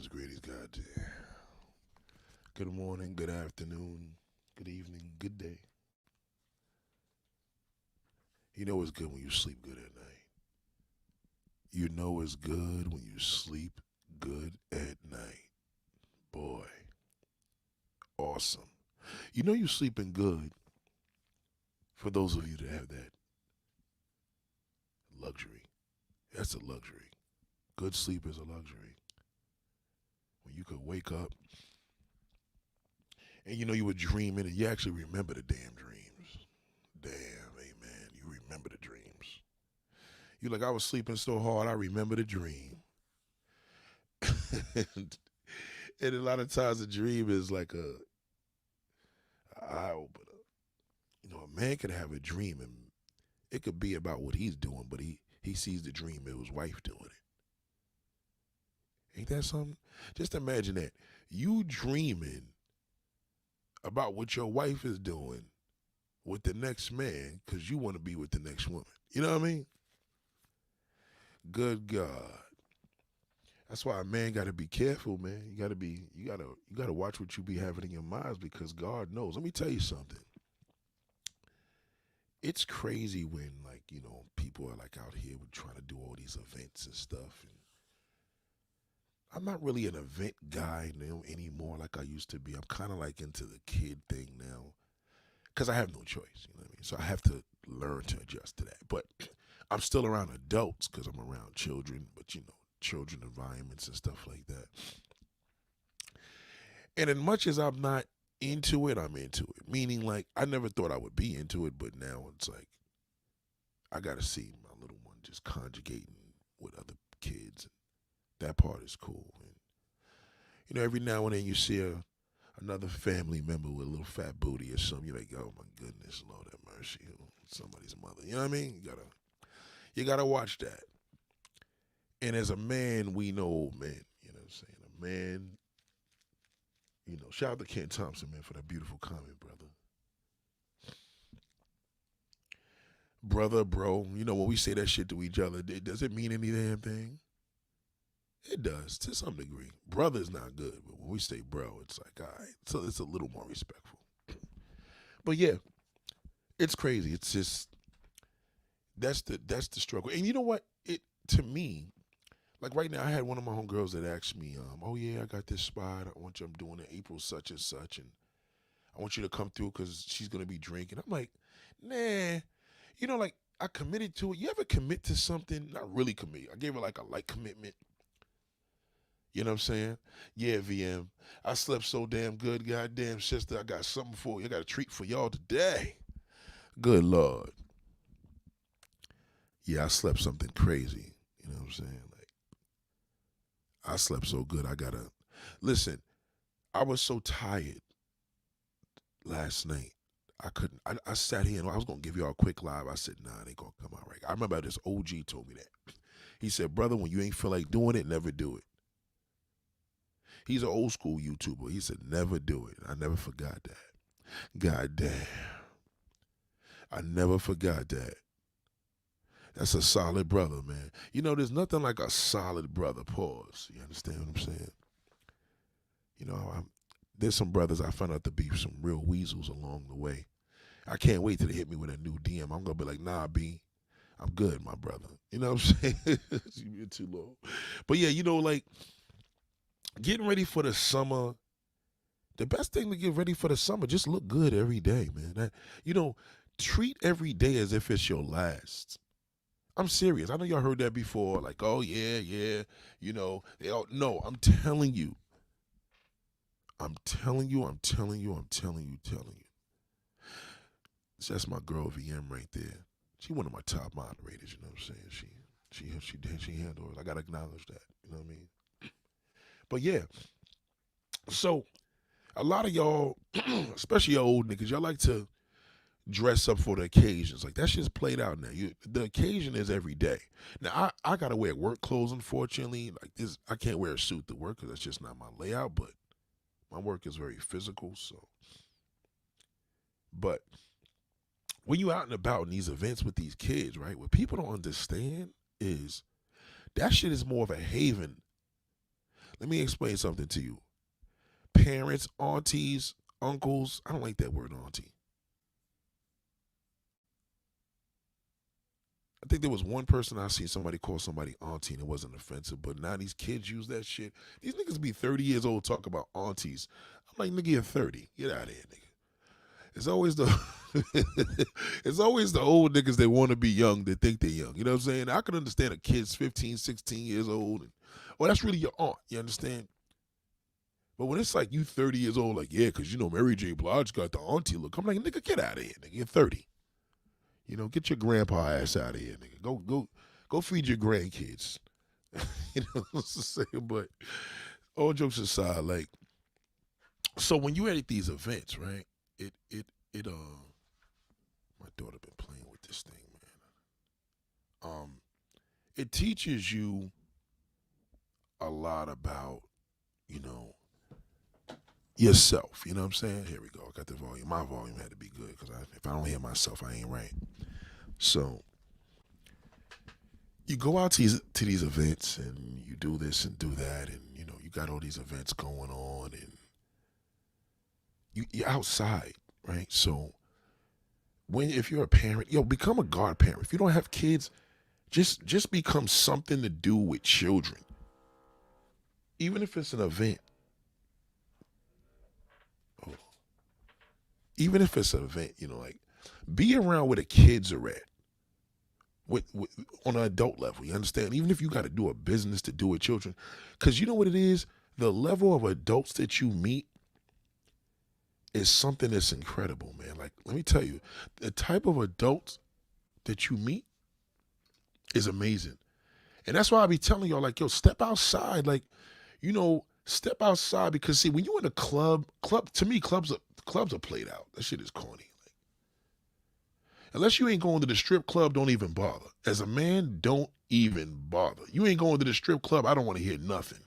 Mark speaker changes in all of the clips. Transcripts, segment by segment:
Speaker 1: goodness gracious, goddamn. Good morning, good afternoon, good evening, good day. You know it's good when you sleep good at night. You know it's good when you sleep good at night. Boy, awesome. You know you're sleeping good for those of you that have that luxury. That's a luxury. Good sleep is a luxury. When you could wake up and you know you were dreaming and you actually remember the damn dreams. Damn, amen. You remember the dreams. You like I was sleeping so hard I remember the dream. and, and a lot of times a dream is like a eye opener. You know, a man can have a dream and it could be about what he's doing, but he sees the dream of his wife doing it. Ain't that something? Just imagine that. You dreaming about what your wife is doing with the next man because you want to be with the next woman. You know what I mean? Good God. That's why a man got to be careful, man. You got to watch what you be having in your minds because God knows. Let me tell you something. It's crazy when like, people are like out here trying to do all these events and stuff and I'm not really an event guy now anymore like I used to be. I'm kind of like into the kid thing now because I have no choice. You know what I mean? So I have to learn to adjust to that. But I'm still around adults because I'm around children, but children environments and stuff like that. And as much as I'm not into it, I'm into it. Meaning, like, I never thought I would be into it, but now it's like I got to see my little one just conjugating with other kids. And that part is cool. And, every now and then you see another family member with a little fat booty or something. You're like, oh my goodness, Lord have mercy. Somebody's mother. You know what I mean? You gotta watch that. And as a man, we know men. You know what I'm saying? A man, shout out to Ken Thompson, man, for that beautiful comment, brother. Brother, bro, when we say that shit to each other, does it mean any damn thing? It does, to some degree. Brother's not good, but when we say bro, it's like, all right, so it's a little more respectful. But yeah, it's crazy. It's just that's the struggle. And you know what? It to me, like right now, I had one of my homegirls that asked me, oh yeah, I got this spot. I want you. I'm doing it April such and such, and I want you to come through because she's gonna be drinking. I'm like, nah, like I committed to it. You ever commit to something? Not really commit. I gave her like a light commitment. You know what I'm saying? Yeah, VM. I slept so damn good, goddamn sister. I got something for you. I got a treat for y'all today. Good Lord. Yeah, I slept something crazy. You know what I'm saying? Like I slept so good. I gotta listen. I was so tired last night. I couldn't. I sat here and I was gonna give y'all a quick live. I said, nah, it ain't gonna come out right. I remember this OG told me that. He said, brother, when you ain't feel like doing it, never do it. He's an old school YouTuber. He said, never do it. I never forgot that. God damn. I never forgot that. That's a solid brother, man. There's nothing like a solid brother. Pause. You understand what I'm saying? There's some brothers I found out to be some real weasels along the way. I can't wait till they hit me with a new DM. I'm gonna be like, nah, B, I'm good, my brother. You know what I'm saying? You're too low. But yeah, like getting ready for the summer. The best thing to get ready for the summer, just look good every day, man. Treat every day as if it's your last. I'm serious. I know y'all heard that before. Like, oh yeah, yeah. They all no. I'm telling you. I'm telling you. I'm telling you. I'm telling you. Telling you. So that's my girl VM right there. She one of my top moderators. You know what I'm saying? She handles it. I gotta acknowledge that. You know what I mean? But yeah. So a lot of y'all, especially y'all old niggas, y'all like to dress up for the occasions. Like that shit's played out now. The occasion is every day. Now I gotta wear work clothes, unfortunately. Like this, I can't wear a suit to work because that's just not my layout. But my work is very physical. So, but when you out and about in these events with these kids, right? What people don't understand is that shit is more of a haven. Let me explain something to you. Parents, aunties, uncles. I don't like that word auntie. I think there was one person I seen somebody call somebody auntie and it wasn't offensive, but now these kids use that shit. These niggas be 30 years old talk about aunties. I'm like, nigga, you're 30. Get out of here, nigga. It's always the it's always the old niggas that want to be young that think they're young. You know what I'm saying? I can understand a kid's 15, 16 years old. And, well, that's really your aunt. You understand? But when it's like you 30 years old, like, yeah, because, you know, Mary J. Blige got the auntie look. I'm like, nigga, get out of here, nigga. You're 30. You know, get your grandpa ass out of here, nigga. Go feed your grandkids. You know what I'm saying? But all jokes aside, like, so when you're at these events, right? It my daughter been playing with this thing, man. It teaches you a lot about, you know, yourself. You know what I'm saying? Here we go. I got the volume. My volume had to be good because if I don't hear myself, I ain't right. So you go out to these events and you do this and do that, and you know you got all these events going on, and you're outside, right? So if you're a parent, become a godparent. If you don't have kids, just become something to do with children, even if it's an event. Oh, even if it's an event, you know, like be around where the kids are at. With on an adult level, you understand? Even if you got to do a business to do with children, because you know what it is, the level of adults that you meet is something that's incredible, man. Like, let me tell you, the type of adults that you meet is amazing, and that's why I be telling y'all, like, yo, step outside, like, you know, step outside, because see, when you in a club to me, clubs are played out. That shit is corny. Unless you ain't going to the strip club, don't even bother. As a man, don't even bother. You ain't going to the strip club, I don't want to hear nothing.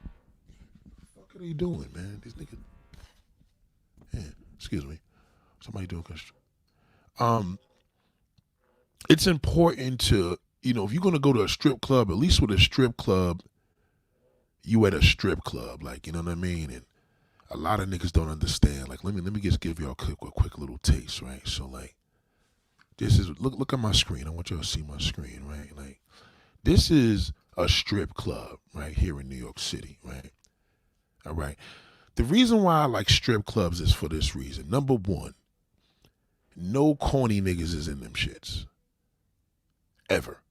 Speaker 1: What the fuck are they doing, man? These niggas. Yeah, excuse me. Somebody doing construction. It's important to, you know, if you're gonna go to a strip club, at least with a strip club, you at a strip club, like, you know what I mean? And a lot of niggas don't understand. Like, let me just give y'all a quick little taste, right? So, like, this is look at my screen. I want y'all to see my screen, right? Like, this is a strip club right here in New York City, right? All right. The reason why I like strip clubs is for this reason. Number one, no corny niggas is in them shits. Ever.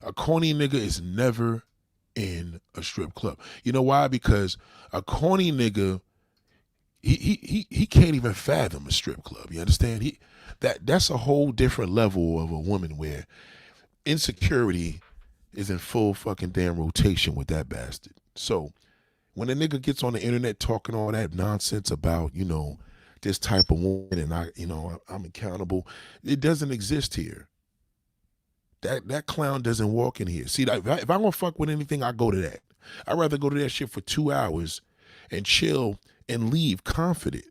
Speaker 1: A corny nigga is never in a strip club. You know why? Because a corny nigga, he can't even fathom a strip club. You understand? That's a whole different level of a woman where insecurity is in full fucking damn rotation with that bastard. So when a nigga gets on the internet talking all that nonsense about, you know, this type of woman and I'm accountable, it doesn't exist here. That clown doesn't walk in here. See, if I'm gonna fuck with anything, I go to that. I'd rather go to that shit for 2 hours and chill and leave confident.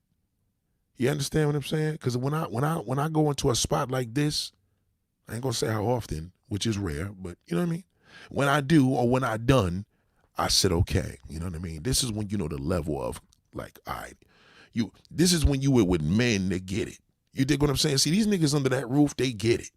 Speaker 1: You understand what I'm saying? Because when I go into a spot like this, I ain't gonna say how often, which is rare, but you know what I mean? When I do or when I done, I said okay. You know what I mean? This is when you know the level of, like, all right, this is when you were with men that get it. You dig what I'm saying? See, these niggas under that roof, they get it.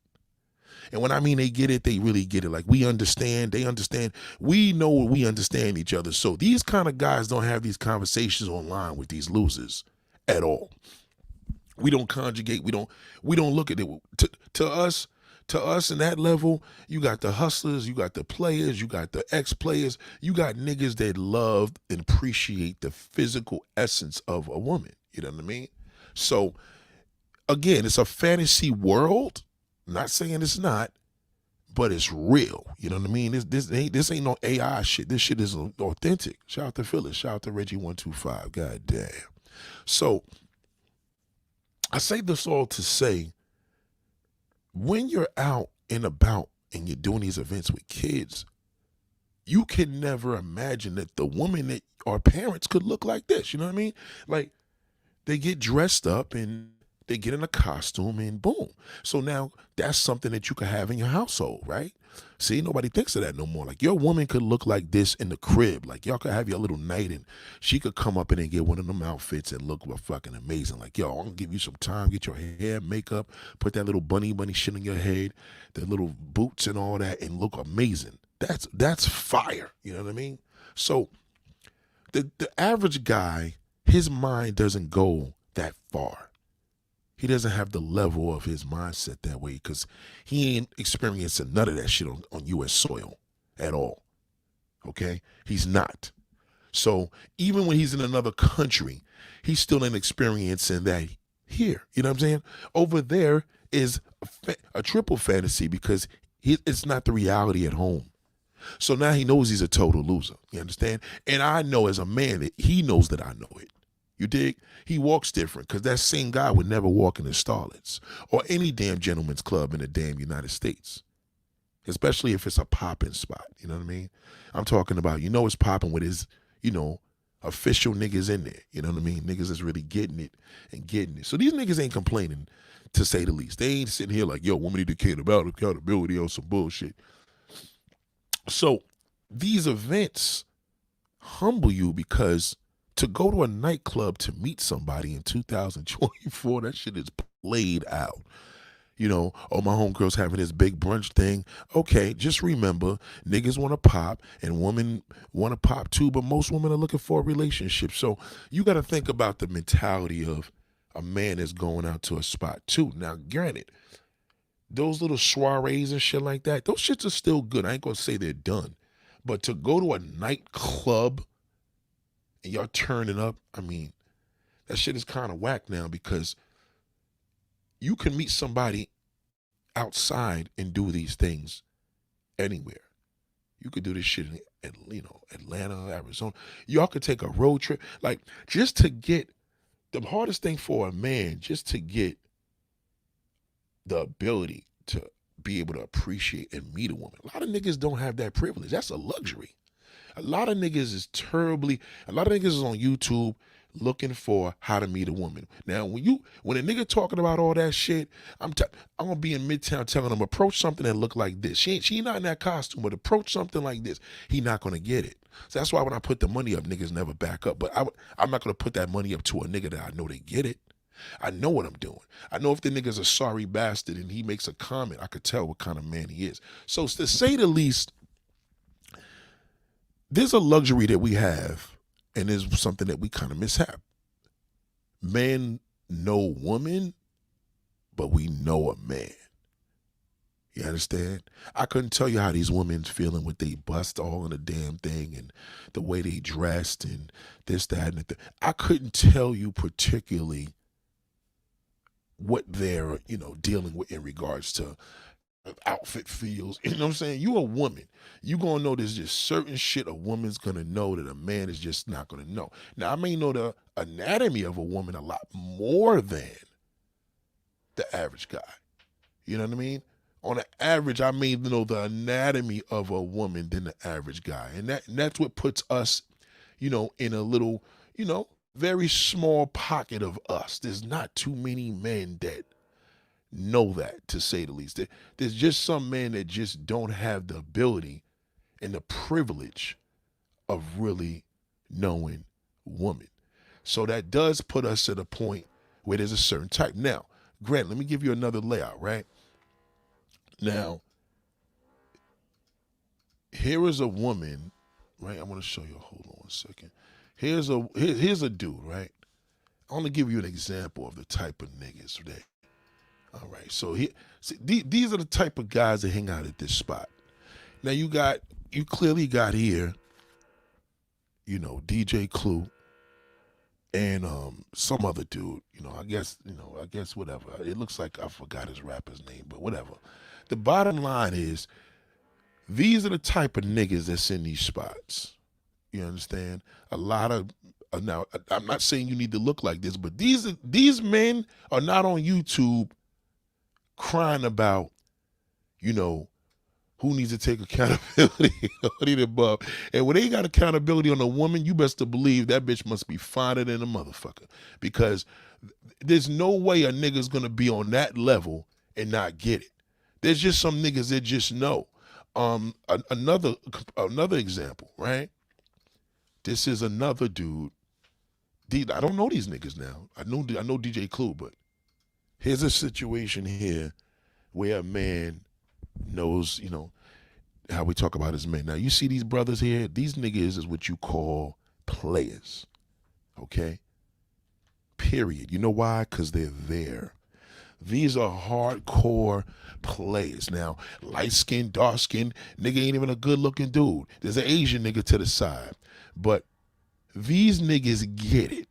Speaker 1: And when I mean they get it, they really get it. Like, we understand, they understand. We know we understand each other. So these kind of guys don't have these conversations online with these losers at all. We don't conjugate. We don't look at it. To us in that level, you got the hustlers, you got the players, you got the ex-players, you got niggas that love and appreciate the physical essence of a woman. You know what I mean? So again, it's a fantasy world. I'm not saying it's not, but it's real. You know what I mean? This ain't no AI shit. This shit is authentic. Shout out to Phyllis. Shout out to Reggie125. God damn. So I say this all to say, when you're out and about and you're doing these events with kids, you can never imagine that the woman that our parents could look like this. You know what I mean? Like, they get dressed up and They get in a costume and boom. So now that's something that you can have in your household, right? See, nobody thinks of that no more. Like your woman could look like this in the crib. Like y'all could have your little night and she could come up in and get one of them outfits and look fucking amazing. Like, yo, I'm gonna give you some time, get your hair, makeup, put that little bunny shit on your head, the little boots and all that, and look amazing. That's fire. You know what I mean? So the average guy, his mind doesn't go that far. He doesn't have the level of his mindset that way because he ain't experiencing none of that shit on U.S. soil at all. Okay? He's not. So even when he's in another country, he's still ain't experiencing that here. You know what I'm saying? Over there is a triple fantasy because it's not the reality at home. So now he knows he's a total loser. You understand? And I know as a man that he knows that I know it. You dig? He walks different because that same guy would never walk in the starlets or any damn gentleman's club in the damn United States, especially if it's a popping spot. You know what I mean? I'm talking about, it's popping with his, official niggas in there. You know what I mean? Niggas is really getting it and getting it. So these niggas ain't complaining, to say the least. They ain't sitting here like, yo, women need to care about accountability or some bullshit. So these events humble you because to go to a nightclub to meet somebody in 2024, that shit is played out. Oh, my homegirl's having this big brunch thing. Okay, just remember, niggas want to pop and women want to pop too, but most women are looking for a relationship. So you got to think about the mentality of a man that's going out to a spot too. Now, granted, those little soirees and shit like that, those shits are still good. I ain't going to say they're done. But to go to a nightclub and y'all turning up, I mean, that shit is kind of whack now because you can meet somebody outside and do these things anywhere. You could do this shit in Atlanta, Arizona. Y'all could take a road trip. Like, just to get, the hardest thing for a man, just to get the ability to be able to appreciate and meet a woman. A lot of niggas don't have that privilege. That's a luxury. A lot of niggas is on YouTube looking for how to meet a woman. Now, when a nigga talking about all that shit, I'm gonna be in Midtown telling him, approach something that look like this. She not in that costume, but approach something like this. He not gonna get it. So that's why when I put the money up, niggas never back up. But I'm not gonna put that money up to a nigga that I know they get it. I know what I'm doing. I know if the nigga's a sorry bastard and he makes a comment, I could tell what kind of man he is. So to say the least, there's a luxury that we have, and there's something that we kind of mishap. Men know woman, but we know a man. You understand? I couldn't tell you how these women's feeling with they bust all in the damn thing and the way they dressed and this, that, and the thing. I couldn't tell you particularly what they're, dealing with in regards to outfit feels. You know what I'm saying? You a woman. You gonna know there's just certain shit a woman's gonna know that a man is just not gonna know. Now, I may know the anatomy of a woman a lot more than the average guy. You know what I mean? On an average, I may know the anatomy of a woman than the average guy. And that's what puts us, in a little, very small pocket of us. There's not too many men that know that, to say the least. There's just some men that just don't have the ability and the privilege of really knowing women. So that does put us at a point where there's a certain type. Now, Grant, let me give you another layout, right? Now, here is a woman, right? I want to show you. Hold on one second. Here's a dude, right? I want to give you an example of the type of niggas that. All right, so these are the type of guys that hang out at this spot. Now you clearly got here, DJ Clue and some other dude. I guess whatever. It looks like I forgot his rapper's name, but whatever. The bottom line is, these are the type of niggas that's in these spots. You understand? A lot of now, I'm not saying you need to look like this, but these men are not on YouTube crying about, who who needs to take accountability on the above. And when they got accountability on a woman, you best to believe that bitch must be finer than a motherfucker. Because there's no way a nigga's gonna be on that level and not get it. There's just some niggas that just know. Another example, right? This is another dude. I don't know these niggas now. I know DJ Clue, but here's a situation here where a man knows, how we talk about his men. Now, you see these brothers here? These niggas is what you call players, okay? Period. You know why? Because they're there. These are hardcore players. Now, light-skinned, dark-skinned, nigga ain't even a good-looking dude. There's an Asian nigga to the side. But these niggas get it.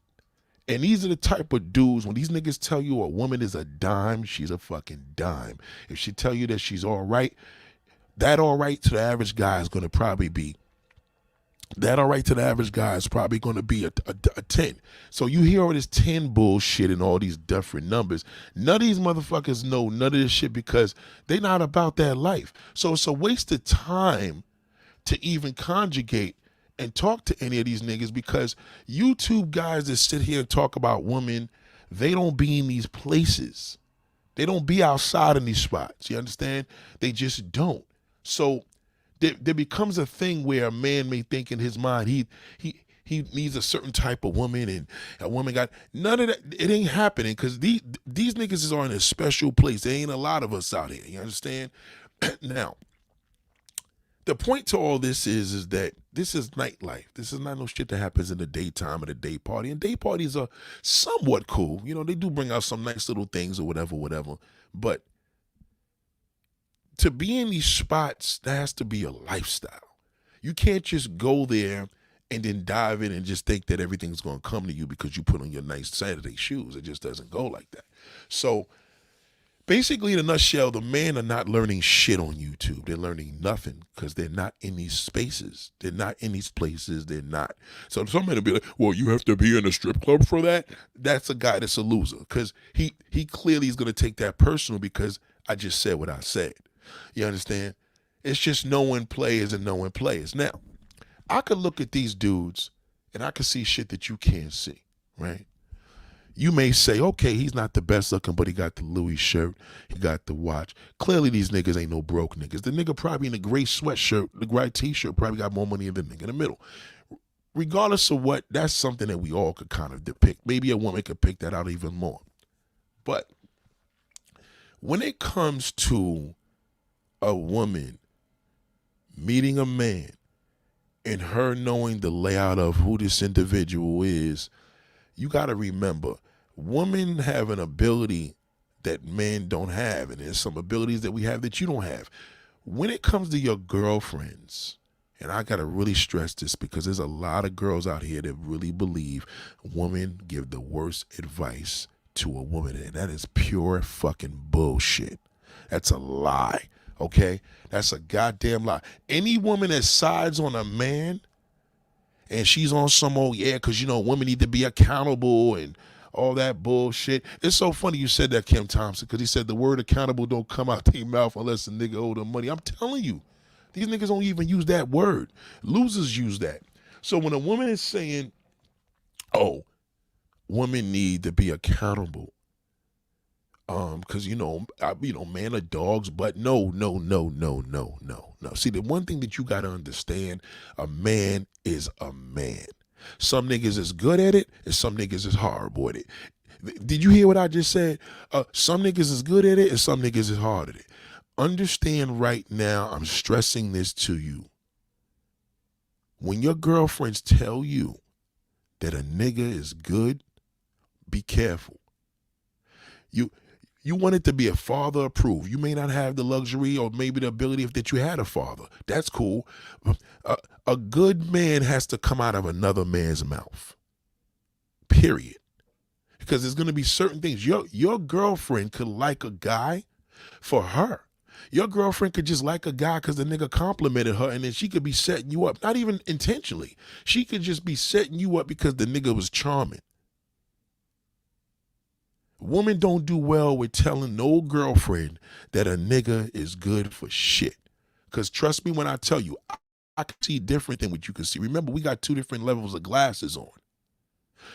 Speaker 1: And these are the type of dudes, when these niggas tell you a woman is a dime, she's a fucking dime. If she tell you that she's all right, that all right to the average guy is going to probably be, that all right to the average guy is probably going to be a 10. So you hear all this 10 bullshit and all these different numbers. None of these motherfuckers know none of this shit because they not about that life. So it's a waste of time to even conjugate and talk to any of these niggas, because YouTube guys that sit here and talk about women, they don't be in these places. They don't be outside in these spots. You understand? They just don't. So there becomes a thing where a man may think in his mind he needs a certain type of woman, and a woman got none of that. It ain't happening because these niggas are in a special place. There ain't a lot of us out here. You understand? Now, the point to all this is that this is nightlife. This is not no shit that happens in the daytime at a day party. And day parties are somewhat cool. They do bring out some nice little things or whatever. But to be in these spots, that has to be a lifestyle. You can't just go there and then dive in and just think that everything's going to come to you because you put on your nice Saturday shoes. It just doesn't go like that. So basically, in a nutshell, the men are not learning shit on YouTube. They're learning nothing because they're not in these spaces. They're not in these places. They're not. So some men will be like, well, you have to be in a strip club for that? That's a guy that's a loser, because he clearly is going to take that personal because I just said what I said. You understand? It's just knowing players and knowing players. Now, I could look at these dudes and I could see shit that you can't see, right? You may say, okay, he's not the best looking, but he got the Louis shirt, he got the watch. Clearly, these niggas ain't no broke niggas. The nigga probably in a gray sweatshirt, the gray t-shirt, probably got more money than the nigga in the middle. Regardless of what, that's something that we all could kind of depict. Maybe a woman could pick that out even more. But when it comes to a woman meeting a man and her knowing the layout of who this individual is, you got to remember, women have an ability that men don't have, and there's some abilities that we have that you don't have. When it comes to your girlfriends, and I got to really stress this because there's a lot of girls out here that really believe women give the worst advice to a woman, and that is pure fucking bullshit. That's a lie, okay? That's a goddamn lie. Any woman that sides on a man and she's on some old, because, women need to be accountable and all that bullshit. It's so funny you said that, Kim Thompson, because he said the word accountable don't come out their mouth unless a nigga owe them money. I'm telling you, these niggas don't even use that word. Losers use that. So when a woman is saying, oh, women need to be accountable, because, man are dogs, but no. See, the one thing that you got to understand, a man is a man. Some niggas is good at it, and some niggas is horrible at it. Did you hear what I just said? Some niggas is good at it, and some niggas is hard at it. Understand right now, I'm stressing this to you. When your girlfriends tell you that a nigga is good, be careful. You want it to be a father approved. You may not have the luxury or maybe the ability that you had a father. That's cool. A good man has to come out of another man's mouth. Period. Because there's going to be certain things. Your girlfriend could like a guy for her. Your girlfriend could just like a guy because the nigga complimented her, and then she could be setting you up. Not even intentionally. She could just be setting you up because the nigga was charming. Women don't do well with telling no girlfriend that a nigga is good for shit. Because trust me when I tell you, I can see different than what you can see. Remember, we got 2 different levels of glasses on.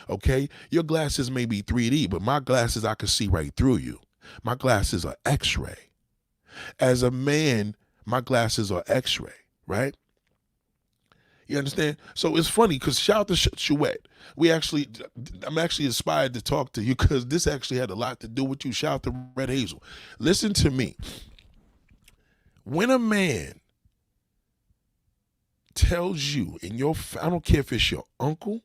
Speaker 1: Okay? Your glasses may be 3D, but my glasses, I can see right through you. My glasses are X-ray. As a man, my glasses are X-ray, right? You understand? So it's funny because shout out to Chouette. I'm actually inspired to talk to you because this actually had a lot to do with you. Shout out to Red Hazel. Listen to me. When a man tells you I don't care if it's your uncle,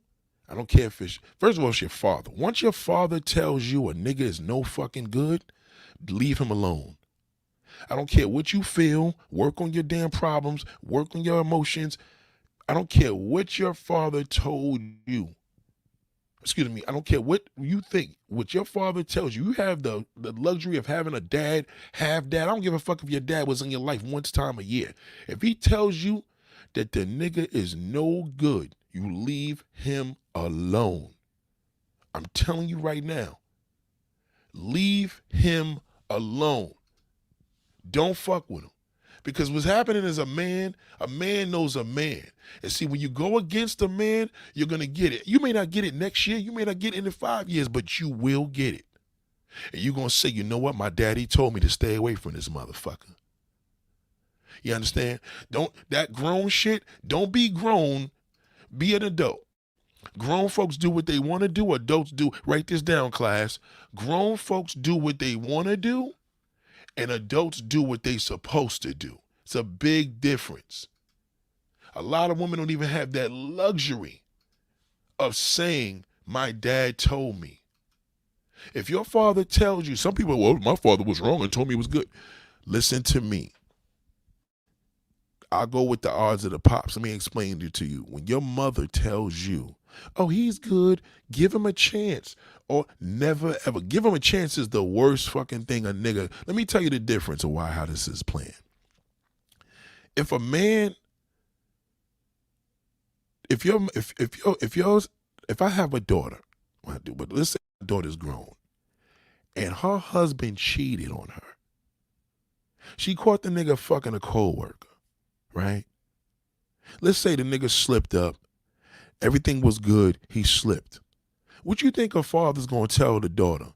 Speaker 1: I don't care if it's, first of all, it's your father. Once your father tells you a nigga is no fucking good, leave him alone. I don't care what you feel, work on your damn problems, work on your emotions. I don't care what your father told you. Excuse me, I don't care what you think, what your father tells you. You have the luxury of having a dad, half dad. I don't give a fuck if your dad was in your life one time a year. If he tells you that the nigga is no good, you leave him alone. I'm telling you right now, leave him alone. Don't fuck with him. Because what's happening is a man knows a man. And see, when you go against a man, you're going to get it. You may not get it next year. You may not get it in 5 years, but you will get it. And you're going to say, you know what? My daddy told me to stay away from this motherfucker. You understand? That grown shit, don't be grown. Be an adult. Grown folks do what they want to do. Adults do. Write this down, class. Grown folks do what they want to do. And adults do what they supposed to do. It's a big difference. A lot of women don't even have that luxury of saying, my dad told me. If your father tells you, some people, well, my father was wrong and told me it was good. Listen to me. I'll go with the odds of the pops. Let me explain it to you. When your mother tells you, oh, he's good, give him a chance. Or never ever. Give him a chance is the worst fucking thing a nigga. Let me tell you the difference of how this is playing. If a man, if I have a daughter, well, I do, but let's say my daughter's grown, and her husband cheated on her. She caught the nigga fucking a co-worker, right? Let's say the nigga slipped up. Everything was good. He slipped. What you think a father's gonna tell the daughter?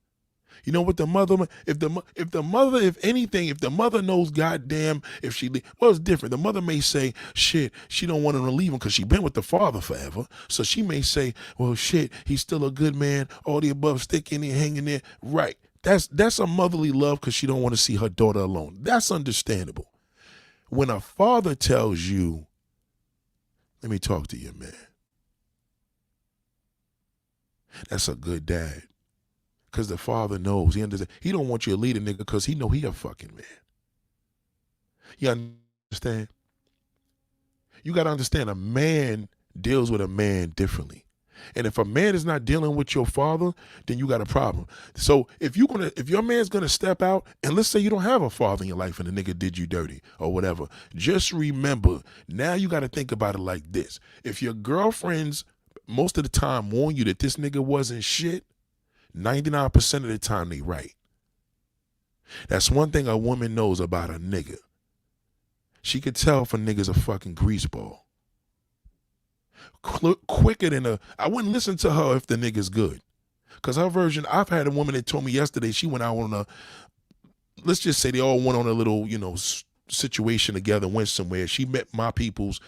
Speaker 1: You know what the mother, if the mother knows goddamn, it's different. The mother may say, shit, she don't want him to leave him because she been with the father forever. So she may say, well, shit, he's still a good man, all the above, sticking there, hanging there. Right. That's a motherly love because she don't want to see her daughter alone. That's understandable. When a father tells you, let me talk to you, man. That's a good dad. Because the father knows, he understands. He don't want you to lead a nigga because he know he a fucking man. You understand? You got to understand, a man deals with a man differently. And if a man is not dealing with your father, then you got a problem. So if your man's gonna step out, and let's say you don't have a father in your life and the nigga did you dirty or whatever, just remember, now you got to think about it like this. If your girlfriends most of the time warn you that this nigga wasn't shit, 99% of the time they right. That's one thing a woman knows about a nigga. She could tell if a nigga's a fucking greaseball. Quicker than I wouldn't listen to her if the nigga's good. Because her version, I've had a woman that told me yesterday she went out on let's just say they all went on a little, situation together, went somewhere. She met my people's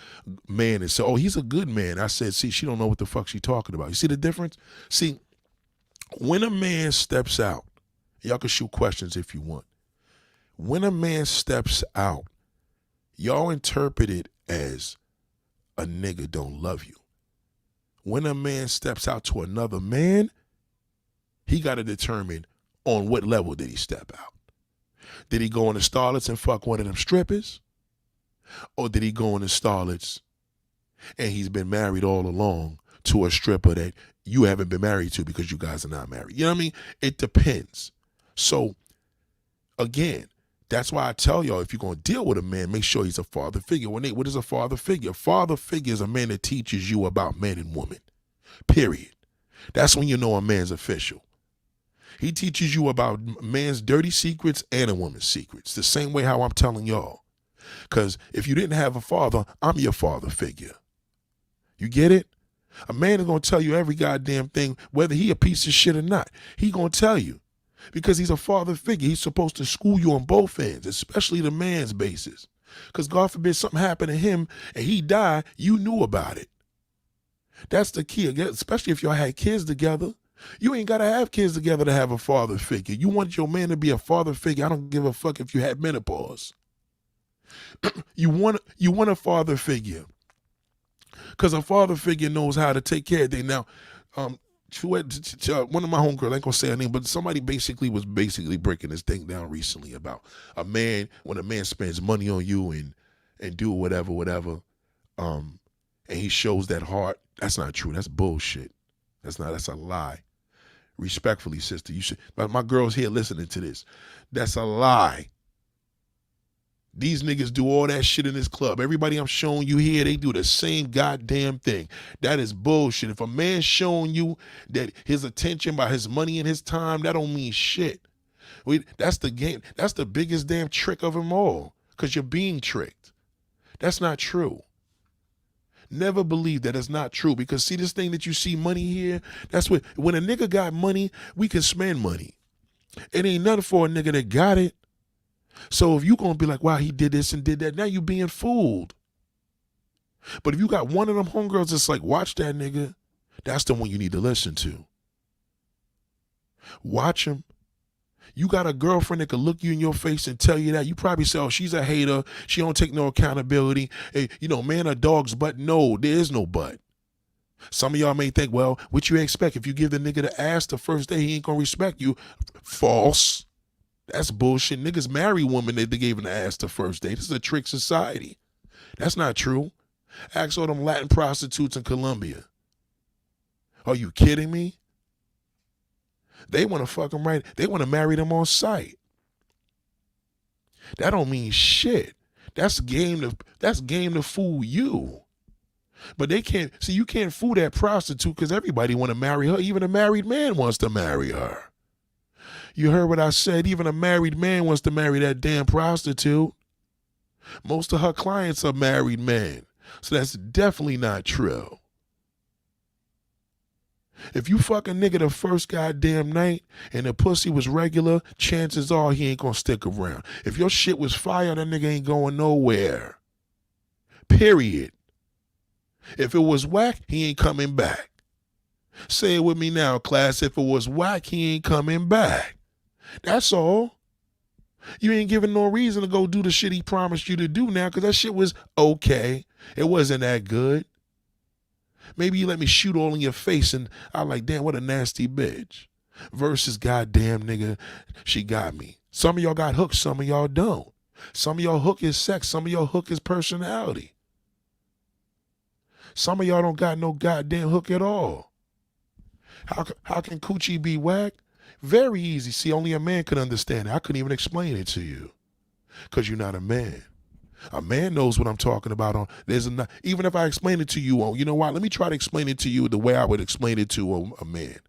Speaker 1: man and said, oh, he's a good man. I said, see, she don't know what the fuck she talking about. You see the difference? See, when a man steps out, y'all can shoot questions if you want. When a man steps out, y'all interpret it as a nigga don't love you. When a man steps out to another man, he got to determine on what level did he step out. Did he go in the starlets and fuck one of them strippers? Or did he go in the starlets and he's been married all along to a stripper that you haven't been married to because you guys are not married? You know what I mean? It depends. So, again, that's why I tell y'all, if you're going to deal with a man, make sure he's a father figure. What is a father figure? A father figure is a man that teaches you about men and women, period. That's when you know a man's official. He teaches you about man's dirty secrets and a woman's secrets, the same way how I'm telling y'all. Because if you didn't have a father, I'm your father figure. You get it? A man is going to tell you every goddamn thing, whether he a piece of shit or not. He going to tell you. Because he's a father figure. He's supposed to school you on both ends, especially the man's basis. Because God forbid something happened to him and he died, you knew about it. That's the key, especially if y'all had kids together. You ain't got to have kids together to have a father figure. You want your man to be a father figure. I don't give a fuck if you had menopause. You want a father figure. Because a father figure knows how to take care of things. Now, one of my homegirls, I ain't gonna say her name, but somebody was breaking this thing down recently about a man, when a man spends money on you and do whatever, and he shows that heart. That's not true. That's bullshit. That's a lie. Respectfully, sister, you should. My girls here listening to this. That's a lie. These niggas do all that shit in this club. Everybody I'm showing you here, they do the same goddamn thing. That is bullshit. If a man's showing you that his attention by his money and his time, that don't mean shit. That's the game. That's the biggest damn trick of them all. Because you're being tricked. That's not true. Never believe that it's not true. Because see this thing that you see money here, that's what, when a nigga got money, we can spend money. It ain't nothing for a nigga that got it. So if you going to be like, wow, he did this and did that, now you being fooled. But if you got one of them homegirls that's like, watch that nigga, that's the one you need to listen to. Watch him. You got a girlfriend that could look you in your face and tell you that. You probably say, oh, she's a hater. She don't take no accountability. Hey, man or dog's butt. No, there is no butt. Some of y'all may think, well, what you expect? If you give the nigga the ass the first day, he ain't going to respect you. False. That's bullshit. Niggas marry women that they gave an ass the first day. This is a trick society. That's not true. Ask all them Latin prostitutes in Colombia. Are you kidding me? They want to fuck them right. They want to marry them on sight. That don't mean shit. That's game to fool you. But they can't, see, you can't fool that prostitute because everybody want to marry her. Even a married man wants to marry her. You heard what I said. Even a married man wants to marry that damn prostitute. Most of her clients are married men. So that's definitely not true. If you fuck a nigga the first goddamn night and the pussy was regular, chances are he ain't gonna stick around. If your shit was fire, that nigga ain't going nowhere. Period. If it was whack, he ain't coming back. Say it with me now, class. If it was whack, he ain't coming back. That's all. You ain't giving no reason to go do the shit he promised you to do now because that shit was okay. It wasn't that good. Maybe you let me shoot all in your face and I'm like, damn, what a nasty bitch. Versus, goddamn nigga, she got me. Some of y'all got hooked, some of y'all don't. Some of y'all hook is sex, some of y'all hook is personality. Some of y'all don't got no goddamn hook at all. How can coochie be whack? Very easy. See, only a man could understand it. I couldn't even explain it to you because you're not a man. A man knows what I'm talking about. Even if I explain it to you, you know what? Let me try to explain it to you the way I would explain it to a man.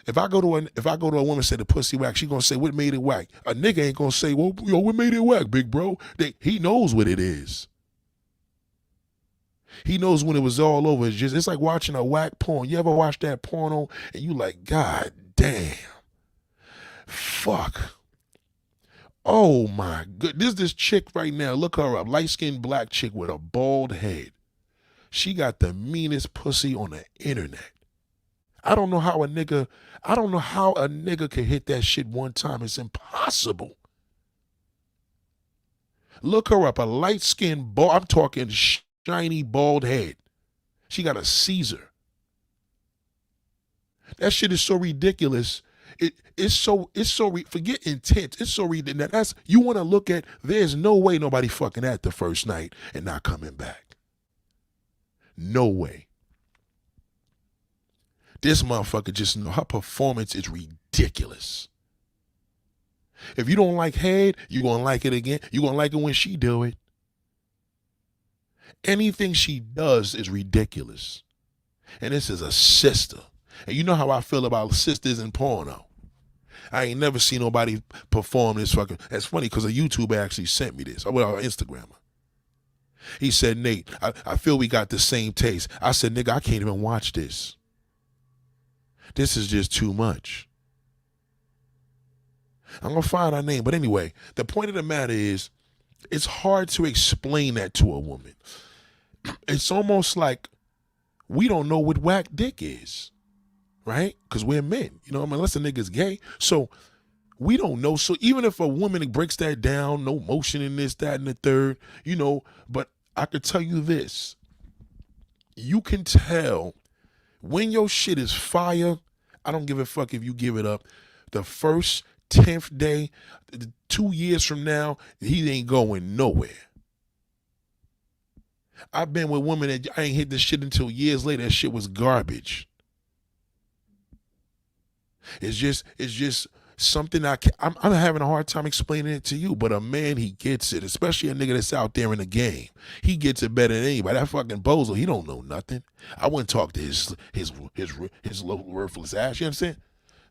Speaker 1: If I go to a woman and say the pussy whack, she gonna say, what made it whack? A nigga ain't gonna say, well, what made it whack, big bro? He knows what it is. He knows when it was all over. It's like watching a whack porn. You ever watch that porno and you like, God damn, fuck. Oh my good. This chick right now. Look her up. Light-skinned black chick with a bald head. She got the meanest pussy on the internet. I don't know how a nigga could hit that shit one time. It's impossible. Look her up. A light-skinned bald. I'm talking shiny bald head. She got a Caesar. That shit is so ridiculous. It's so forget intent. It's so ridiculous. That's, you want to look at, there's no way nobody fucking at the first night and not coming back. No way. This motherfucker just, her performance is ridiculous. If you don't like head, you're going to like it again. You're going to like it when she do it. Anything she does is ridiculous. And this is a sister. And you know how I feel about sisters in porno. I ain't never seen nobody perform this fucking. That's funny because a YouTuber actually sent me this. Well, an Instagrammer. He said, Nate, I feel we got the same taste. I said, nigga, I can't even watch this. This is just too much. I'm going to find her name. But anyway, the point of the matter is, it's hard to explain that to a woman. It's almost like we don't know what whack dick is, right? Because we're men, you know, unless a nigga's gay. So we don't know. So even if a woman breaks that down, no motion in this, that, and the third, you know, but I could tell you this. You can tell when your shit is fire. I don't give a fuck if you give it up. The first 10th day, 2 years from now, he ain't going nowhere. I've been with women that I ain't hit this shit until years later. That shit was garbage. It's just something I'm having a hard time explaining it to you, but a man, he gets it, especially a nigga that's out there in the game. He gets it better than anybody. That fucking bozo, he don't know nothing. I wouldn't talk to his low worthless ass. You understand?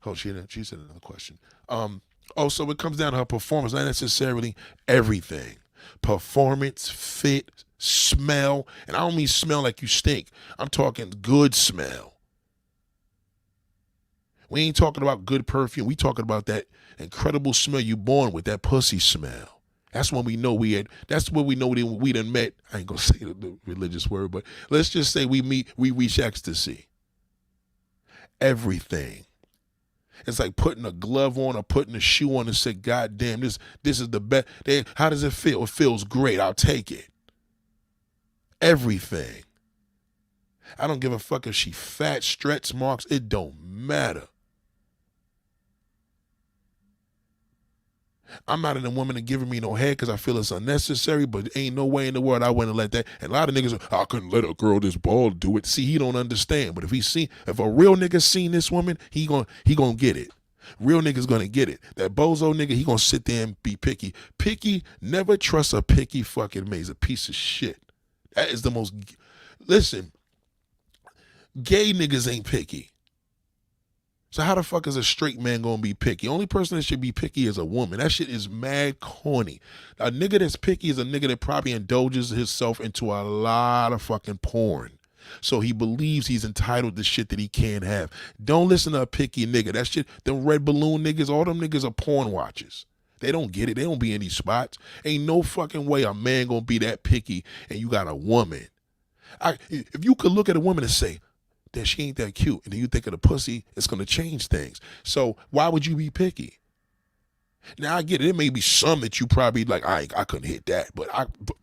Speaker 1: Oh, she said another question. So it comes down to her performance, not necessarily everything. Performance, fit, smell, and I don't mean smell like you stink. I'm talking good smell. We ain't talking about good perfume. We talking about that incredible smell you born with, that pussy smell. That's when we know that's when we know we done met. I ain't gonna say the religious word, but let's just say we reach ecstasy. Everything. It's like putting a glove on or putting a shoe on and say, God damn, this is the best. How does it feel? It feels great. I'll take it. Everything. I don't give a fuck if she fat, stretch marks. It don't matter. I'm not in a woman giving me no head because I feel it's unnecessary, but ain't no way in the world I wouldn't let that. And a lot of niggas, I couldn't let a girl this bald do it. See, he don't understand. But if a real nigga seen this woman, he gonna get it. Real nigga's gonna get it. That bozo nigga, he gonna sit there and be picky. Picky, never trust a picky fucking man. He's a piece of shit. That is the most, listen, gay niggas ain't picky. So how the fuck is a straight man gonna be picky? Only person that should be picky is a woman. That shit is mad corny. A nigga that's picky is a nigga that probably indulges himself into a lot of fucking porn. So he believes he's entitled to shit that he can't have. Don't listen to a picky nigga. That shit, them red balloon niggas, all them niggas are porn watchers. They don't get it. They don't be in these spots. Ain't no fucking way a man gonna be that picky and you got a woman. If you could look at a woman and say, that she ain't that cute, and then you think of the pussy, it's going to change things. So why would you be picky? Now, I get it. It may be some that you probably like, I couldn't hit that. But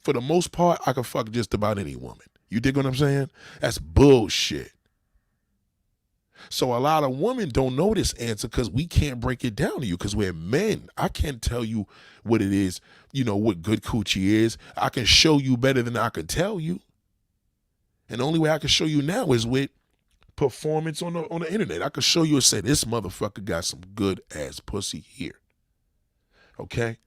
Speaker 1: for the most part, I could fuck just about any woman. You dig what I'm saying? That's bullshit. So a lot of women don't know this answer because we can't break it down to you because we're men. I can't tell you what it is, what good coochie is. I can show you better than I can tell you. And the only way I can show you now is with performance on the internet. I could show you and say, this motherfucker got some good ass pussy here. Okay?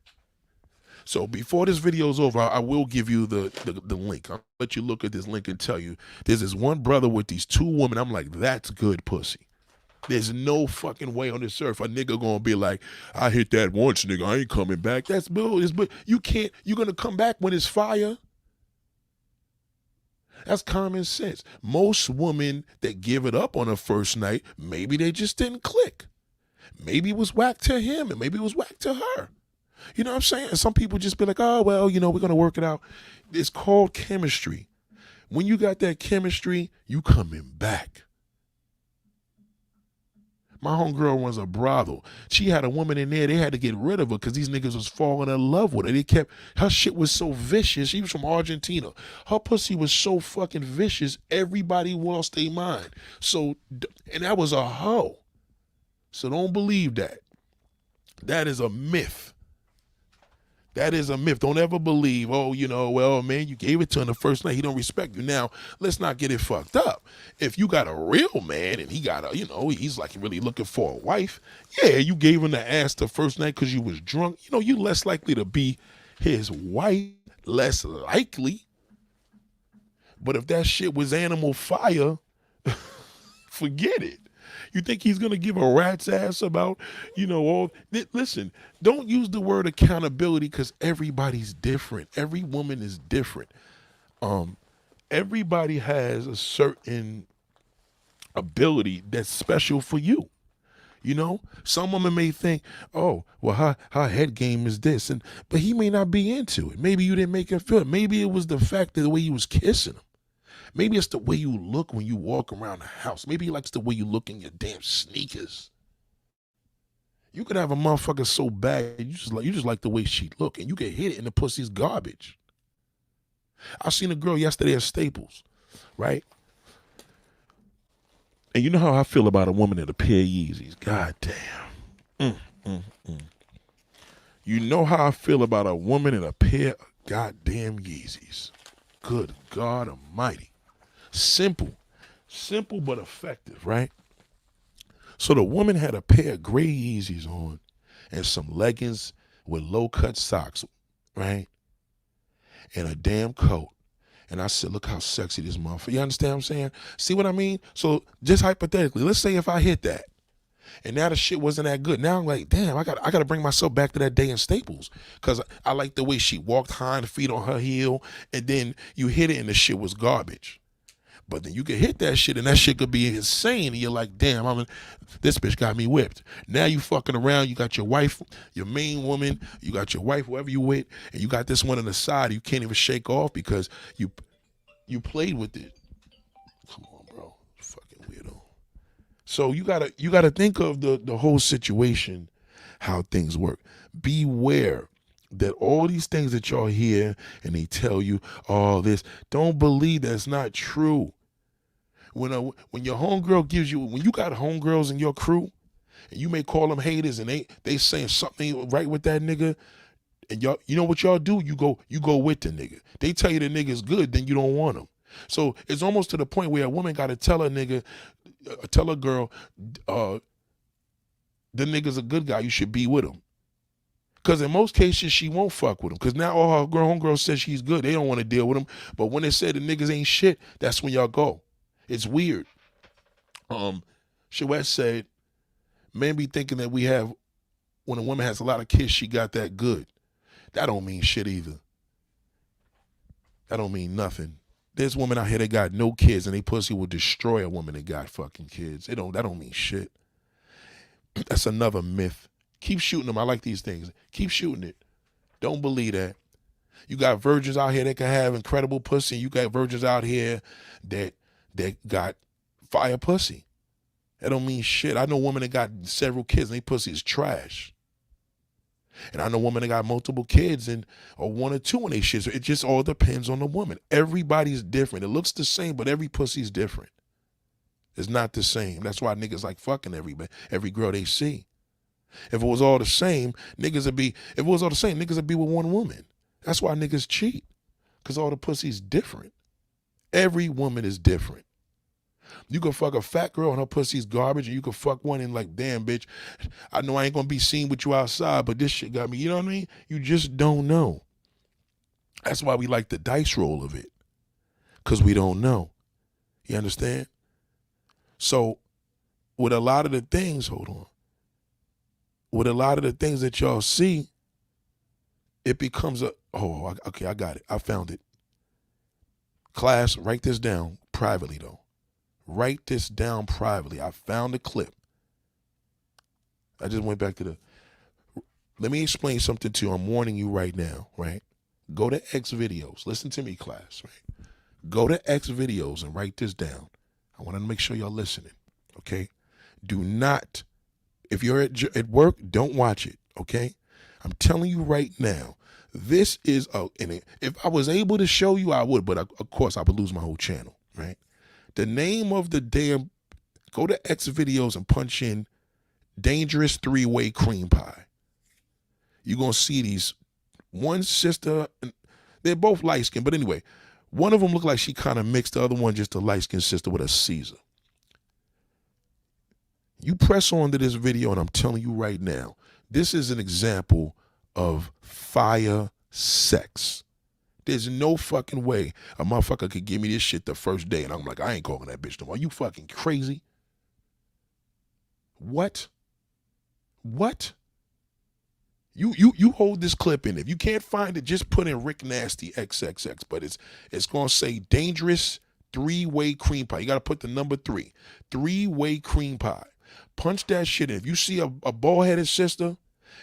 Speaker 1: So before this video's over, I will give you the link. I'll let you look at this link and tell you, there's this one brother with these two women. I'm like, that's good pussy. There's no fucking way on this earth a nigga gonna be like, I hit that once, nigga, I ain't coming back. That's bull. But you're gonna come back when it's fire. That's common sense. Most women that give it up on a first night, maybe they just didn't click. Maybe it was whack to him and maybe it was whack to her. You know what I'm saying? And some people just be like, oh, well, we're going to work it out. It's called chemistry. When you got that chemistry, you coming back. My homegirl runs a brothel. She had a woman in there. They had to get rid of her because these niggas was falling in love with her. Her shit was so vicious. She was from Argentina. Her pussy was so fucking vicious. Everybody lost their mind. And that was a hoe. So don't believe that. That is a myth. That is a myth. Don't ever believe, well, man, you gave it to him the first night. He don't respect you. Now, let's not get it fucked up. If you got a real man and he got he's like really looking for a wife, yeah, you gave him the ass the first night because you was drunk. You less likely to be his wife, less likely. But if that shit was animal fire, forget it. You think he's gonna give a rat's ass about, all? Listen, don't use the word accountability because everybody's different. Every woman is different. Everybody has a certain ability that's special for you. Some women may think, oh, well, her head game is this, but he may not be into it. Maybe you didn't make him feel it. Maybe it was the fact that the way you was kissing him. Maybe it's the way you look when you walk around the house. Maybe he likes the way you look in your damn sneakers. You could have a motherfucker so bad you just like the way she look, and you can hit it and the pussy's garbage. I seen a girl yesterday at Staples, right? And you know how I feel about a woman in a pair of Yeezys. God damn. You know how I feel about a woman in a pair of goddamn Yeezys. Good God Almighty. Simple but effective, right? So the woman had a pair of gray Yeezys on and some leggings with low-cut socks, right? And a damn coat. And I said, look how sexy this motherfucker. You understand what I'm saying? See what I mean? So just hypothetically, let's say if I hit that and now the shit wasn't that good. Now I'm like, damn, I got to bring myself back to that day in Staples because I like the way she walked hind feet on her heel, and then you hit it and the shit was garbage. But then you can hit that shit and that shit could be insane. And you're like, damn, this bitch got me whipped. Now you fucking around. You got your wife, your main woman. You got your wife, whoever you with. And you got this one on the side you can't even shake off because you played with it. Come on, bro. Fucking weirdo. So you gotta think of the whole situation, how things work. Beware that all these things that y'all hear and they tell you all this, don't believe that's not true. When your homegirl gives you, when you got homegirls in your crew, and you may call them haters, and they saying something ain't right with that nigga, and y'all, you know what y'all do? You go with the nigga. They tell you the nigga's good, then you don't want him. So it's almost to the point where a woman got to tell a nigga, tell a girl, the nigga's a good guy. You should be with him. Because in most cases, she won't fuck with him. Because now all her homegirls says she's good. They don't want to deal with him. But when they say the niggas ain't shit, that's when y'all go. It's weird. Chouette said, men be thinking that when a woman has a lot of kids, she got that good. That don't mean shit either. That don't mean nothing. There's women out here that got no kids and they pussy will destroy a woman that got fucking kids. That don't mean shit. That's another myth. Keep shooting them. I like these things. Keep shooting it. Don't believe that. You got virgins out here that can have incredible pussy. You got virgins out here that got fire pussy. That don't mean shit. I know women that got several kids and they pussy is trash. And I know women that got multiple kids or one or two in they shit. So it just all depends on the woman. Everybody's different. It looks the same, but every pussy's different. It's not the same. That's why niggas like fucking every girl they see. If it was all the same, niggas would be with one woman. That's why niggas cheat. Because all the pussy's different. Every woman is different. You can fuck a fat girl and her pussy's garbage, and you can fuck one and like, damn, bitch, I know I ain't gonna be seen with you outside, but this shit got me. You know what I mean? You just don't know. That's why we like the dice roll of it. Because we don't know. You understand? So with a lot of the things, with a lot of the things that y'all see, it becomes okay, I got it. I found it. Class, write this down privately though. Write this down privately. I found a clip. I just went back to let me explain something to you. I'm warning you right now, right? Go to X videos. Listen to me, class, right? Go to X videos and write this down. I want to make sure y'all listening, okay? Do not, if you're at work, don't watch it, okay? I'm telling you right now, this is, if I was able to show you, I would, but of course I would lose my whole channel, right? The name of the damn, go to X videos and punch in dangerous three-way cream pie. You're going to see these, one sister, they're both light-skinned, but anyway, one of them looked like she kind of mixed, the other one just a light-skinned sister with a Caesar. You press on to this video, and I'm telling you right now, this is an example of fire sex. There's no fucking way a motherfucker could give me this shit the first day, and I'm like, I ain't calling that bitch no more. Are you fucking crazy? What? What? You hold this clip in. If you can't find it, just put in Rick Nasty XXX. But it's gonna say dangerous three-way cream pie. You gotta put the number 3. Three-way cream pie. Punch that shit in. If you see a bald-headed sister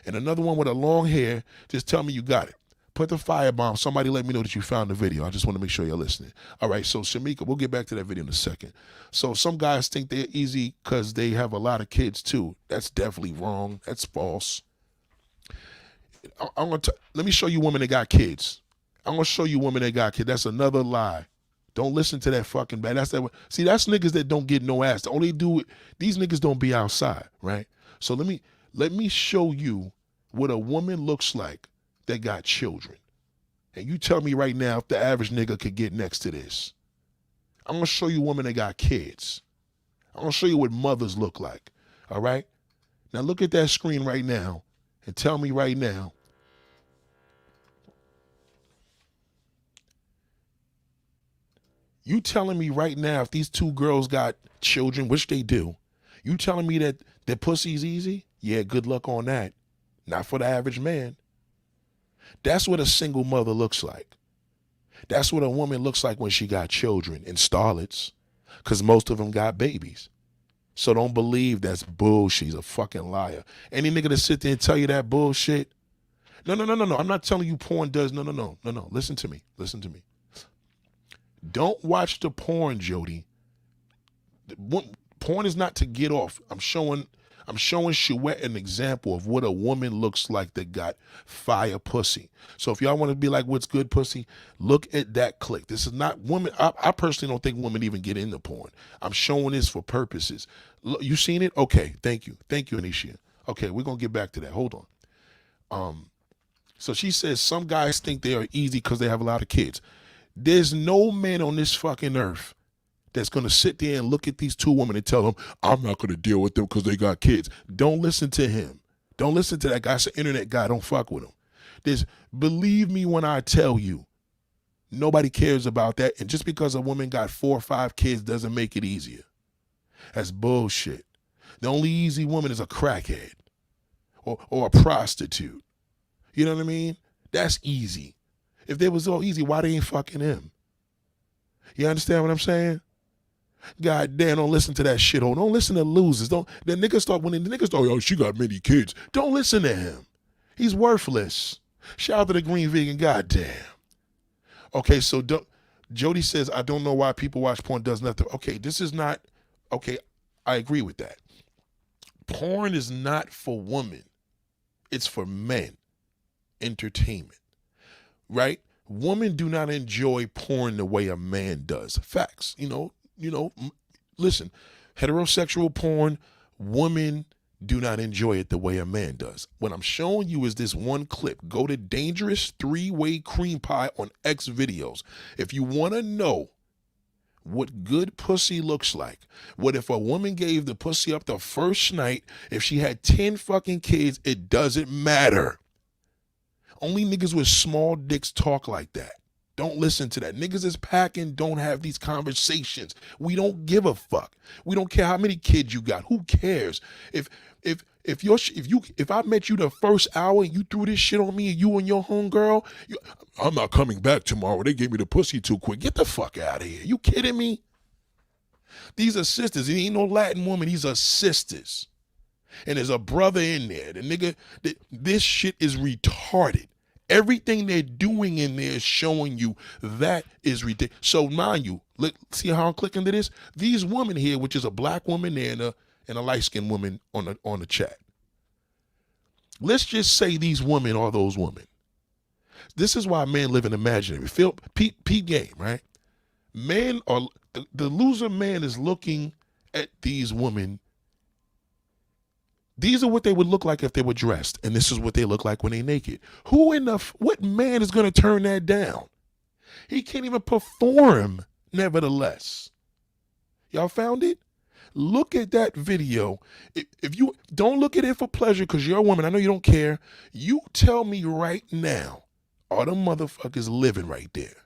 Speaker 1: and another one with a long hair, just tell me you got it. Put the firebomb. Somebody let me know that you found the video. I just want to make sure you're listening. All right, so Shamika, we'll get back to that video in a second. So some guys think they're easy because they have a lot of kids too. That's definitely wrong. That's false. Let me show you women that got kids. I'm gonna show you women that got kids. That's another lie. Don't listen to that fucking bad. That's niggas that don't get no ass. The only do it. These niggas don't be outside, right? So let me show you what a woman looks like that got children. And you tell me right now if the average nigga could get next to this. I'm gonna show you women that got kids. I'm gonna show you what mothers look like. All right? Now look at that screen right now and tell me right now. You telling me right now if these two girls got children, which they do, you telling me that their pussy's easy? Yeah, good luck on that. Not for the average man. That's what a single mother looks like. That's what a woman looks like when she got children and starlets, because most of them got babies. So don't believe that's bullshit. He's a fucking liar. Any nigga that sit there and tell you that bullshit, no. I'm not telling you porn does, no. Listen to me. Don't watch the porn, Jody. Porn is not to get off. I'm showing Chouette an example of what a woman looks like that got fire pussy. So if y'all want to be like, what's good pussy? Look at that click. This is not women. I personally don't think women even get into porn. I'm showing this for purposes. Look, you seen it? Okay, thank you, Anisha. Okay, we're gonna get back to that. Hold on. So she says some guys think they are easy because they have a lot of kids. There's no man on this fucking earth that's going to sit there and look at these two women and tell them, I'm not going to deal with them because they got kids. Don't listen to him. Don't listen to that guy. It's an internet guy. Don't fuck with him. Believe me when I tell you, nobody cares about that. And just because a woman got 4 or 5 kids doesn't make it easier. That's bullshit. The only easy woman is a crackhead or a prostitute. You know what I mean? That's easy. If they was all easy, why they ain't fucking him? You understand what I'm saying? God damn, don't listen to that shithole. Don't listen to losers. When the niggas start, oh, she got many kids. Don't listen to him. He's worthless. Shout out to the green vegan, goddamn. Okay, so Jody says, I don't know why people watch porn does nothing. Okay, I agree with that. Porn is not for women. It's for men. Entertainment. Right? Women do not enjoy porn the way a man does. Facts. Listen, heterosexual porn, women do not enjoy it the way a man does. What I'm showing you is this one clip. Go to Dangerous Three-Way Cream Pie on X videos. If you want to know what good pussy looks like, what if a woman gave the pussy up the first night, if she had 10 fucking kids, it doesn't matter. Only niggas with small dicks talk like that. Don't listen to that. Niggas is packing, don't have these conversations. We don't give a fuck. We don't care how many kids you got. Who cares? If I met you the first hour and you threw this shit on me and you and your homegirl, I'm not coming back tomorrow. They gave me the pussy too quick. Get the fuck out of here. You kidding me? These are sisters. It ain't no Latin woman. These are sisters. And there's a brother in there. The nigga, this shit is retarded. Everything they're doing in there is showing you that is ridiculous. So mind you, see how I'm clicking to this? These women here, which is a black woman there and a light-skinned woman on the chat. Let's just say these women are those women. This is why men live in imaginary. Peep game, right? The loser man is looking at these women. These are what they would look like if they were dressed, and this is what they look like when they're naked. What man is going to turn that down? He can't even perform, nevertheless. Y'all found it? Look at that video. If you don't look at it for pleasure because you're a woman, I know you don't care. You tell me right now, are the motherfuckers living right there?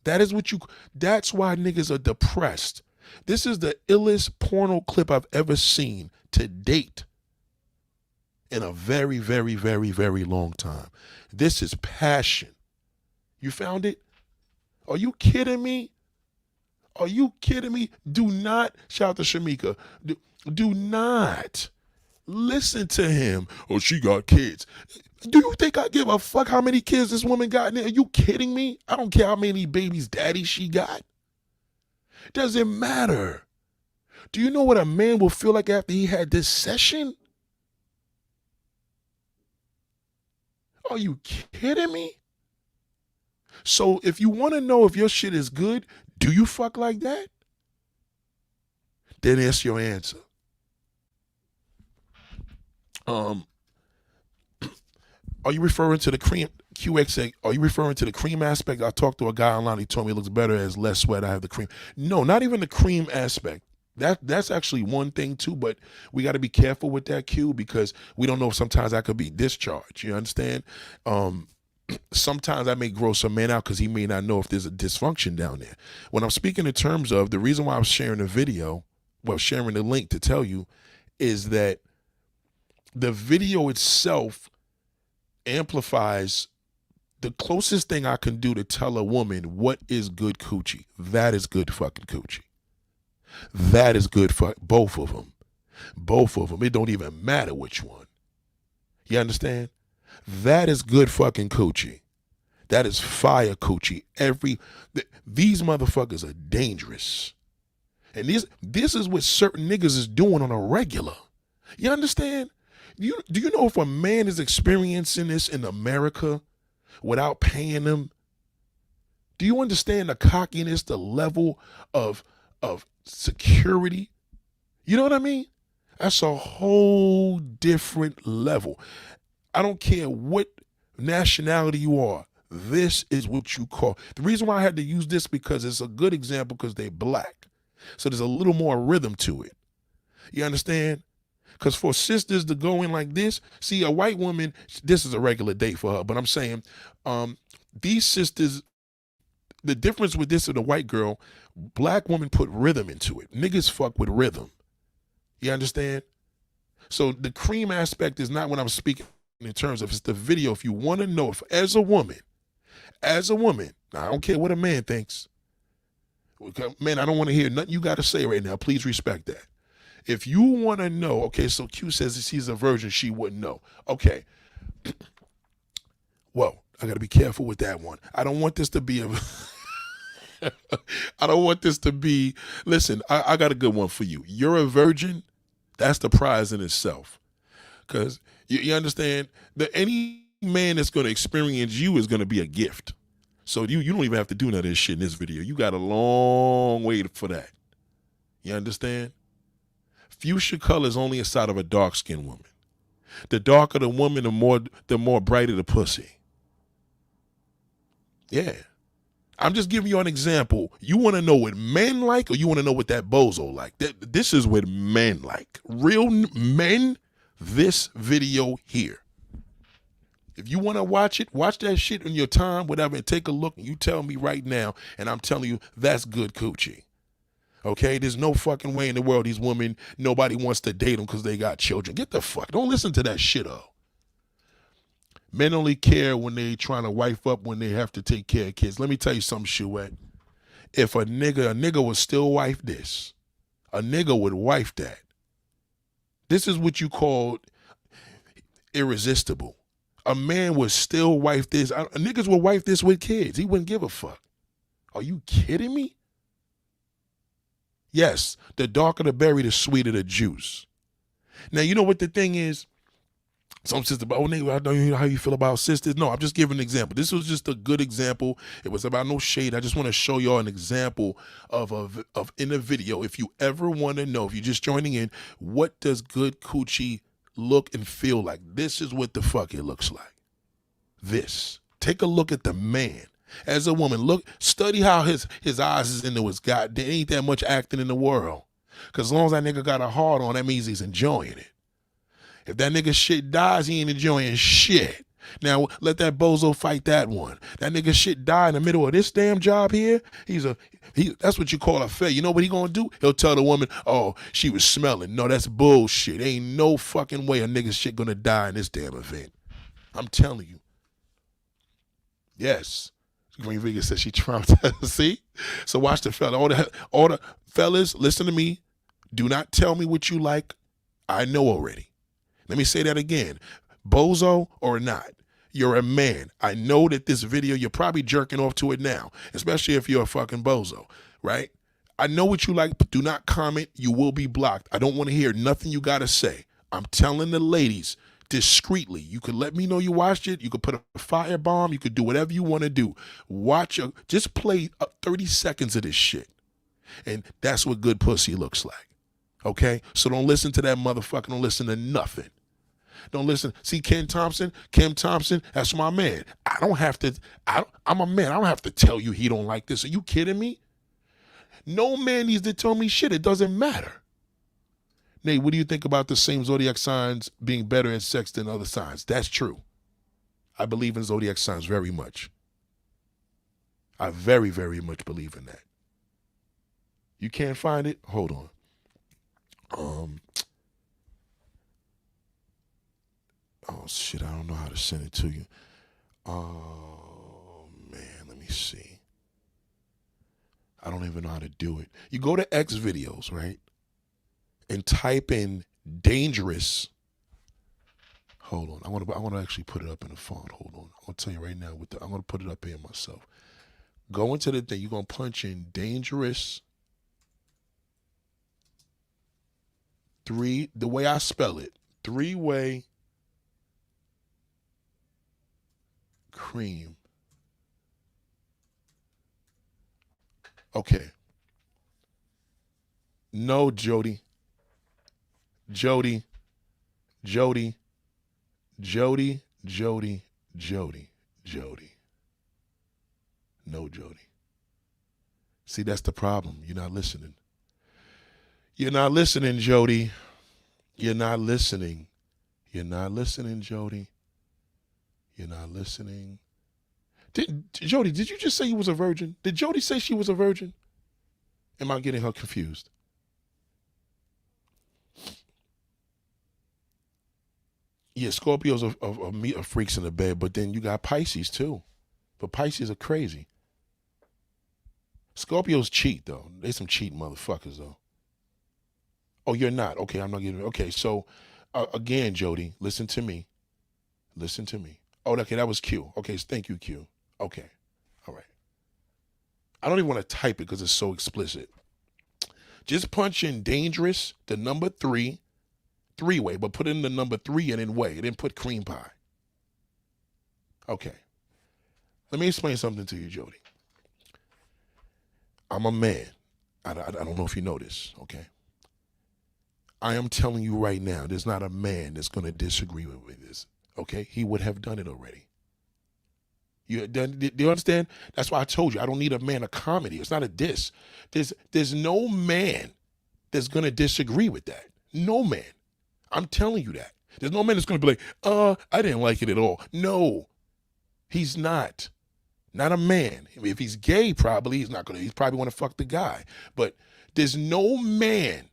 Speaker 1: That's why niggas are depressed. This is the illest porno clip I've ever seen. to date in a very, very, very, very long time. This is passion. You found it? Are you kidding me? Are you kidding me? Do not, shout out to Shamika, do not listen to him. Oh, she got kids. Do you think I give a fuck how many kids this woman got? Are you kidding me? I don't care how many babies daddy she got. Doesn't matter. Do you know what a man will feel like after he had this session? Are you kidding me? So if you want to know if your shit is good, do you fuck like that? Then that's your answer. Are you referring to the cream QX? Are you referring to the cream aspect? I talked to a guy online. He told me it looks better as less sweat. I have the cream. No, not even the cream aspect. That's actually one thing too, but we got to be careful with that Q, because we don't know if sometimes that could be discharge. You understand? Sometimes I may gross a man out because he may not know if there's a dysfunction down there. When I'm speaking in terms of the reason why I was sharing the video, well, sharing the link to tell you, is that the video itself amplifies the closest thing I can do to tell a woman what is good coochie. That is good fucking coochie. That is good for both of them. Both of them. It don't even matter which one. You understand? That is good fucking coochie. That is fire coochie. These motherfuckers are dangerous. And this is what certain niggas is doing on a regular. You understand? Do you know if a man is experiencing this in America without paying them? Do you understand the cockiness, the level of security? You know what I mean? That's a whole different level. I don't care what nationality you are. This is what you call. The reason why I had to use this because it's a good example because they're black. So there's a little more rhythm to it. You understand? Because for sisters to go in like this, see, a white woman, this is a regular date for her, but I'm saying these sisters, the difference with this and a white girl, black woman put rhythm into it. Niggas fuck with rhythm. You understand? So the cream aspect is not what I'm speaking in terms of, it's the video. If you want to know, if as a woman, now I don't care what a man thinks. Man, I don't want to hear nothing you got to say right now. Please respect that. If you want to know, okay, so Q says if she's a virgin, she wouldn't know. Okay. Well, I got to be careful with that one. I don't want this to be I don't want this to be, listen, I got a good one for you. You're a virgin. That's the prize in itself. Because you understand that any man that's going to experience you is going to be a gift. So you don't even have to do none of this shit in this video. You got a long way for that. You understand? Fuchsia color is only inside of a dark-skinned woman. The darker the woman, the more brighter the pussy. Yeah. I'm just giving you an example. You want to know what men like, or you want to know what that bozo like? This is what men like. Real men, this video here. If you want to watch it, watch that shit in your time, whatever, and take a look, and you tell me right now, and I'm telling you, that's good coochie. Okay? There's no fucking way in the world these women, nobody wants to date them because they got children. Get the fuck. Don't listen to that shit, oh. Men only care when they trying to wife up when they have to take care of kids. Let me tell you something, Chouette. If a nigga would still wife this. A nigga would wife that. This is what you call irresistible. A man would still wife this. Niggas would wife this with kids. He wouldn't give a fuck. Are you kidding me? Yes, the darker the berry, the sweeter the juice. Now, you know what the thing is? Some sisters, oh, nigga, I don't know how you feel about sisters. No, I'm just giving an example. This was just a good example. It was about no shade. I just want to show y'all an example of in a video. If you ever want to know, if you're just joining in, what does good coochie look and feel like? This is what the fuck it looks like. This. Take a look at the man. As a woman, look, study how his eyes is into his god. There ain't that much acting in the world. Because as long as that nigga got a heart on, that means he's enjoying it. If that nigga shit dies, he ain't enjoying shit. Now let that bozo fight that one. That nigga shit die in the middle of this damn job here. That's what you call a fail. You know what he gonna do? He'll tell the woman, oh, she was smelling. No, that's bullshit. Ain't no fucking way a nigga shit gonna die in this damn event. I'm telling you. Yes. Green Vegas says she traumatized. See? So watch the fella. All the fellas, listen to me. Do not tell me what you like. I know already. Let me say that again. Bozo or not, you're a man. I know that this video, you're probably jerking off to it now, especially if you're a fucking bozo, right? I know what you like, but do not comment. You will be blocked. I don't want to hear nothing you got to say. I'm telling the ladies discreetly. You could let me know you watched it. You could put a firebomb. You could do whatever you want to do. Just play 30 seconds of this shit. And that's what good pussy looks like. Okay? So don't listen to that motherfucker. Don't listen to nothing. Don't listen. See Kim Thompson, that's my man. I'm a man. I don't have to tell you he don't like this. Are you kidding me? No man needs to tell me shit. It doesn't matter. Nate, what do you think about the same zodiac signs being better in sex than other signs? That's true. I believe in zodiac signs very much. I very, very much believe in that. You can't find it? Hold on. Oh, shit, I don't know how to send it to you. Oh, man, let me see. I don't even know how to do it. You go to X videos, right? And type in dangerous. Hold on. I want to actually put it up in the font. Hold on. I'll tell you right now. I'm going to put it up here myself. Go into the thing. You're going to punch in dangerous. The way I spell it. 3-way cream. Okay. No, Jody. Jody. No, Jody. See, that's the problem. You're not listening. You're not listening, Jody. You're not listening. You're not listening, Jody. You're not listening. Jody, did you just say you was a virgin? Did Jody say she was a virgin? Am I getting her confused? Yeah, Scorpios are freaks in the bed, but then you got Pisces too. But Pisces are crazy. Scorpios cheat though. They some cheating motherfuckers though. Oh, you're not. Okay, I'm not getting. Okay, so again, Jody, listen to me. Listen to me. Oh, okay, that was Q. Okay, thank you, Q. Okay, all right. I don't even want to type it because it's so explicit. Just punch in dangerous, the number 3-way, but put in the number 3 and then way, and then put cream pie. Okay. Let me explain something to you, Jody. I'm a man. I don't know if you know this, okay? I am telling you right now, there's not a man that's going to disagree with this, okay? He would have done it already. Do you understand? That's why I told you, I don't need a man of comedy. It's not a diss. There's no man that's going to disagree with that. No man. I'm telling you that. There's no man that's going to be like, I didn't like it at all. No, he's not. Not a man. If he's gay, probably, he's probably want to fuck the guy. But there's no man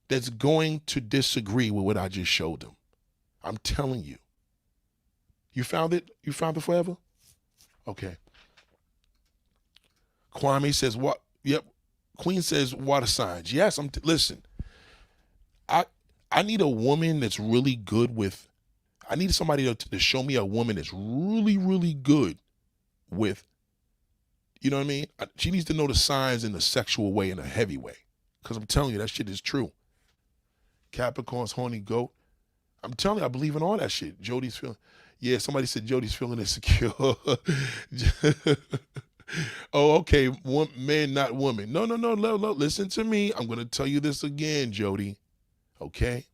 Speaker 1: that's going to disagree with what I just showed them. I'm telling you. You found it? You found it forever? Okay. Kwame says what? Yep. Queen says water signs. Yes, listen. I need a woman that's really good with, I need somebody to show me a woman that's really, really good with, you know what I mean? She needs to know the signs in a sexual way, in a heavy way. Because I'm telling you, that shit is true. Capricorn's horny goat. I'm telling you, I believe in all that shit. Jody's feeling, yeah, somebody said Jody's feeling insecure. Oh, okay, man, not woman. No, listen to me. I'm going to tell you this again, Jody. Okay?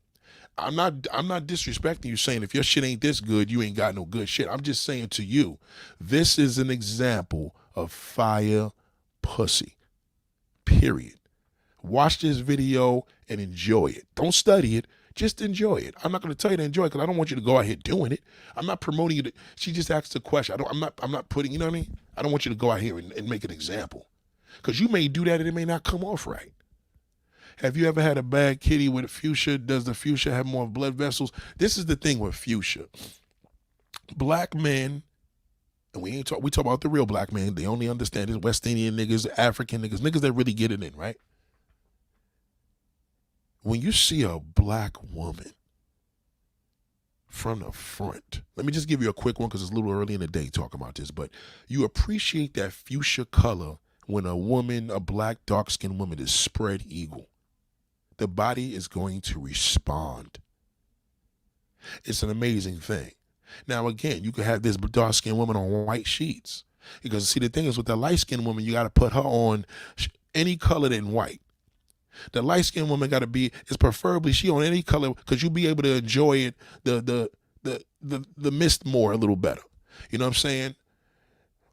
Speaker 1: I'm not disrespecting you saying if your shit ain't this good, you ain't got no good shit. I'm just saying to you, this is an example of fire pussy. Period. Watch this video and enjoy it. Don't study it. Just enjoy it. I'm not going to tell you to enjoy it because I don't want you to go out here doing it. I'm not promoting you to. She just asked a question. I'm not putting. You know what I mean? I don't want you to go out here and make an example because you may do that and it may not come off right. Have you ever had a bad kitty with a fuchsia? Does the fuchsia have more blood vessels? This is the thing with fuchsia. Black men, and we talk about the real black man. They only understand is West Indian niggas, African niggas that really get it in, right? When you see a black woman from the front, let me just give you a quick one because it's a little early in the day talking about this, but you appreciate that fuchsia color when a woman, a black dark-skinned woman is spread eagle. The body is going to respond. It's an amazing thing. Now, again, you could have this dark-skinned woman on white sheets. Because, see, the thing is with the light-skinned woman, you got to put her on any color than white. The light-skinned woman got to be, it's preferably she on any color because you'll be able to enjoy it, the mist more a little better. You know what I'm saying?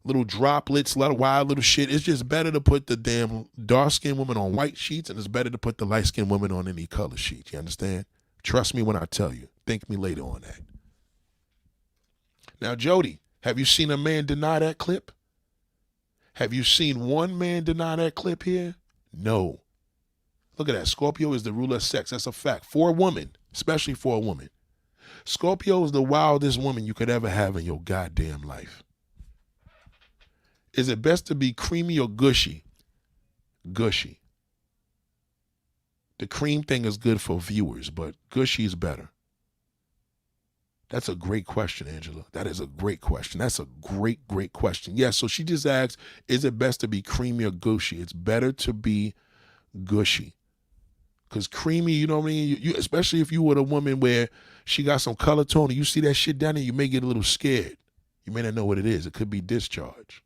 Speaker 1: Little droplets, a lot of wild little shit. It's just better to put the damn dark-skinned woman on white sheets, and it's better to put the light-skinned woman on any color sheet. You understand? Trust me when I tell you. Thank me later on that. Now, Jody, have you seen a man deny that clip? Have you seen one man deny that clip here? No. Look at that. Scorpio is the ruler of sex. That's a fact. For a woman, especially for a woman. Scorpio is the wildest woman you could ever have in your goddamn life. Is it best to be creamy or gushy? Gushy. The cream thing is good for viewers, but gushy is better. That's a great question, Angela. That is a great question. That's a great, great question. Yeah, so she just asked, is it best to be creamy or gushy? It's better to be gushy. Because creamy, you know what I mean? You, especially if you were a woman where she got some color tone and you see that shit down there, you may get a little scared. You may not know what it is. It could be discharge.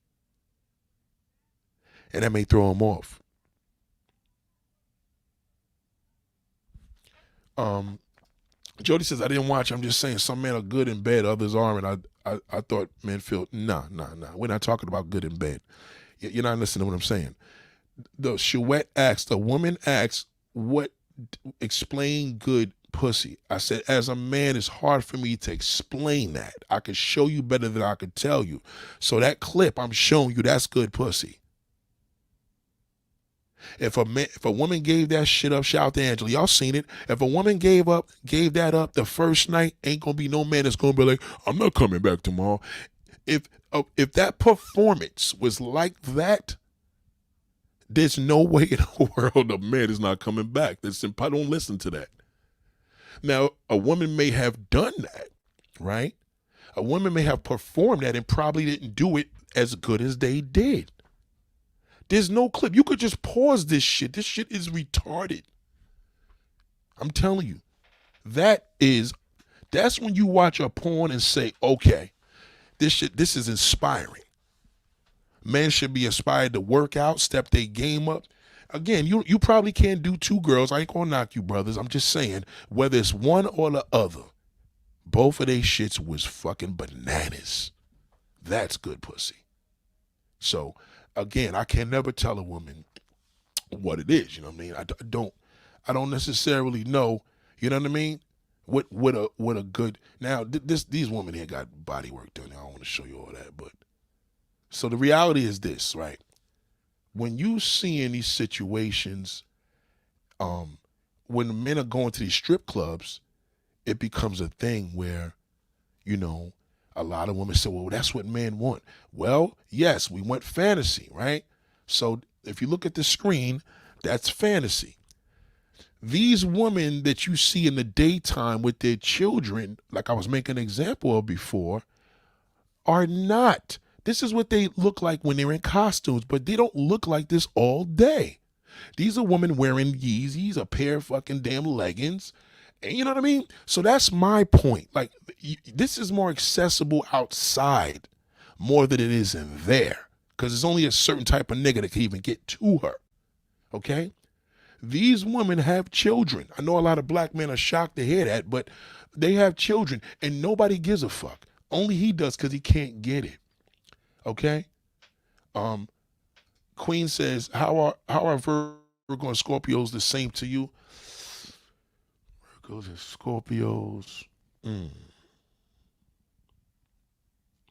Speaker 1: And that may throw them off. Jody says, I didn't watch. I'm just saying some men are good in bed, others aren't. I thought men feel, nah. We're not talking about good in bed. You're not listening to what I'm saying. The Chouette asks, the woman asks, explain good pussy. I said, as a man, it's hard for me to explain that. I could show you better than I could tell you. So that clip I'm showing you, that's good pussy. If a woman gave that shit up, shout out to Angela. Y'all seen it. If a woman gave that up the first night, ain't gonna be no man that's gonna be like, I'm not coming back tomorrow. If that performance was like that, there's no way in the world a man is not coming back. I don't listen to that. Now, a woman may have done that, right? A woman may have performed that and probably didn't do it as good as they did. There's no clip. You could just pause this shit. This shit is retarded. I'm telling you. That's when you watch a porn and say, okay, this is inspiring. Men should be inspired to work out, step their game up. Again, you probably can't do two girls. I ain't gonna knock you, brothers. I'm just saying, whether it's one or the other, both of they shits was fucking bananas. That's good pussy. So, again, I can never tell a woman what it is. You know what I mean? I don't necessarily know. You know what I mean? What a good. Now these women here got body work done. I don't want to show you all that, but so the reality is this, right? When you see in these situations, when the men are going to these strip clubs, it becomes a thing where, you know, a lot of women say, well, that's what men want. Well, yes, we want fantasy, right? So if you look at the screen, that's fantasy. These women that you see in the daytime with their children, like I was making an example of before, are not. This is what they look like when they're in costumes, but they don't look like this all day. These are women wearing Yeezys, a pair of fucking damn leggings. And you know what I mean? So that's my point. Like, this is more accessible outside more than it is in there. Because there's only a certain type of nigga that can even get to her. Okay? These women have children. I know a lot of black men are shocked to hear that, but they have children and nobody gives a fuck. Only he does because he can't get it. Okay? Queen says, how are Virgo and Scorpios the same to you? Virgos and Scorpios.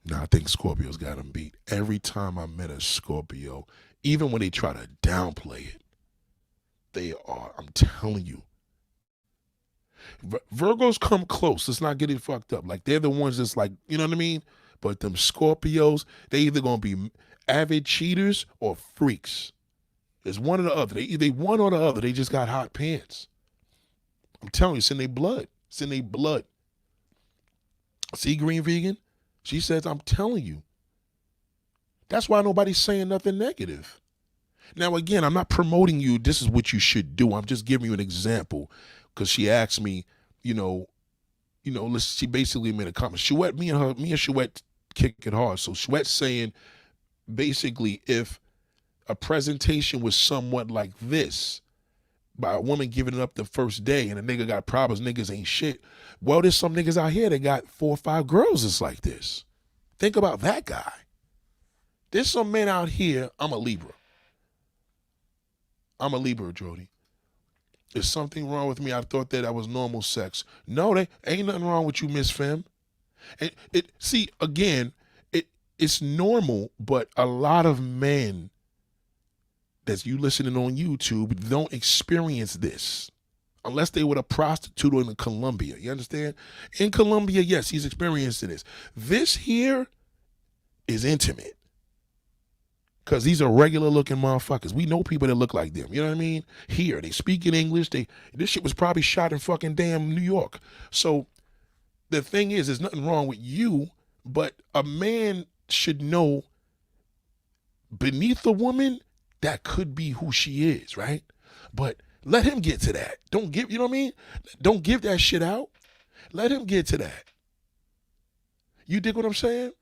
Speaker 1: Nah, I think Scorpios got them beat. Every time I met a Scorpio, even when they try to downplay it, they are, I'm telling you. Virgos come close. Let's not get it fucked up. Like, they're the ones that's like, you know what I mean? But them Scorpios, they either going to be avid cheaters or freaks. It's one or the other. They one or the other. They just got hot pants. I'm telling you, it's in their blood. It's in their blood. See, Green Vegan? She says, I'm telling you. That's why nobody's saying nothing negative. Now, again, I'm not promoting you. This is what you should do. I'm just giving you an example because she asked me, she basically made a comment. Chouette, me and Chouette kick it hard. So Chouette's saying, basically, if a presentation was somewhat like this, by a woman giving it up the first day and a nigga got problems, niggas ain't shit. Well, there's some niggas out here that got 4 or 5 girls that's like this. Think about that guy. There's some men out here, I'm a Libra. Jody. Is something wrong with me? I thought that was normal sex. No, there ain't nothing wrong with you, Miss Femme. It's normal, but a lot of men that you listening on YouTube don't experience this unless they were a prostitute in Colombia. You understand? In Colombia, yes, he's experiencing this. This here is intimate because these are regular looking motherfuckers. We know people that look like them. You know what I mean? Here, they speak in English. This shit was probably shot in fucking damn New York. So the thing is, there's nothing wrong with you, but a man should know beneath a woman, that could be who she is, right? But let him get to that. Don't give, you know what I mean? Don't give that shit out. Let him get to that. You dig what I'm saying?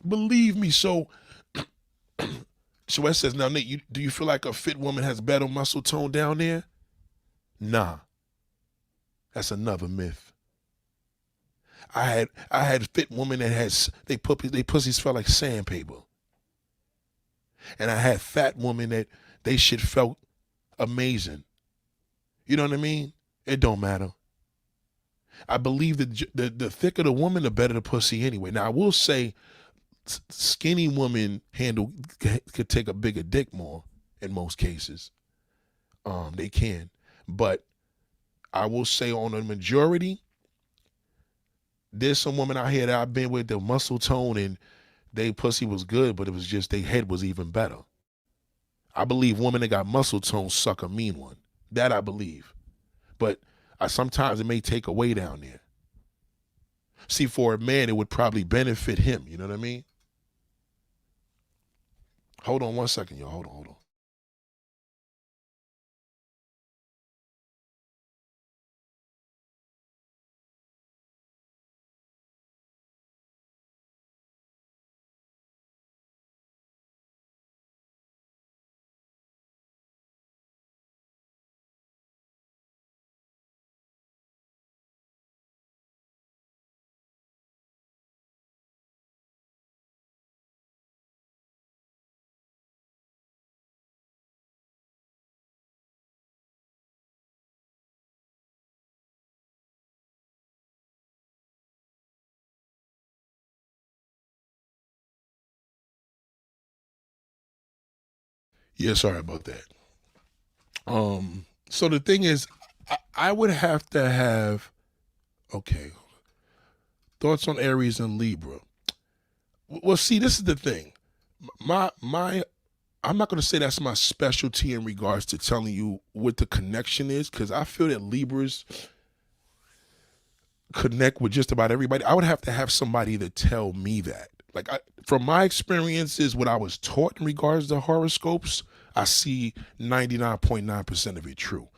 Speaker 1: Believe me. So Wes says, now, Nate, do you feel like a fit woman has better muscle tone down there? Nah. That's another myth. I had fit women that has they pussies felt like sandpaper. And I had fat women that they shit felt amazing. You know what I mean? It don't matter. I believe that the thicker the woman, the better the pussy anyway. Now, I will say skinny women could take a bigger dick more in most cases. They can. But I will say on a majority, there's some women out here that I've been with, the muscle tone and they pussy was good, but it was just their head was even better. I believe women that got muscle tone suck a mean one. That I believe. But sometimes it may take away down there. See, for a man, it would probably benefit him. You know what I mean? Hold on 1 second, y'all. Hold on. Yeah, sorry about that. So the thing is, I would have to have, okay, thoughts on Aries and Libra. Well, see, this is the thing. I'm not going to say that's my specialty in regards to telling you what the connection is, because I feel that Libras connect with just about everybody. I would have to have somebody to tell me that. Like, from my experiences, what I was taught in regards to horoscopes, I see 99.9% of it true.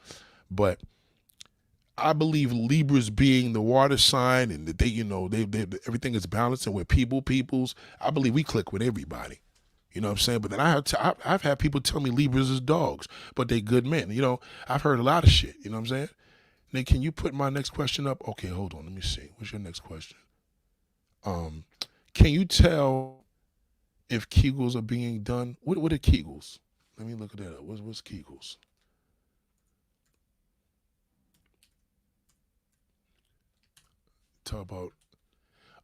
Speaker 1: But I believe Libras being the water sign and that they everything is balanced and we're peoples. I believe we click with everybody. You know what I'm saying? But then I've had people tell me Libras is dogs, but they good men. You know, I've heard a lot of shit. You know what I'm saying? Nick, can you put my next question up? Okay, hold on. Let me see. What's your next question? Can you tell if Kegels are being done? What are Kegels? Let me look at that up. What's Kegels? talk about.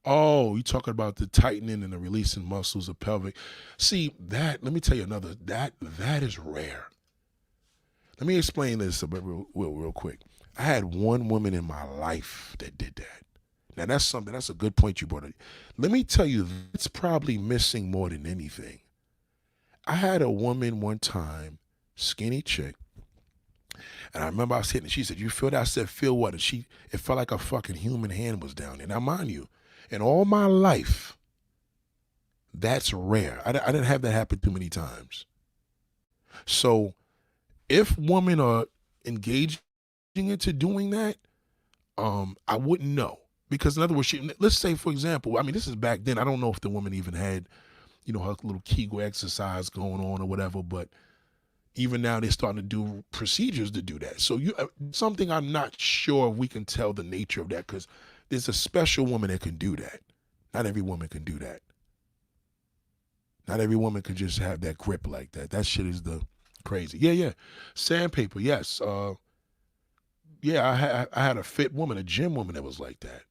Speaker 1: Oh, you talking about the tightening and the releasing muscles of pelvic. See, that, let me tell you another, that is rare. Let me explain this a bit real quick. I had one woman in my life that did that. Now that's a good point you brought up. Let me tell you, it's probably missing more than anything. I had a woman one time, skinny chick, and I remember I was hitting, she said, "You feel that?" I said, "Feel what?" And it felt like a fucking human hand was down there. Now, mind you, in all my life, that's rare. I didn't have that happen too many times. So if women are engaging into doing that, I wouldn't know. Because in other words, let's say, for example, I mean, this is back then. I don't know if the woman even had, her little Kegel exercise going on or whatever, but even now they're starting to do procedures to do that. So something I'm not sure we can tell the nature of that, because there's a special woman that can do that. Not every woman can do that. Not every woman can just have that grip like that. That shit is the crazy. Yeah. Sandpaper, yes. I had a fit woman, a gym woman that was like that.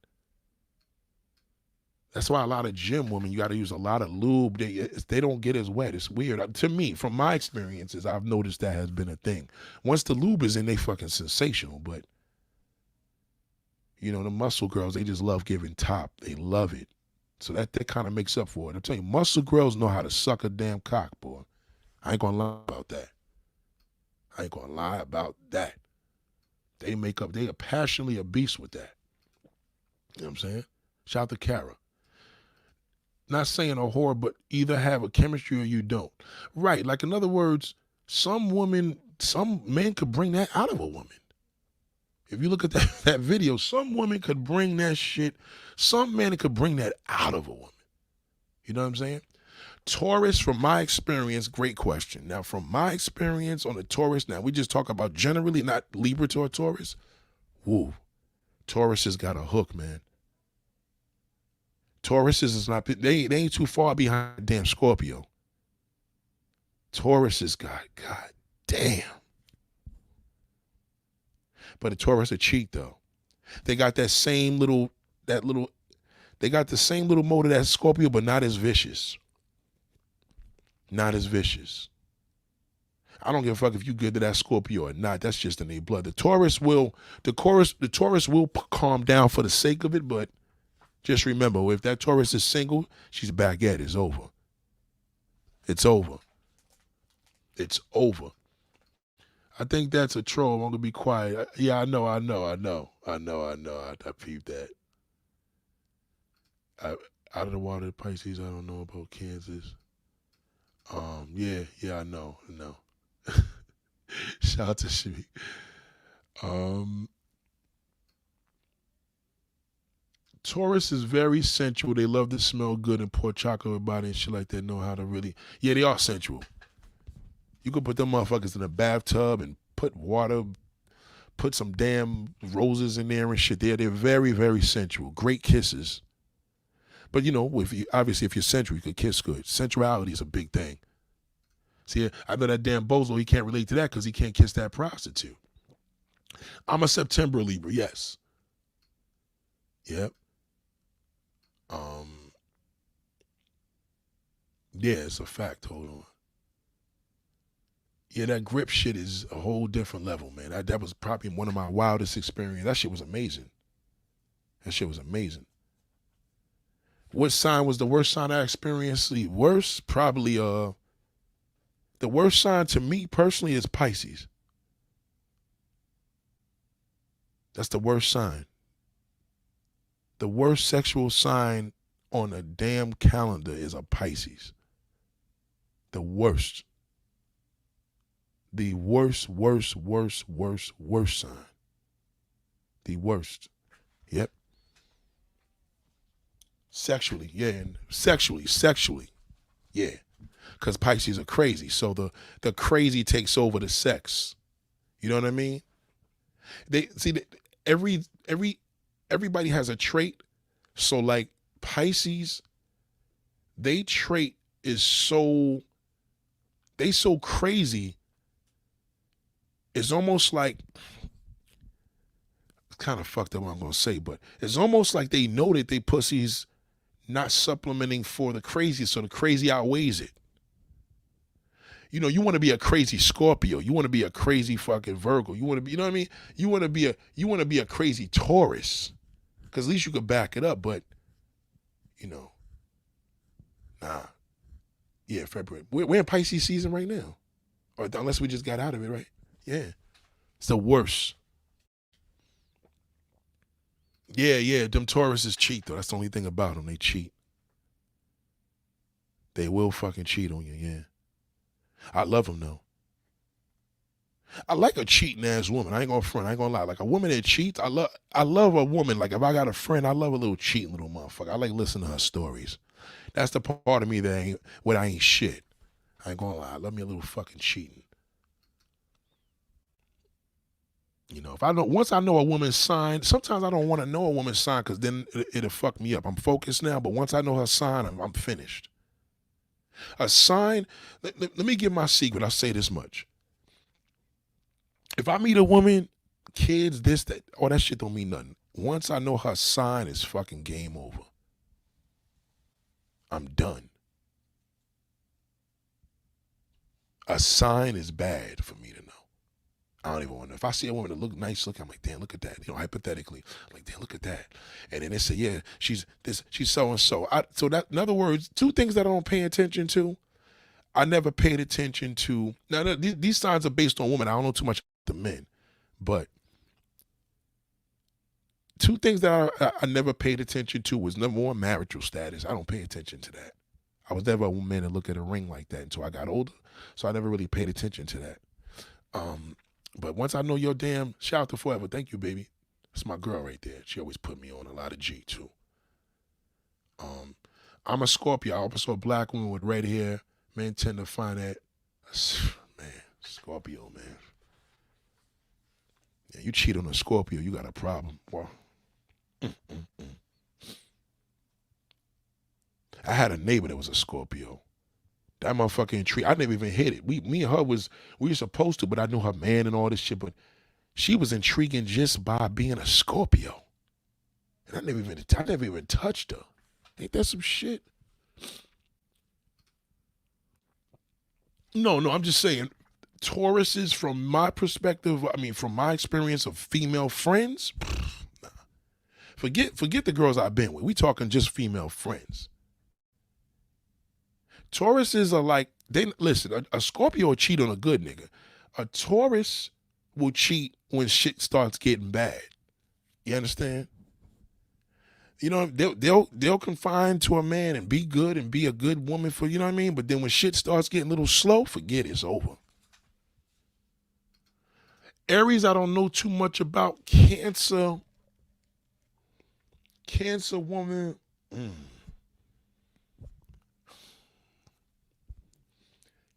Speaker 1: That's why a lot of gym women, you got to use a lot of lube. They don't get as wet. It's weird. To me, from my experiences, I've noticed that has been a thing. Once the lube is in, they fucking sensational. But, the muscle girls, they just love giving top. They love it. So that kind of makes up for it. I'm telling you, muscle girls know how to suck a damn cock, boy. I ain't going to lie about that. They are passionately a beast with that. You know what I'm saying? Shout out to Kara. Not saying a whore, but either have a chemistry or you don't. Right. Like, in other words, some men could bring that out of a woman. If you look at that video, some women could bring that shit. Some men could bring that out of a woman. You know what I'm saying? Taurus, from my experience, great question. Now, from my experience on the Taurus, now we just talk about generally, not Libra to a Taurus. Woo. Taurus has got a hook, man. Taurus is not, they ain't too far behind damn Scorpio. Taurus has got, god damn. But the Taurus are cheat though. They got that same little, they got the same little motor that Scorpio, but not as vicious. Not as vicious. I don't give a fuck if you good to that Scorpio or not. That's just in their blood. The Taurus will calm down for the sake of it, but just remember, if that Taurus is single, she's back at it. It's over. It's over. It's over. I think that's a troll. I'm going to be quiet. Yeah, I know. I peeped that. Out of the water, Pisces, I don't know about Kansas. Yeah, I know. Shout out to Shmi. Taurus is very sensual. They love to smell good and pour chocolate everybody and shit like that. Know how to really, yeah, they are sensual. You could put them motherfuckers in a bathtub and put some damn roses in there and shit. They're very, very sensual. Great kisses. But obviously if you're sensual, you could kiss good. Sensuality is a big thing. See, I know that damn bozo, he can't relate to that because he can't kiss that prostitute. I'm a September Libra, yes. Yep. Yeah, it's a fact. Hold on. Yeah, that grip shit is a whole different level, man. That was probably one of my wildest experiences. That shit was amazing. What sign was the worst sign I experienced? The worst, probably the worst sign to me personally is Pisces. That's the worst sign. The worst sexual sign on a damn calendar is a Pisces. The worst. The worst sign. The worst. Yep. Sexually, yeah. And sexually, yeah. Because Pisces are crazy. So the crazy takes over the sex. You know what I mean? Everybody has a trait. So like Pisces, they trait is so crazy. It's almost like, It's kind of fucked up what I'm gonna say, but it's almost like they know that they pussies not supplementing for the crazy, so the crazy outweighs it. You know, you want to be a crazy Scorpio. You want to be a crazy fucking Virgo. You want to be, you know what I mean? You want to be a crazy Taurus, because at least you could back it up. But you know, nah, yeah, February. We're in Pisces season right now, or unless we just got out of it, right? Yeah, it's the worst. Yeah. Them Tauruses cheat though. That's the only thing about them. They cheat. They will fucking cheat on you. Yeah, I love them though. I like a cheating ass woman. I ain't gonna front. I ain't gonna lie. Like a woman that cheats. I love a woman. Like if I got a friend, I love a little cheating little motherfucker. I like listening to her stories. That's the part of me that ain't what I ain't shit. I ain't gonna lie. I love me a little fucking cheating. You know, if I know once I know a woman's sign, sometimes I don't want to know a woman's sign because then it'll fuck me up. I'm focused now, but once I know her sign, I'm finished. A sign. Let me give my secret. I'll say this much. If I meet a woman, kids, this, that, all that shit don't mean nothing. Once I know her sign, is fucking game over. I'm done. A sign is bad for me to know. I don't even want to. If I see a woman that look nice looking, I'm like, damn, look at that. You know, hypothetically, I'm like, damn, look at that. And then they say, yeah, she's so and so. So that, in other words, two things that I don't pay attention to. I never paid attention to. Now these signs are based on women. I don't know too much about the men, but two things that I never paid attention to was number one, marital status. I don't pay attention to that. I was never a man to look at a ring like that until I got older, so I never really paid attention to that. But once I know your damn, shout out to Forever. Thank you, baby. That's my girl right there. She always put me on a lot of G too. I'm a Scorpio. I also saw a black woman with red hair. Men tend to find that, man, Scorpio, man. Yeah, you cheat on a Scorpio, you got a problem. Well, I had a neighbor that was a Scorpio. That motherfucker intrigued. I never even hit it. Me and her we were supposed to, but I knew her man and all this shit. But she was intriguing just by being a Scorpio, and I never even touched her. Ain't that some shit? No, I'm just saying. Tauruses, from my perspective, I mean, from my experience of female friends, nah. Forget the girls I've been with. We talking just female friends. Tauruses are like, they listen, a Scorpio will cheat on a good nigga. A Taurus will cheat when shit starts getting bad. You understand? You know, they'll confine to a man and be good and be a good woman for, you know what I mean? But then when shit starts getting a little slow, forget it's over. Aries, I don't know too much about. Cancer woman.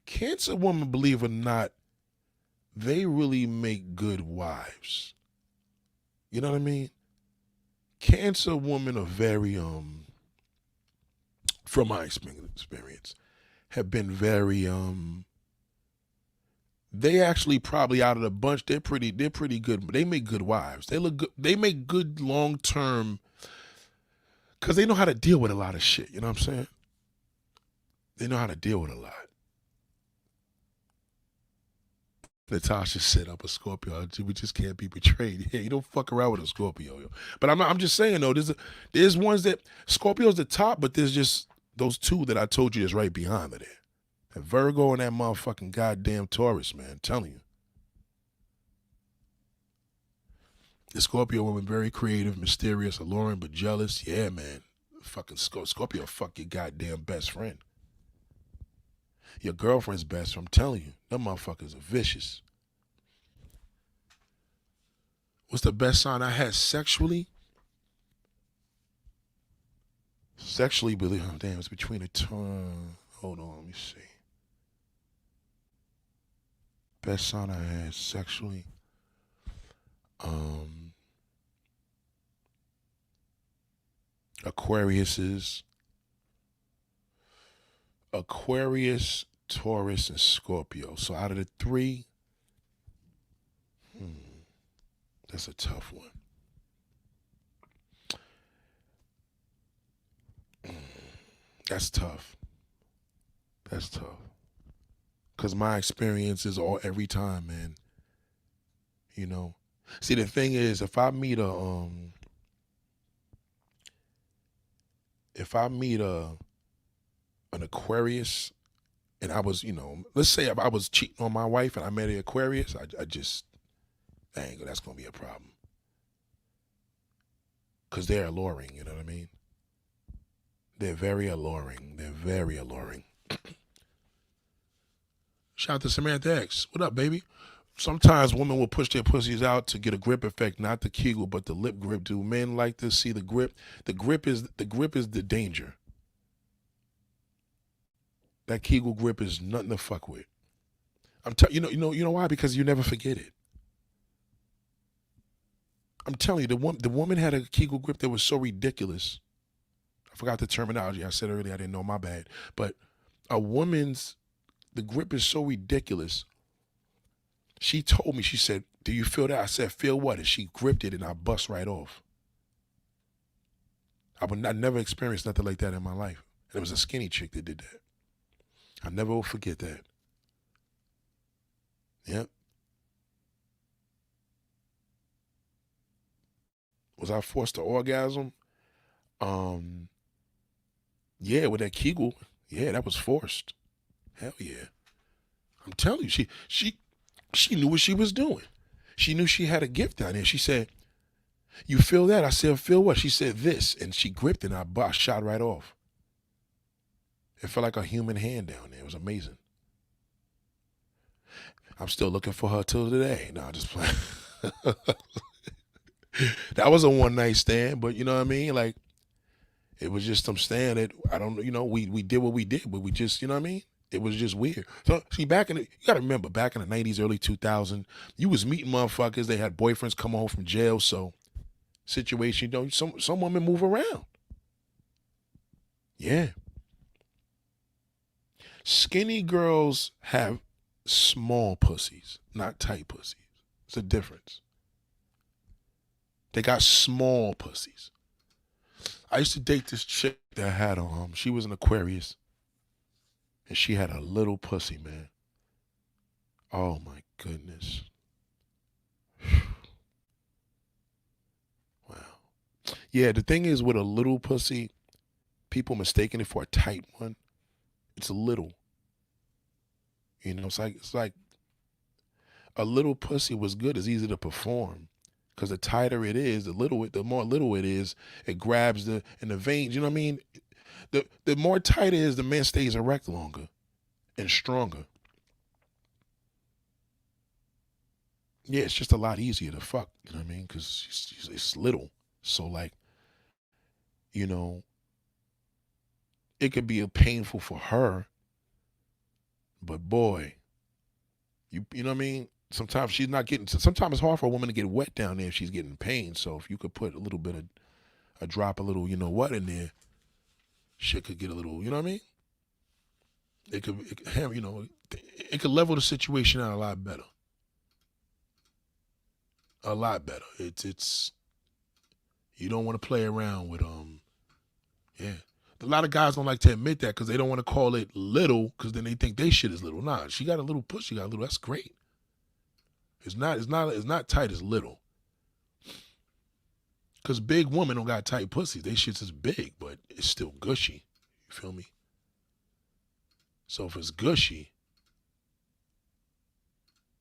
Speaker 1: Cancer woman, believe it or not, they really make good wives. You know what I mean? Cancer women are very, from my experience, have been very, they actually probably out of the bunch, they're pretty good. They make good wives. They look good. They make good long-term, because they know how to deal with a lot of shit. You know what I'm saying? They know how to deal with a lot. Natasha said, "I'm a Scorpio. We just can't be betrayed." Yeah, you don't fuck around with a Scorpio, yo. But I'm just saying though, there's ones that Scorpio's the top, but there's just those two that I told you is right behind her there. That Virgo and that motherfucking goddamn Taurus, man. I'm telling you. The Scorpio woman, very creative, mysterious, alluring, but jealous. Yeah, man. Fucking Scorpio, fuck your goddamn best friend. Your girlfriend's best friend. I'm telling you, them motherfuckers are vicious. What's the best sign I had sexually? Sexually, believe, oh, damn, it's between the tongue. Hold on, let me see. Best sign I had sexually. Aquarius, Taurus, and Scorpio. So out of the three, that's a tough one. That's tough. That's tough. Cause my experience is all every time, man. You know. See, the thing is, if I meet an Aquarius, and I was, let's say if I was cheating on my wife and I met an Aquarius, I just, dang, that's gonna be a problem. Cause they're alluring, you know what I mean? They're very alluring. They're very alluring. Shout out to Samantha X. What up, baby? Sometimes women will push their pussies out to get a grip effect, not the kegel, but the lip grip. Do men like to see the grip? The grip is the danger. That kegel grip is nothing to fuck with. You know why? Because you never forget it. I'm telling you, the woman had a kegel grip that was so ridiculous. I forgot the terminology. I said earlier I didn't know, my bad. But the grip is so ridiculous. She told me, she said, "Do you feel that?" I said, "Feel what?" And she gripped it and I bust right off. I never experienced nothing like that in my life. And it was a skinny chick that did that. I never will forget that. Yep. Was I forced to orgasm? Um, yeah, with that Kegel. Yeah, that was forced. Hell yeah. I'm telling you, she knew what she was doing. She knew she had a gift down there. She said, "You feel that?" I said, "Feel what?" She said, "This." And she gripped it and I shot right off. It felt like a human hand down there. It was amazing. I'm still looking for her till today. No, just playing. That was a one night stand, but you know what I mean? Like, it was just some stand that I don't, we did what we did, but we just, you know what I mean? It was just weird. So see, you gotta remember, back in the '90s, early 2000s, you was meeting motherfuckers. They had boyfriends come home from jail, so situation, some women move around. Yeah, skinny girls have small pussies, not tight pussies. It's a difference. They got small pussies. I used to date this chick that had she was an Aquarius, and she had a little pussy, man. Oh my goodness. Wow. Yeah, the thing is with a little pussy, people mistaking it for a tight one. It's a little. It's like a little pussy was good. It's easy to perform. Cause the tighter it is, the more little it is, it grabs in the veins. You know what I mean? The more tight it is, the man stays erect longer and stronger. Yeah, it's just a lot easier to fuck. You know what I mean? Cause it's little. So like, you know, it could be a painful for her, but boy, you know what I mean? Sometimes she's not getting. Sometimes it's hard for a woman to get wet down there if she's getting pain. So if you could put a little bit of a little, what in there, shit could get a little. You know what I mean? It could level the situation out a lot better. A lot better. It's you don't want to play around with yeah. A lot of guys don't like to admit that because they don't want to call it little because then they think they shit is little. Nah, she got a little push. She got a little. That's great. It's not tight as little. Cause big women don't got tight pussies. They shit's is big, but it's still gushy. You feel me? So if it's gushy,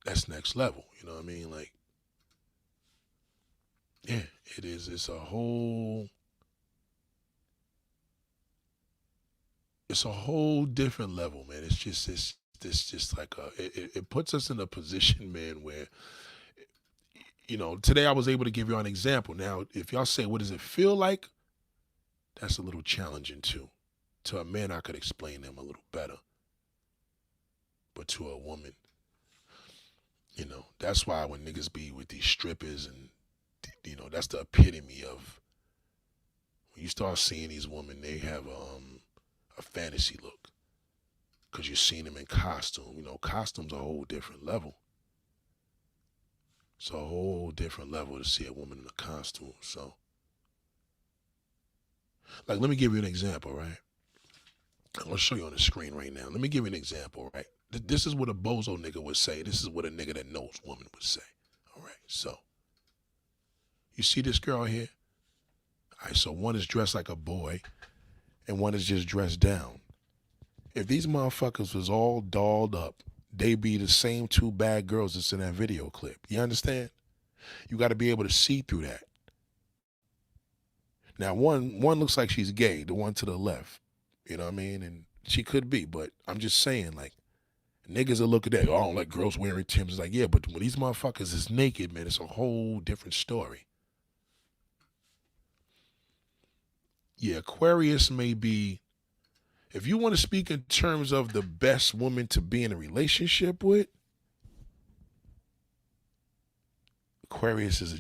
Speaker 1: that's next level. You know what I mean? Like, yeah, it is. It's a whole different level, man. It's just this just like it puts us in a position, man, where today I was able to give you an example. Now, if y'all say, what does it feel like? That's a little challenging too. To a man, I could explain them a little better. But to a woman, that's why when niggas be with these strippers and, that's the epitome of when you start seeing these women, they have a fantasy look. Because you're seeing them in costume. Costume's a whole different level. It's a whole different level to see a woman in a costume. So, like, let me give you an example, right? I'm going to show you on the screen right now. Let me give you an example, right? This is what a bozo nigga would say. This is what a nigga that knows woman would say. All right, so you see this girl here? All right, so one is dressed like a boy and one is just dressed down. If these motherfuckers was all dolled up, they be the same two bad girls that's in that video clip. You understand? You got to be able to see through that. Now, one looks like she's gay, the one to the left. You know what I mean? And she could be, but I'm just saying, like, niggas will look at that, oh, I don't like girls wearing Timbs. It's like, yeah, but when these motherfuckers is naked, man, it's a whole different story. Yeah, Aquarius may be, if you want to speak in terms of the best woman to be in a relationship with, Aquarius is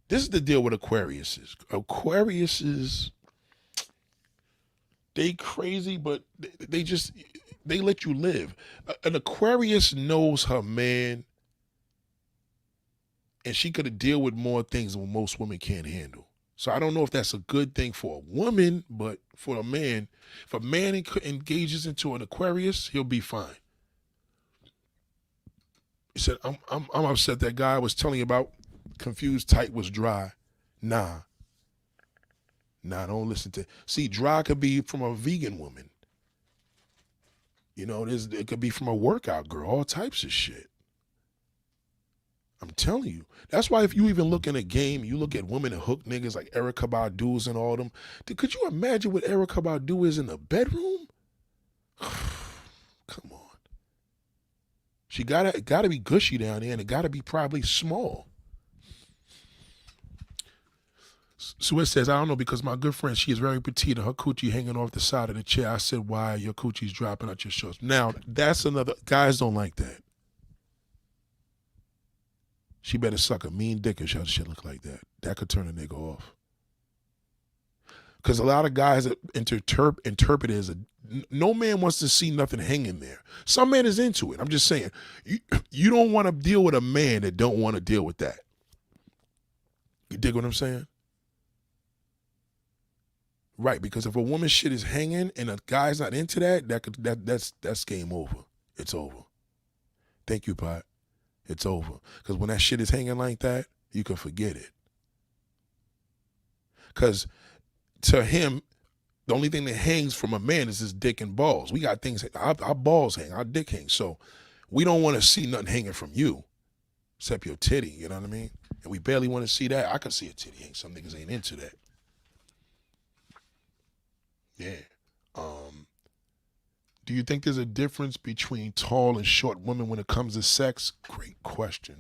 Speaker 1: this is the deal with Aquariuses. Aquariuses, they crazy, but they let you live. An Aquarius knows her man, and she could deal with more things than most women can't handle. So I don't know if that's a good thing for a woman, but for a man, if a man engages into an Aquarius, he'll be fine. He said, I'm upset that guy I was telling you about, confused tight, was dry. Nah, don't listen to. See, dry could be from a vegan woman. You know, it could be from a workout girl, all types of shit. I'm telling you. That's why if you even look in a game, you look at women that hook niggas like Erykah Badu's and all them. Could you imagine what Erykah Badu is in the bedroom? Come on. She gotta be gushy down there, and it gotta be probably small. So it says, I don't know, because my good friend, she is very petite and her coochie hanging off the side of the chair. I said, why your coochie's dropping out your shorts? Now, that's another, guys don't like that. She better suck a mean dick if shit look like that. That could turn a nigga off. Because a lot of guys interpret it as no man wants to see nothing hanging there. Some man is into it. I'm just saying, you don't want to deal with a man that don't want to deal with that. You dig what I'm saying? Right, because if a woman's shit is hanging and a guy's not into that, that's game over. It's over. Thank you, Pot. It's over. Because when that shit is hanging like that, you can forget it. Because to him, the only thing that hangs from a man is his dick and balls. We got things, our balls hang, our dick hangs. So we don't want to see nothing hanging from you except your titty, you know what I mean? And we barely want to see that. I can see a titty hang. Some niggas ain't into that. Yeah. Do you think there's a difference between tall and short women when it comes to sex? Great question.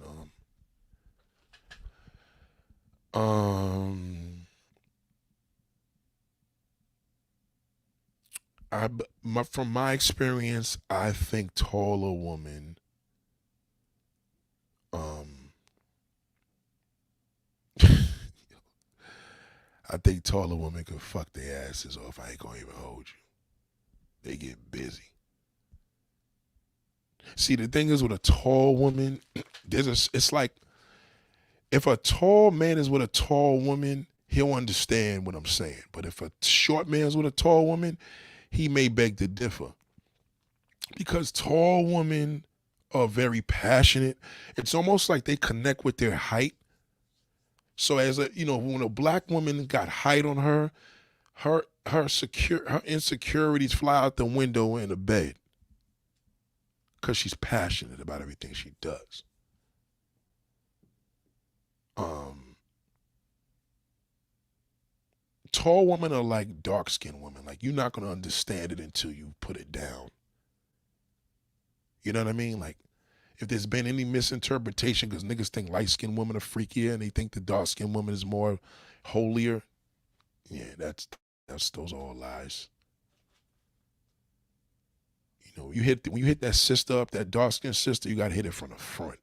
Speaker 1: From my experience, I think taller women, I think taller women can fuck their asses off. I ain't gonna even hold you. They get busy. See, the thing is with a tall woman, it's like if a tall man is with a tall woman, he'll understand what I'm saying. But if a short man is with a tall woman, he may beg to differ. Because tall women are very passionate. It's almost like they connect with their height. So when a black woman got height on her, her insecurities fly out the window in the bed. Because she's passionate about everything she does. Tall women are like dark-skinned women. Like, you're not going to understand it until you put it down. You know what I mean? Like, if there's been any misinterpretation, because niggas think light-skinned women are freakier and they think the dark-skinned woman is more holier, yeah, those are all lies. You know, when you hit that sister up, that dark-skinned sister, you got to hit it from the front.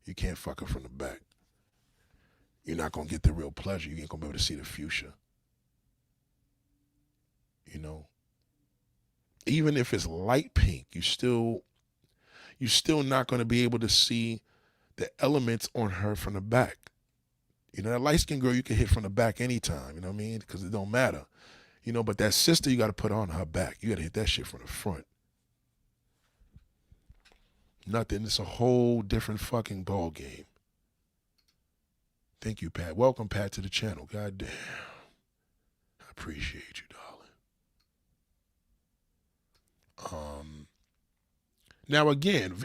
Speaker 1: You can't fuck her from the back. You're not going to get the real pleasure. You ain't going to be able to see the future. You know? Even if it's light pink, you're still not going to be able to see the elements on her from the back. You know, that light-skinned girl you can hit from the back anytime, you know what I mean? Because it don't matter. You know, but that sister, you got to put on her back. You got to hit that shit from the front. Nothing. It's a whole different fucking ball game. Thank you, Pat. Welcome, Pat, to the channel. God damn. I appreciate you, darling. Now again,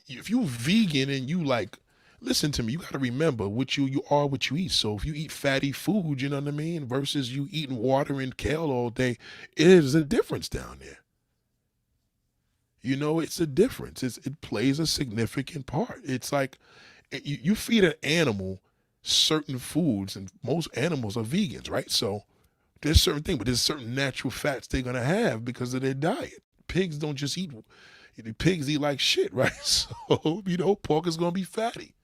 Speaker 1: if you vegan and you like, listen to me, you got to remember you are what you eat. So if you eat fatty food, you know what I mean, versus you eating water and kale all day, it is a difference down there. You know, it's a difference. It plays a significant part. It's like you feed an animal certain foods, and most animals are vegans, right? So there's certain things, but there's certain natural fats they're going to have because of their diet. Pigs don't just eat, pigs eat like shit, right? So, you know, pork is going to be fatty.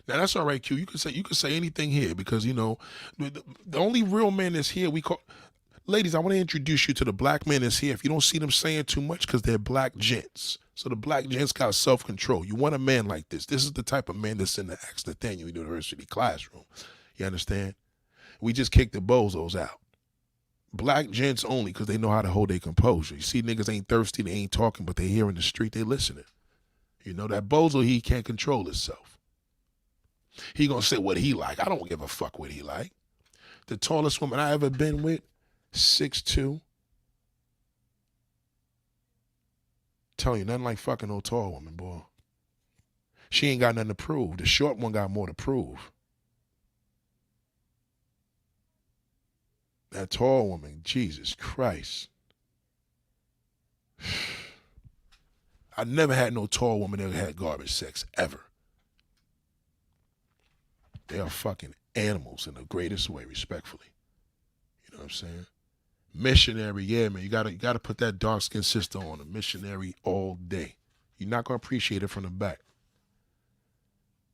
Speaker 1: Now that's all right, Q. You can say anything here because, you know, the only real man that's here, ladies, I want to introduce you to the black men that's here. If you don't see them saying too much, because they're black gents. So the black gents got self-control. You want a man like this. This is the type of man that's in the Ask Nathaniel University classroom. You understand? We just kicked the bozos out. Black gents only, because they know how to hold their composure. You see, niggas ain't thirsty, they ain't talking, but they here in the street, they listening. You know, that bozo, he can't control himself. He gonna say what he like. I don't give a fuck what he like. The tallest woman I ever been with, 6'2". Telling you, nothing like fucking no tall woman, boy. She ain't got nothing to prove. The short one got more to prove. That tall woman, Jesus Christ. I never had no tall woman that had garbage sex, ever. They are fucking animals in the greatest way, respectfully. You know what I'm saying? Missionary, yeah, man. You gotta put that dark skin sister on a missionary all day. You're not gonna appreciate it from the back.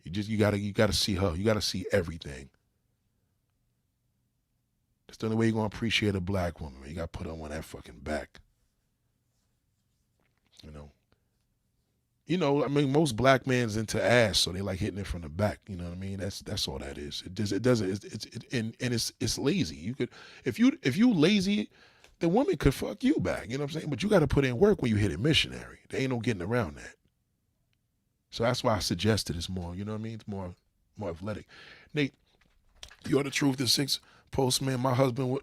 Speaker 1: You gotta see her. You gotta see everything. That's the only way you're gonna appreciate a black woman, man. You gotta put her on that fucking back. You know, I mean, most black men's into ass, so they like hitting it from the back. You know what I mean? That's all that is. It's lazy. You could, if you lazy, the woman could fuck you back. You know what I'm saying? But you got to put in work when you hit it missionary. There ain't no getting around that. So that's why I suggested it's more. You know what I mean? It's more athletic. Nate, you're the truth. The 6 postman. My husband would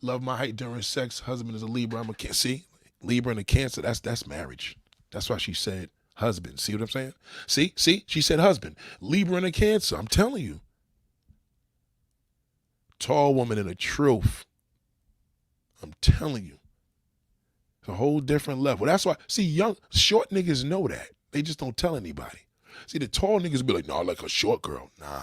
Speaker 1: love my height during sex. Husband is a Libra. I'm a Cancer. See, Libra and a Cancer. That's marriage. That's why she said husband. See what I'm saying? See, she said husband. Libra and a Cancer. I'm telling you. Tall woman and a truth. I'm telling you. It's a whole different level. That's why, see, short niggas know that. They just don't tell anybody. See, the tall niggas be like, no, I like a short girl. Nah.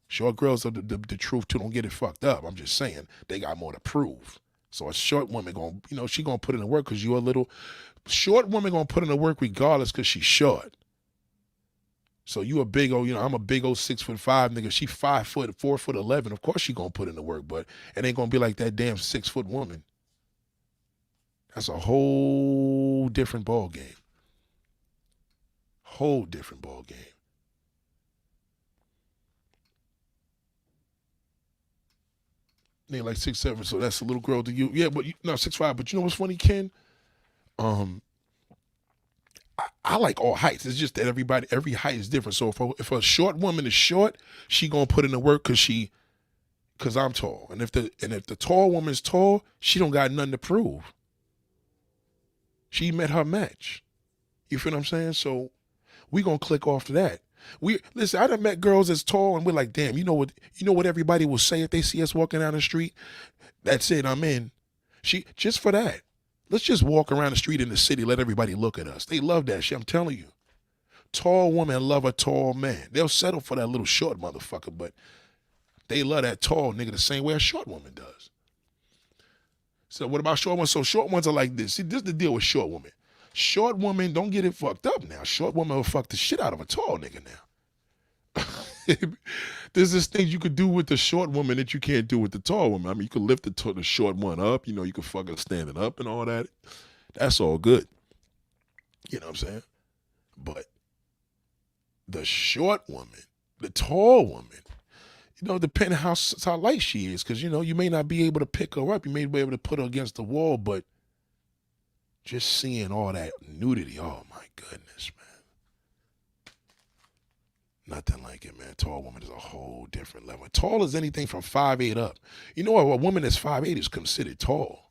Speaker 1: Short girls are the truth too. Don't get it fucked up. I'm just saying, they got more to prove. So a short woman she gonna put in the work because you're a little, short woman gonna put in the work regardless because she's short. So you a big old, I'm a big old 6'5" nigga. She 5 foot, 4'11". Of course she gonna put in the work, but it ain't gonna be like that damn 6 foot woman. That's a whole different ball game. Whole different ball game. They like 6'7", so that's a little girl to you. Yeah, but 6'5". But you know what's funny, Ken? I like all heights. It's just that every height is different. So if a short woman is short, she gonna put in the work because I'm tall. And if the tall woman's tall, she don't got nothing to prove. She met her match. You feel what I'm saying? So we gonna click off to that. Listen, I done met girls as tall and we're like, damn, you know what everybody will say if they see us walking down the street? That's it, I'm in. Just for that. Let's just walk around the street in the city, let everybody look at us. They love that shit, I'm telling you. Tall women love a tall man. They'll settle for that little short motherfucker, but they love that tall nigga the same way a short woman does. So what about short ones? So short ones are like this. See, this is the deal with short women. Short woman, don't get it fucked up now. Short woman will fuck the shit out of a tall nigga now. There's this thing you could do with the short woman that you can't do with the tall woman. I mean, you could lift the short one up. You could fuck her standing up and all that. That's all good. You know what I'm saying? But the short woman, the tall woman, depending how light she is, because you may not be able to pick her up, you may be able to put her against the wall, but just seeing all that nudity, oh my goodness, man. Nothing like it, man. Tall woman is a whole different level. Tall is anything from 5'8" up. You know what? A woman that's 5'8" is considered tall.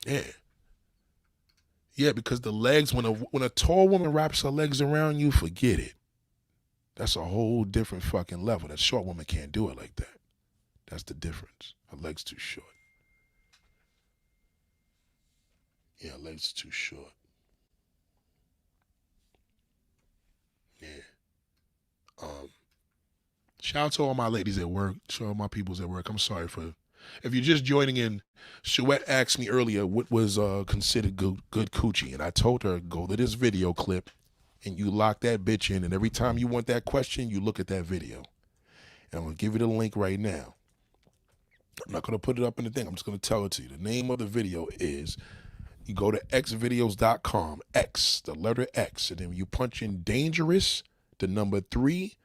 Speaker 1: Yeah. Yeah, because the legs, when a tall woman wraps her legs around you, forget it. That's a whole different fucking level. That short woman can't do it like that. That's the difference. Her legs too short. Yeah, her legs too short. Yeah. Shout out to all my ladies at work. Shout out my peoples at work. I'm sorry if you're just joining in. Chouette asked me earlier what was considered good coochie, and I told her, go to this video clip and you lock that bitch in, and every time you want that question, you look at that video. And I'm gonna give you the link right now. I'm not gonna put it up in the thing. I'm just gonna tell it to you. The name of the video is, you go to xvideos.com, X, the letter X, and then you punch in dangerous, the number 3,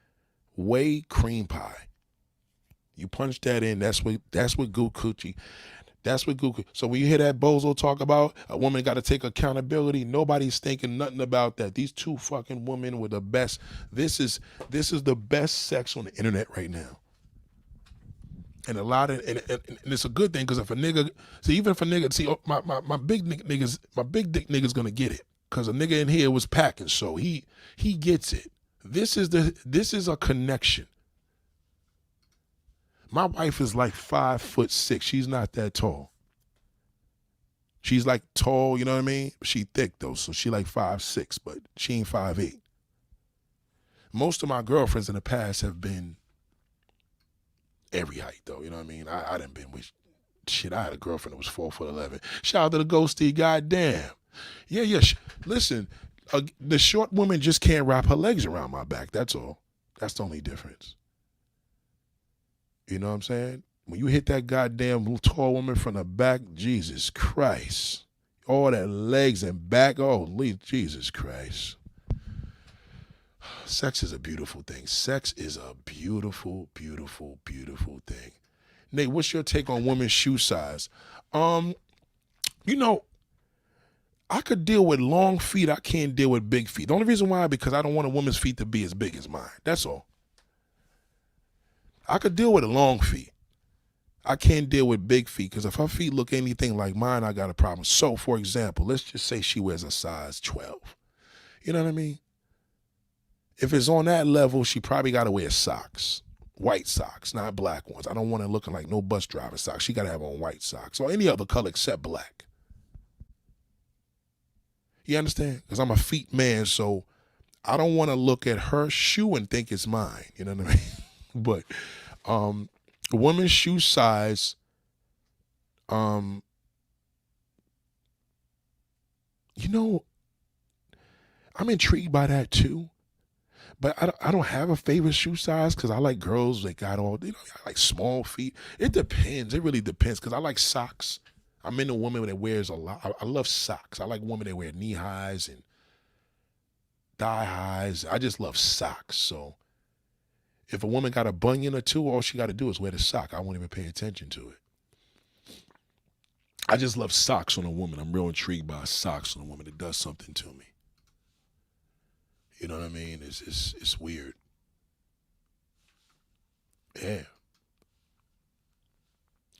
Speaker 1: way cream pie. You punch that in, that's what good coochie. That's what good. So when you hear that bozo talk about a woman got to take accountability, nobody's thinking nothing about that. These two fucking women were the best. This is the best sex on the internet right now. And and it's a good thing, because if a nigga, my big dick nigga's gonna get it, because a nigga in here was packing, so he gets it. This is a connection. My wife is like 5'6". She's not that tall. She's like tall, you know what I mean? She thick though, so she like 5'6", but she ain't 5'8". Most of my girlfriends in the past have been every height though, you know what I mean? I done been with shit. I had a girlfriend that was 4'11". Shout out to the ghosty, goddamn. Yeah. Listen, the short woman just can't wrap her legs around my back. That's all. That's the only difference. You know what I'm saying? When you hit that goddamn tall woman from the back, Jesus Christ. All that legs and back, oh, Jesus Christ. Sex is a beautiful thing. Sex is a beautiful, beautiful, beautiful thing. Nate, what's your take on women's shoe size? I could deal with long feet. I can't deal with big feet. The only reason why, because I don't want a woman's feet to be as big as mine. That's all. I could deal with a long feet. I can't deal with big feet, because if her feet look anything like mine, I got a problem. So, for example, let's just say she wears a size 12. You know what I mean? If it's on that level, she probably got to wear socks. White socks, not black ones. I don't want her looking like no bus driver socks. She got to have on white socks or any other color except black. You understand? Because I'm a feet man, so I don't want to look at her shoe and think it's mine. You know what I mean? But women's shoe size, I'm intrigued by that too. But I don't have a favorite shoe size, because I like girls that got all, I like small feet. It depends. It really depends, because I like socks. I'm into a woman that wears a lot. I love socks. I like women that wear knee highs and thigh highs. I just love socks. So if a woman got a bunion or two, all she got to do is wear the sock. I won't even pay attention to it. I just love socks on a woman. I'm real intrigued by socks on a woman that does something to me. You know what I mean? It's weird. Yeah.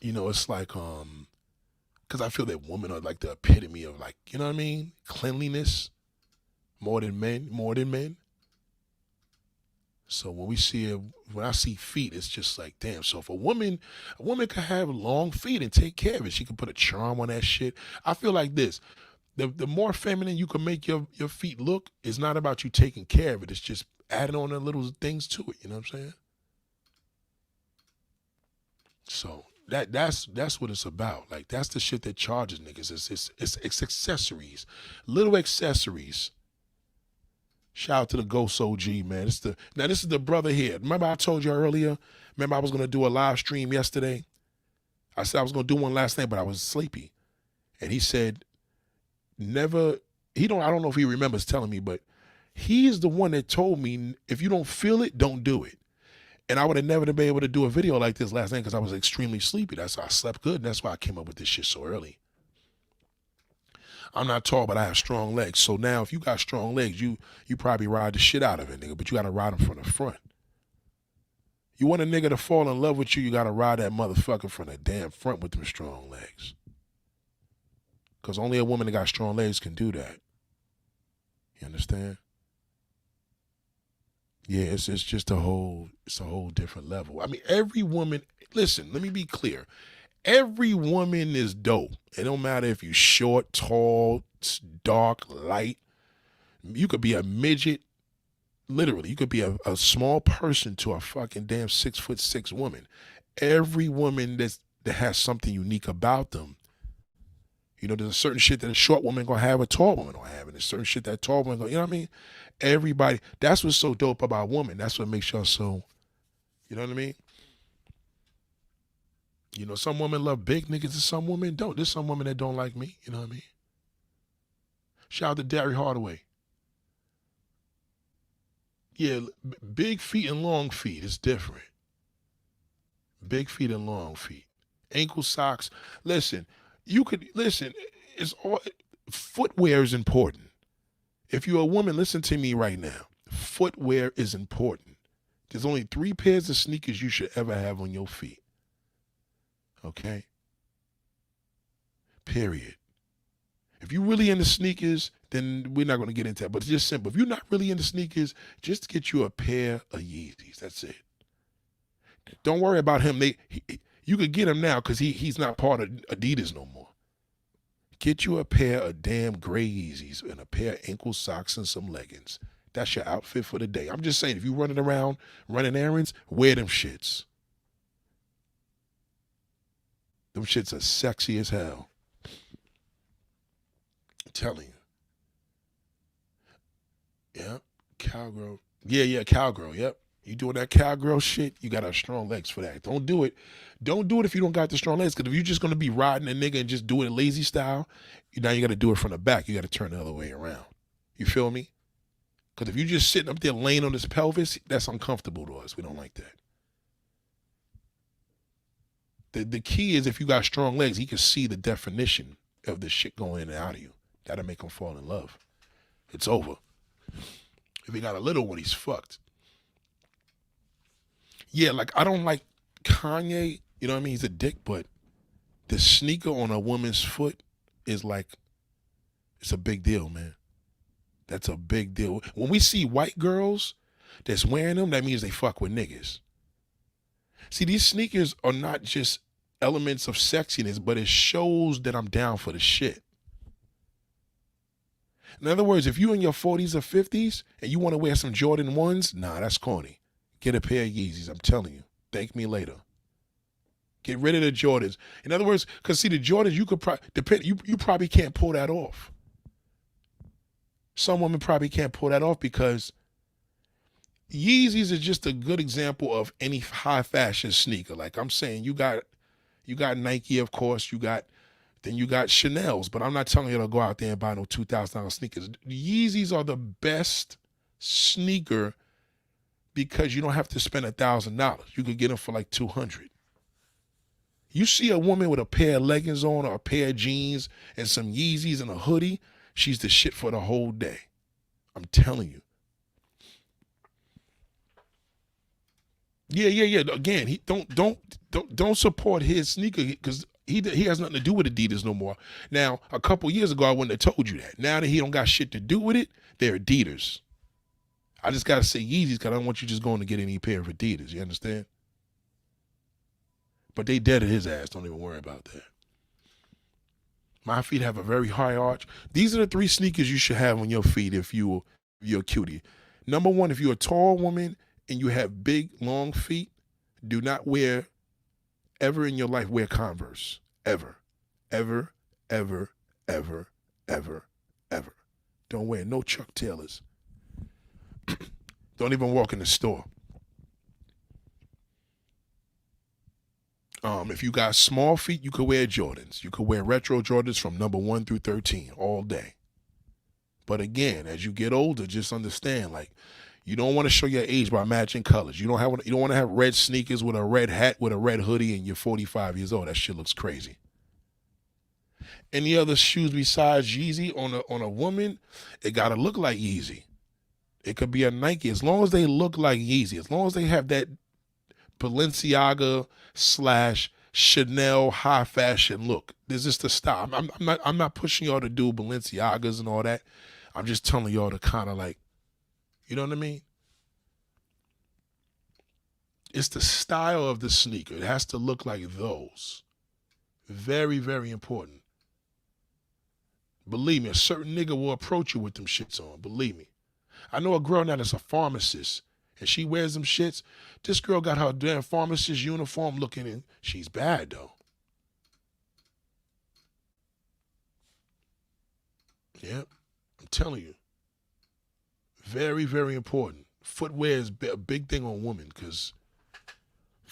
Speaker 1: It's like, because I feel that women are like the epitome of, like, you know what I mean? Cleanliness more than men. So when I see feet, it's just like, damn. So if a woman could have long feet and take care of it, she could put a charm on that shit. I feel like this. The more feminine you can make your feet look, it's not about you taking care of it. It's just adding on the little things to it. You know what I'm saying? So that's what it's about. Like, that's the shit that charges niggas. It's accessories, little accessories. Shout out to the Ghost OG, man. This is the brother here. Remember I told you earlier? Remember I was gonna do a live stream yesterday? I said I was gonna do one last night, but I was sleepy. And he said, I don't know if he remembers telling me, but he's the one that told me, if you don't feel it, don't do it. And I would have never been able to do a video like this last night because I was extremely sleepy. That's why I slept good, and that's why I came up with this shit so early. I'm not tall, but I have strong legs. So now if you got strong legs, you probably ride the shit out of it, nigga, but you got to ride them from the front. You want a nigga to fall in love with you, you got to ride that motherfucker from the damn front with them strong legs. Because only a woman that got strong legs can do that. You understand? Yeah, it's just it's a whole different level. I mean, every woman, listen, let me be clear. Every woman is dope. It don't matter if you're short, tall, dark, light. You could be a midget. Literally, you could be a small person to a fucking damn 6'6" woman. Every woman that has something unique about them. You know, there's a certain shit that a short woman gonna have a tall woman don't have, and there's certain shit that a tall woman gonna, you know what I mean? Everybody, that's what's so dope about women. That's what makes y'all so, you know what I mean? You know, some women love big niggas and some women don't. There's some women that don't like me, you know what I mean? Shout out to Derry Hardaway. Yeah, big feet and long feet is different. Big feet and long feet. Ankle socks. Listen, it's all, footwear is important. If you're a woman, listen to me right now. Footwear is important. There's only 3 pairs of sneakers you should ever have on your feet. Okay? Period. If you're really into sneakers, then we're not going to get into that. But it's just simple. If you're not really into sneakers, just get you a pair of Yeezys. That's it. Don't worry about him. You could get him now because he's not part of Adidas no more. Get you a pair of damn gray Yeezys and a pair of ankle socks and some leggings. That's your outfit for the day. I'm just saying, if you're running around, running errands, wear them shits. Them shits are sexy as hell. I'm telling you. Yeah, cowgirl. Yeah, cowgirl, yep. You doing that cowgirl shit, you got to have strong legs for that. Don't do it. Don't do it if you don't got the strong legs, because if you're just going to be riding a nigga and just do it lazy style, now you got to do it from the back. You got to turn the other way around. You feel me? Because if you're just sitting up there laying on his pelvis, that's uncomfortable to us. We don't like that. The key is if you got strong legs, he can see the definition of the shit going in and out of you. That'll make him fall in love. It's over. If he got a little one, he's fucked. Yeah, like I don't like Kanye, you know what I mean? He's a dick, but the sneaker on a woman's foot is like, it's a big deal, man. That's a big deal. When we see white girls that's wearing them, that means they fuck with niggas. See, these sneakers are not just elements of sexiness, but it shows that I'm down for the shit. In other words, if you in your 40s or 50s and you want to wear some Jordan 1s, nah, that's corny. Get a pair of Yeezys, I'm telling you. Thank me later. Get rid of the Jordans. In other words, because see, the Jordans, you could you probably can't pull that off. Some women probably can't pull that off because Yeezys is just a good example of any high fashion sneaker. Like I'm saying, you got Nike, of course, then you got Chanel's, but I'm not telling you to go out there and buy no $2,000 sneakers. Yeezys are the best sneaker because you don't have to spend $1,000. You could get them for like $200. You see a woman with a pair of leggings on or a pair of jeans and some Yeezys and a hoodie, she's the shit for the whole day. I'm telling you. Yeah. Again, he don't support his sneaker because he has nothing to do with Adidas no more. Now, a couple years ago, I wouldn't have told you that. Now that he don't got shit to do with it, they're Adidas. I just got to say Yeezys because I don't want you just going to get any pair of Adidas. You understand? But they dead at his ass. Don't even worry about that. My feet have a very high arch. These are the 3 sneakers you should have on your feet if you're a cutie. Number 1, if you're a tall woman and you have big, long feet, do not ever in your life wear Converse. Ever. Ever, ever, ever, ever, ever. Don't wear no Chuck Taylors. Don't even walk in the store. If you got small feet, you could wear Jordans. You could wear retro Jordans from number 1 through 13 all day. But again, as you get older, just understand, like, You don't want to show your age by matching colors. You don't want to have red sneakers with a red hat with a red hoodie and you're 45 years old. That shit looks crazy. Any other shoes besides Yeezy on a woman, it gotta look like Yeezy. It could be a Nike, as long as they look like Yeezy, as long as they have that Balenciaga / Chanel high fashion look. This is the style. I'm not pushing y'all to do Balenciagas and all that. I'm just telling y'all to kind of like, you know what I mean? It's the style of the sneaker. It has to look like those. Very, very important. Believe me, a certain nigga will approach you with them shits on. Believe me. I know a girl now that's a pharmacist, and she wears them shits. This girl got her damn pharmacist uniform looking in. She's bad, though. Yep, I'm telling you. Very, very important. Footwear is a big thing on women, because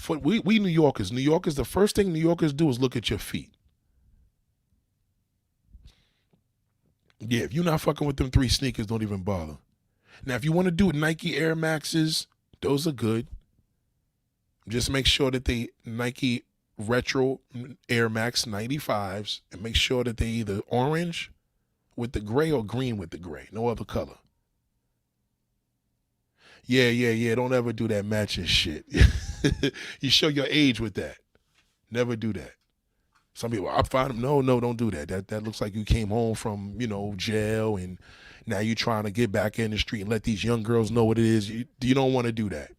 Speaker 1: we New Yorkers. New Yorkers, the first thing New Yorkers do is look at your feet. Yeah, if you're not fucking with them 3 sneakers, don't even bother. Now, if you want to do Nike Air Maxes, those are good. Just make sure that they Nike Retro Air Max 95s, and make sure that they either orange with the gray or green with the gray. No other color. Yeah. Don't ever do that matching shit. You show your age with that. Never do that. Some people, I find them, no, don't do that. That looks like you came home from, jail, and now you're trying to get back in the street and let these young girls know what it is. You don't want to do that.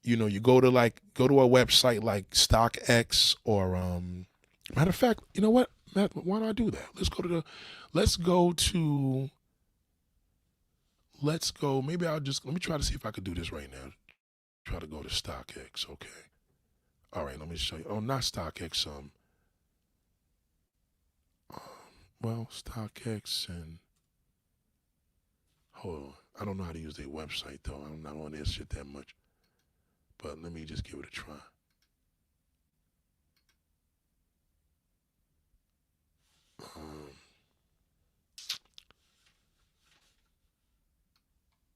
Speaker 1: You go to a website like StockX or matter of fact, you know what, Matt, why don't I do that? Maybe let me try to see if I could do this right now. Try to go to StockX, okay. All right, let me show you. Oh, not StockX. StockX and hold on. I don't know how to use their website though. I'm not on their shit that much. But let me just give it a try.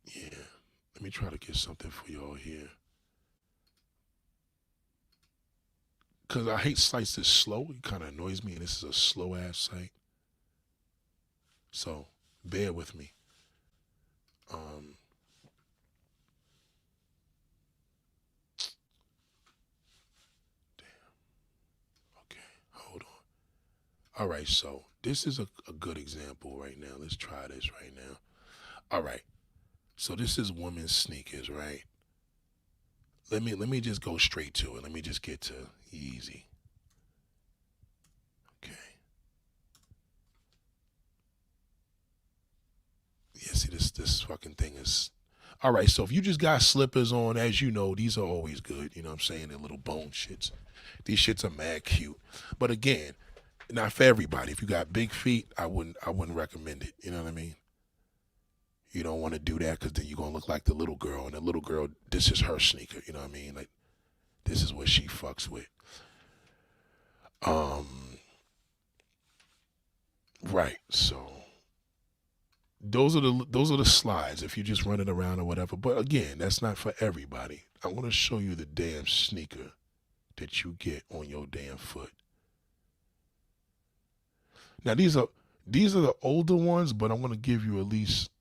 Speaker 1: Yeah. Let me try to get something for y'all here. Because I hate sites that's slow. It kind of annoys me, and this is a slow-ass site. So, bear with me. Damn. Okay, hold on. All right, so this is a good example right now. Let's try this right now. All right, so this is women's sneakers, right? Let me just go straight to it. Let me just get to Yeezy. Okay. Yeah, see this fucking thing is. All right, so if you just got slippers on, as you know, these are always good. You know what I'm saying? They're little bone shits. These shits are mad cute. But again, not for everybody. If you got big feet, I wouldn't recommend it. You know what I mean? You don't want to do that, because then you're going to look like the little girl. And the little girl, this is her sneaker. You know what I mean? Like, this is what she fucks with. Right. So those are the slides if you're just running around or whatever. But again, that's not for everybody. I want to show you the damn sneaker that you get on your damn foot. Now these are the older ones, but I'm going to give you at least.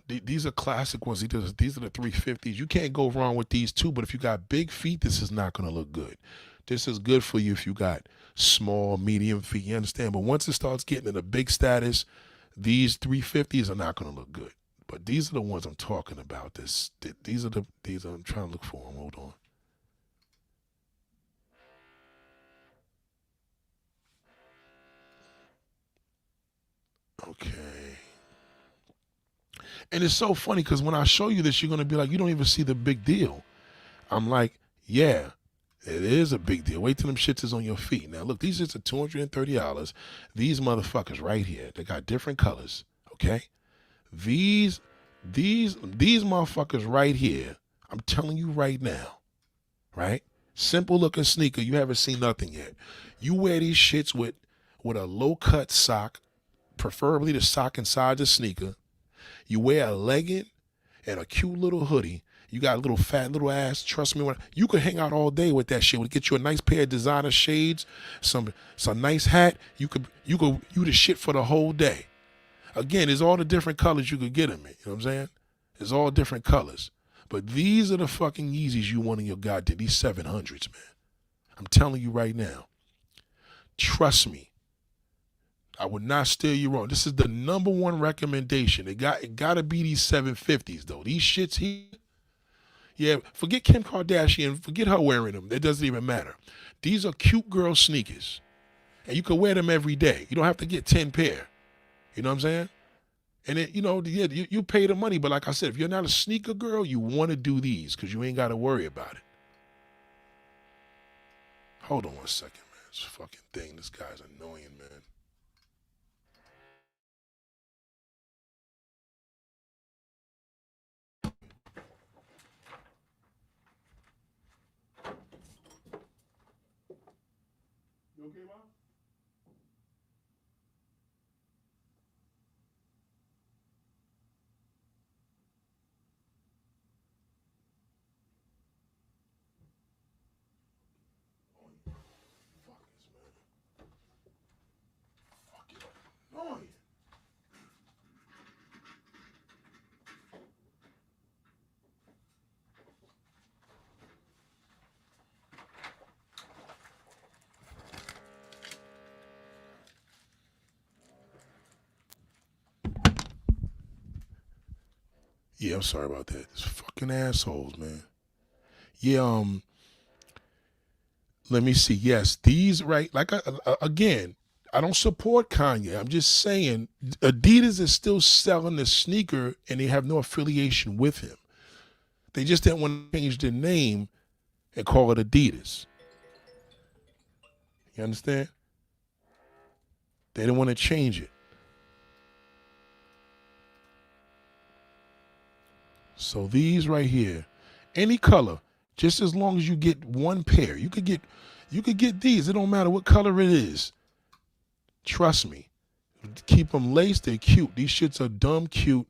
Speaker 1: These are classic ones. These are the 350s. You can't go wrong with these two, but if you got big feet, this is not going to look good. This is good for you if you got small, medium feet. You understand? But once it starts getting in a big status, these 350s are not going to look good. But these are the ones I'm talking about. These are I'm trying to look for them. Hold on. Okay. And it's so funny because when I show you this, you're going to be like, you don't even see the big deal. I'm like, yeah, it is a big deal. Wait till them shits is on your feet. Now, look, these shits are $230. These motherfuckers right here, they got different colors, okay? These motherfuckers right here, I'm telling you right now, right? Simple looking sneaker. You haven't seen nothing yet. You wear these shits with with a low-cut sock, preferably the sock inside the sneaker. You wear a legging and a cute little hoodie. You got a little fat little ass. Trust me, you could hang out all day with that shit. Would get you a nice pair of designer shades, some nice hat. You the shit for the whole day. Again, there's all the different colors you could get them in. You know what I'm saying? There's all different colors. But these are the fucking Yeezys you want in your goddamn, these 700s, man. I'm telling you right now. Trust me. I would not steer you wrong. This is the number one recommendation. It got to be these 750s, though. These shits here. Yeah, forget Kim Kardashian. Forget her wearing them. It doesn't even matter. These are cute girl sneakers. And you can wear them every day. You don't have to get 10 pair. You know what I'm saying? And it, you pay the money. But like I said, if you're not a sneaker girl, you want to do these because you ain't got to worry about it. Hold on one second, man. This fucking thing. This guy's annoying, man. You okay, Mom? Annoying. Yeah, I'm sorry about that. It's fucking assholes, man. Yeah, let me see. Yes, these right. Like again, I don't support Kanye. I'm just saying Adidas is still selling the sneaker, and they have no affiliation with him. They just didn't want to change their name and call it Adidas. You understand? They didn't want to change it. So these right here, any color, just as long as you get one pair, you could get these. It don't matter what color it is. Trust me. Keep them laced. They're cute. These shits are dumb cute.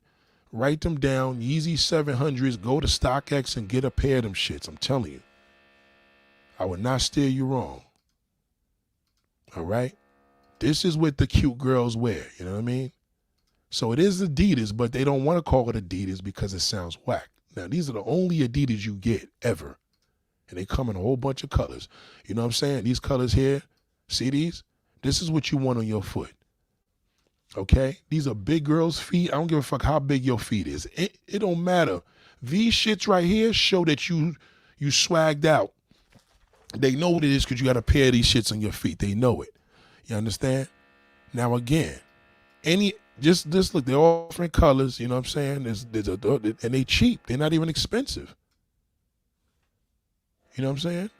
Speaker 1: Write them down. Yeezy 700s. Go to StockX and get a pair of them shits. I'm telling you. I would not steer you wrong. All right? This is what the cute girls wear. You know what I mean? So it is Adidas, but they don't want to call it Adidas because it sounds whack. Now, these are the only Adidas you get ever. And they come in a whole bunch of colors. You know what I'm saying? These colors here, see these? This is what you want on your foot. Okay? These are big girls' feet. I don't give a fuck how big your feet is. It don't matter. These shits right here show that you swagged out. They know what it is because you got a pair of these shits on your feet. They know it. You understand? Now, again, just look, they're all different colors, you know what I'm saying? And they cheap. They're not even expensive. You know what I'm saying?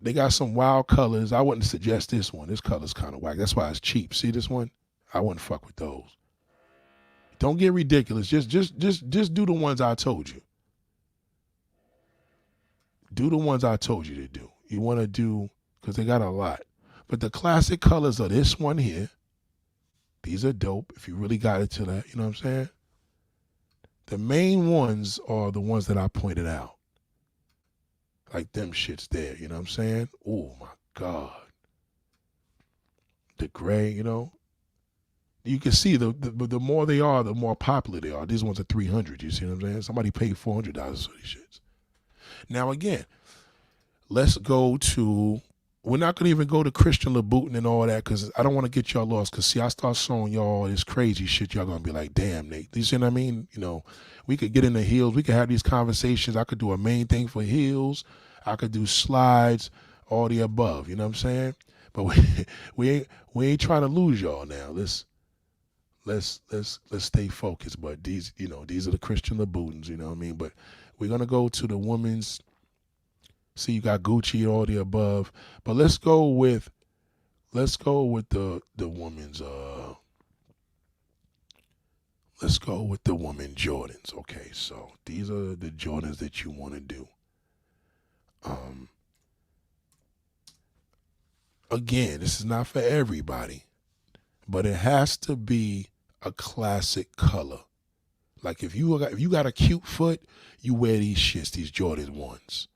Speaker 1: They got some wild colors. I wouldn't suggest this one. This color's kind of whack. That's why it's cheap. See this one? I wouldn't fuck with those. Don't get ridiculous. Just do the ones I told you. Do the ones I told you to do. You want to do, because they got a lot. But the classic colors are this one here. These are dope if you really got into that. You know what I'm saying? The main ones are the ones that I pointed out. Like them shits there. You know what I'm saying? Oh, my God. The gray, you know. You can see the more they are, the more popular they are. These ones are 300. You see what I'm saying? Somebody paid $400 for these shits. Now, again, let's go to, we're not going to even go to Christian Louboutin and all that because I don't want to get y'all lost because, see, I start showing y'all this crazy shit. Y'all going to be like, damn, Nate. You see what I mean? You know, we could get into heels. We could have these conversations. I could do a main thing for heels. I could do slides, all the above. You know what I'm saying? But we ain't trying to lose y'all now. Let's stay focused. But these are the Christian Louboutins, you know what I mean? But we're gonna go to the women's. See, you got Gucci, all the above. But let's go with the women's let's go with the women Jordans. Okay, so these are the Jordans that you want to do. Again, this is not for everybody, but it has to be a classic color. Like if you got a cute foot, you wear these shits, these Jordan ones.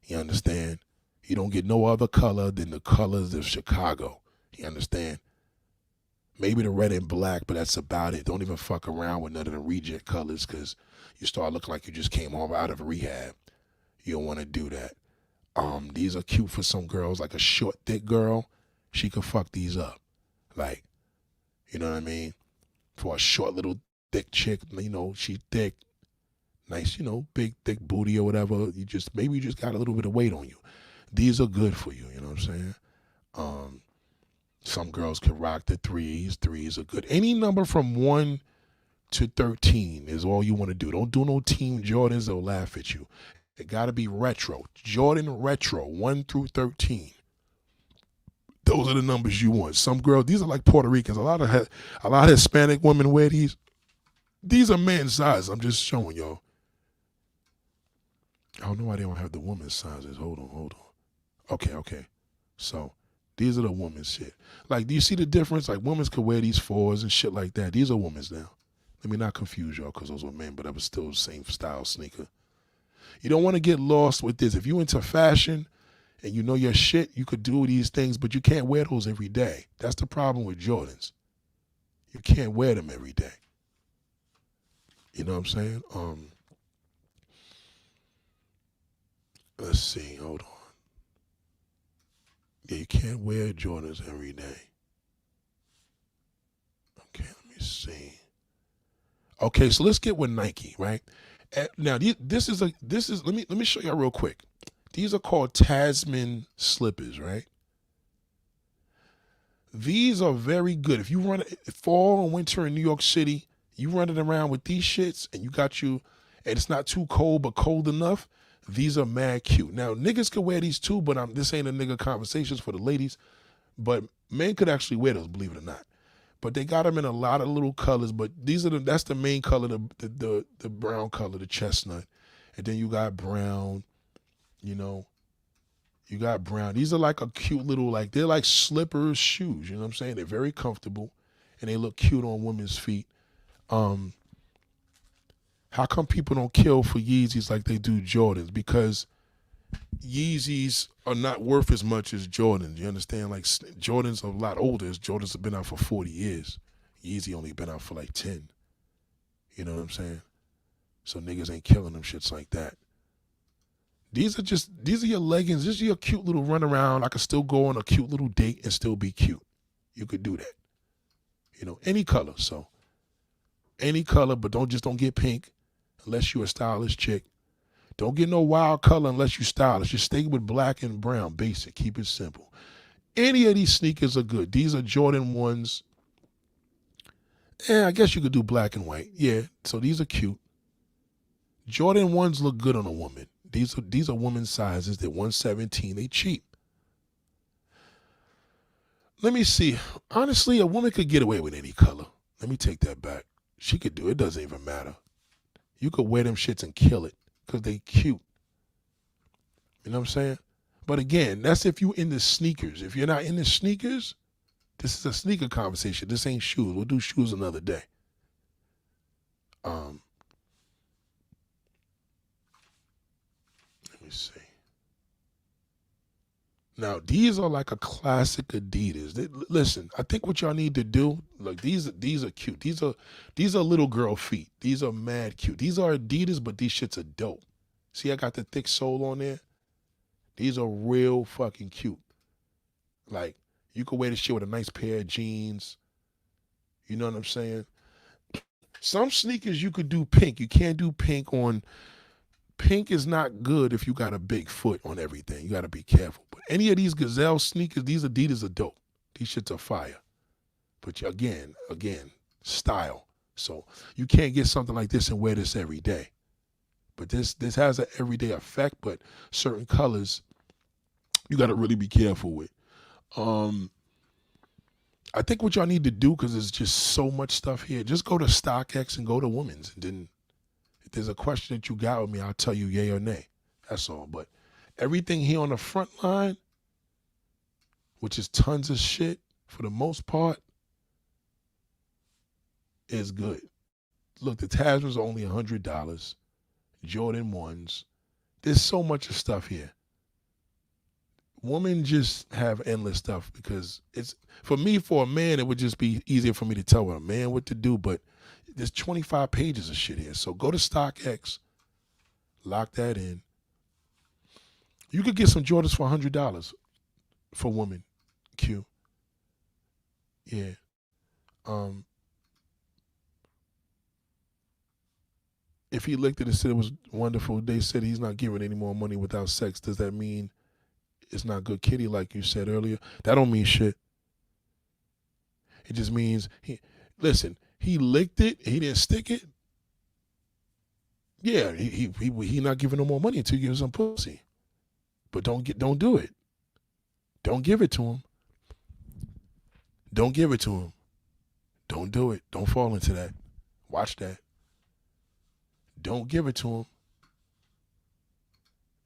Speaker 1: You understand? You don't get no other color than the colors of Chicago. You understand? Maybe the red and black, but that's about it. Don't even fuck around with none of the reject colors because you start looking like you just came out of rehab. You don't want to do that. These are cute for some girls, like a short, thick girl. She could fuck these up. Like, you know what I mean? For a short, little, thick chick, you know, she thick, nice, you know, big, thick booty or whatever. Maybe you just got a little bit of weight on you. These are good for you, you know what I'm saying? Some girls can rock the threes. Threes are good. Any number from 1 to 13 is all you want to do. Don't do no Team Jordans. They'll laugh at you. It got to be retro. Jordan retro, 1 through 13. Those are the numbers you want. Some girls, these are like Puerto Ricans. A lot of Hispanic women wear these. These are men's size. I'm just showing y'all. I don't know why they don't have the women's sizes. Hold on. Okay. So these are the women's shit. Like, do you see the difference? Like, women's could wear these 4s and shit like that. These are women's now. Let me not confuse y'all because those were men, but that was still the same style sneaker. You don't want to get lost with this. If you into fashion and you know your shit, you could do these things, but you can't wear those every day. That's the problem with Jordans. You can't wear them every day. You know what I'm saying? Let's see. Hold on. Yeah, you can't wear Jordans every day. Okay, let me see. Okay, so let's get with Nike, right? Now, this is let me show y'all real quick. These are called Tasman slippers, right? These are very good. If you run fall and winter in New York City, you running around with these shits and and it's not too cold but cold enough, these are mad cute. Now, niggas could wear these too, but this ain't a nigga conversations for the ladies. But men could actually wear those, believe it or not. But they got them in a lot of little colors. But that's the main color, the brown color, the chestnut. And then you got brown, you know. You got brown. These are like a cute little, like, they're like slippers, shoes. You know what I'm saying? They're very comfortable. And they look cute on women's feet. How come people don't kill for Yeezys like they do Jordans? Because Yeezys are not worth as much as Jordans. You understand? Like, Jordans are a lot older. Jordans have been out for 40 years. Yeezy only been out for like 10. You know what I'm saying? So niggas ain't killing them shits like that. These are your leggings. This is your cute little run around. I could still go on a cute little date and still be cute. You could do that. You know, any color. So any color, but don't get pink unless you're a stylish chick. Don't get no wild color unless you're stylish. Just stay with black and brown, basic. Keep it simple. Any of these sneakers are good. These are Jordan 1s. I guess you could do black and white. Yeah, so these are cute. Jordan 1s look good on a woman. These are women's sizes. They're 117. They cheap. Let me see. Honestly, a woman could get away with any color. Let me take that back. She could do it. It doesn't even matter. You could wear them shits and kill it because they cute. You know what I'm saying? But again, that's if you in the sneakers. If you're not in the sneakers, this is a sneaker conversation. This ain't shoes. We'll do shoes another day. Let me see. Now, these are like a classic Adidas. Listen, I think what y'all need to do, like, these are cute. These are little girl feet. These are mad cute. These are Adidas, but these shits are dope. See, I got the thick sole on there. These are real fucking cute. Like, you could wear this shit with a nice pair of jeans. You know what I'm saying? Some sneakers you could do pink. You can't do pink on... Pink is not good if you got a big foot on everything. You got to be careful. But any of these Gazelle sneakers, these Adidas are dope. These shits are fire. But again, style. So you can't get something like this and wear this every day. But this has an everyday effect, but certain colors you got to really be careful with. I think what y'all need to do, because there's just so much stuff here, just go to StockX and go to women's. And then if there's a question that you got with me, I'll tell you yay or nay. That's all. But everything here on the front line, which is tons of shit, for the most part, is good. Look, the Tasmans are only $100. Jordan 1s. There's so much of stuff here. Women just have endless stuff because it's, for me, for a man, it would just be easier for me to tell a man what to do, but there's 25 pages of shit here. So go to StockX, lock that in. You could get some Jordans for $100 for women. Q. Yeah. If he licked it and said it was wonderful, they said he's not giving any more money without sex. Does that mean it's not good kitty like you said earlier? That don't mean shit. It just means he licked it, he didn't stick it. Yeah, he not giving no more money until you give him some pussy. But don't do it. Don't give it to him. Don't give it to him. Don't do it. Don't fall into that. Watch that. Don't give it to him.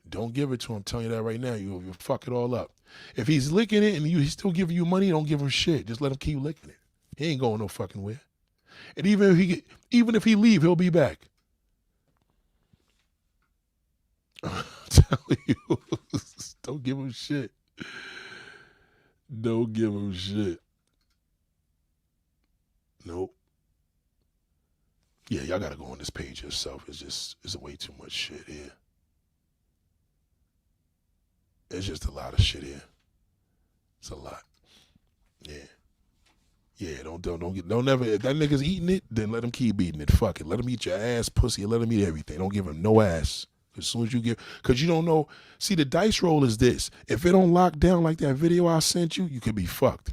Speaker 1: Don't give it to him. I'm telling you that right now. You'll fuck it all up. If he's licking it and he's still giving you money, don't give him shit. Just let him keep licking it. He ain't going no fucking where. And even if he leave, he'll be back. I'm telling you, don't give him shit. Don't give him shit. Nope. Yeah, y'all gotta go on this page yourself. It's way too much shit here. It's just a lot of shit here. It's a lot. Yeah. Yeah, don't never, if that nigga's eating it, then let him keep eating it. Fuck it. Let him eat your ass, pussy, and let him eat everything. Don't give him no ass. As soon as you give, because you don't know, see, the dice roll is this. If it don't lock down like that video I sent you, you could be fucked.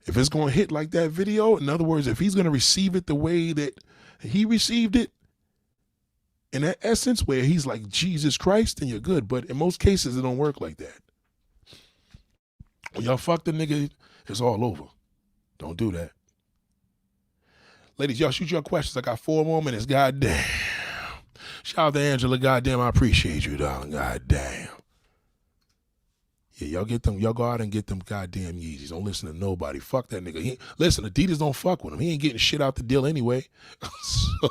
Speaker 1: If it's going to hit like that video, in other words, if he's going to receive it the way that he received it, in that essence where he's like Jesus Christ, then you're good. But in most cases, it don't work like that. When y'all fuck the nigga, it's all over. Don't do that. Ladies, y'all shoot your questions. I got 4 more minutes. Goddamn. Shout out to Angela. Goddamn, I appreciate you, darling. Goddamn. Yeah, y'all go out and get them goddamn Yeezys. Don't listen to nobody. Fuck that nigga. Listen, Adidas don't fuck with him. He ain't getting shit out the deal anyway. So,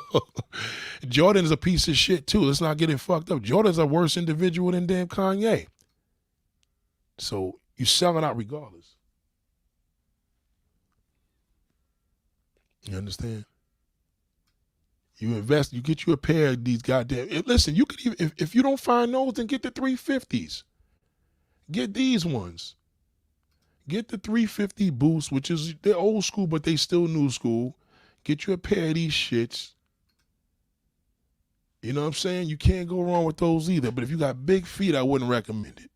Speaker 1: Jordan is a piece of shit too. Let's not get it fucked up. Jordan's a worse individual than damn Kanye. So you selling out regardless. You understand? You invest, you get you a pair of these goddamn, listen, you could even, if you don't find those, then get the 350s. Get these ones. Get the 350 Boost, which is, they're old school, but they still new school. Get you a pair of these shits. You know what I'm saying? You can't go wrong with those either. But if you got big feet, I wouldn't recommend it.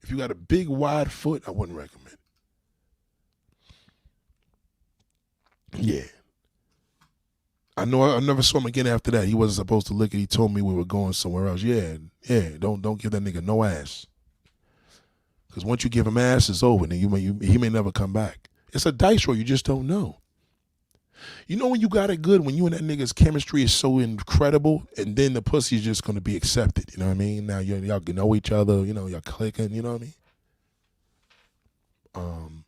Speaker 1: If you got a big, wide foot, I wouldn't recommend it. Yeah. I never saw him again after that. He wasn't supposed to lick it. He told me we were going somewhere else. Yeah. Don't give that nigga no ass. Because once you give him ass, it's over. Then he may never come back. It's a dice roll. You just don't know. You know when you got it good, when you and that nigga's chemistry is so incredible, and then the pussy is just going to be accepted. You know what I mean? Now y'all can know each other. You know, y'all clicking. You know what I mean?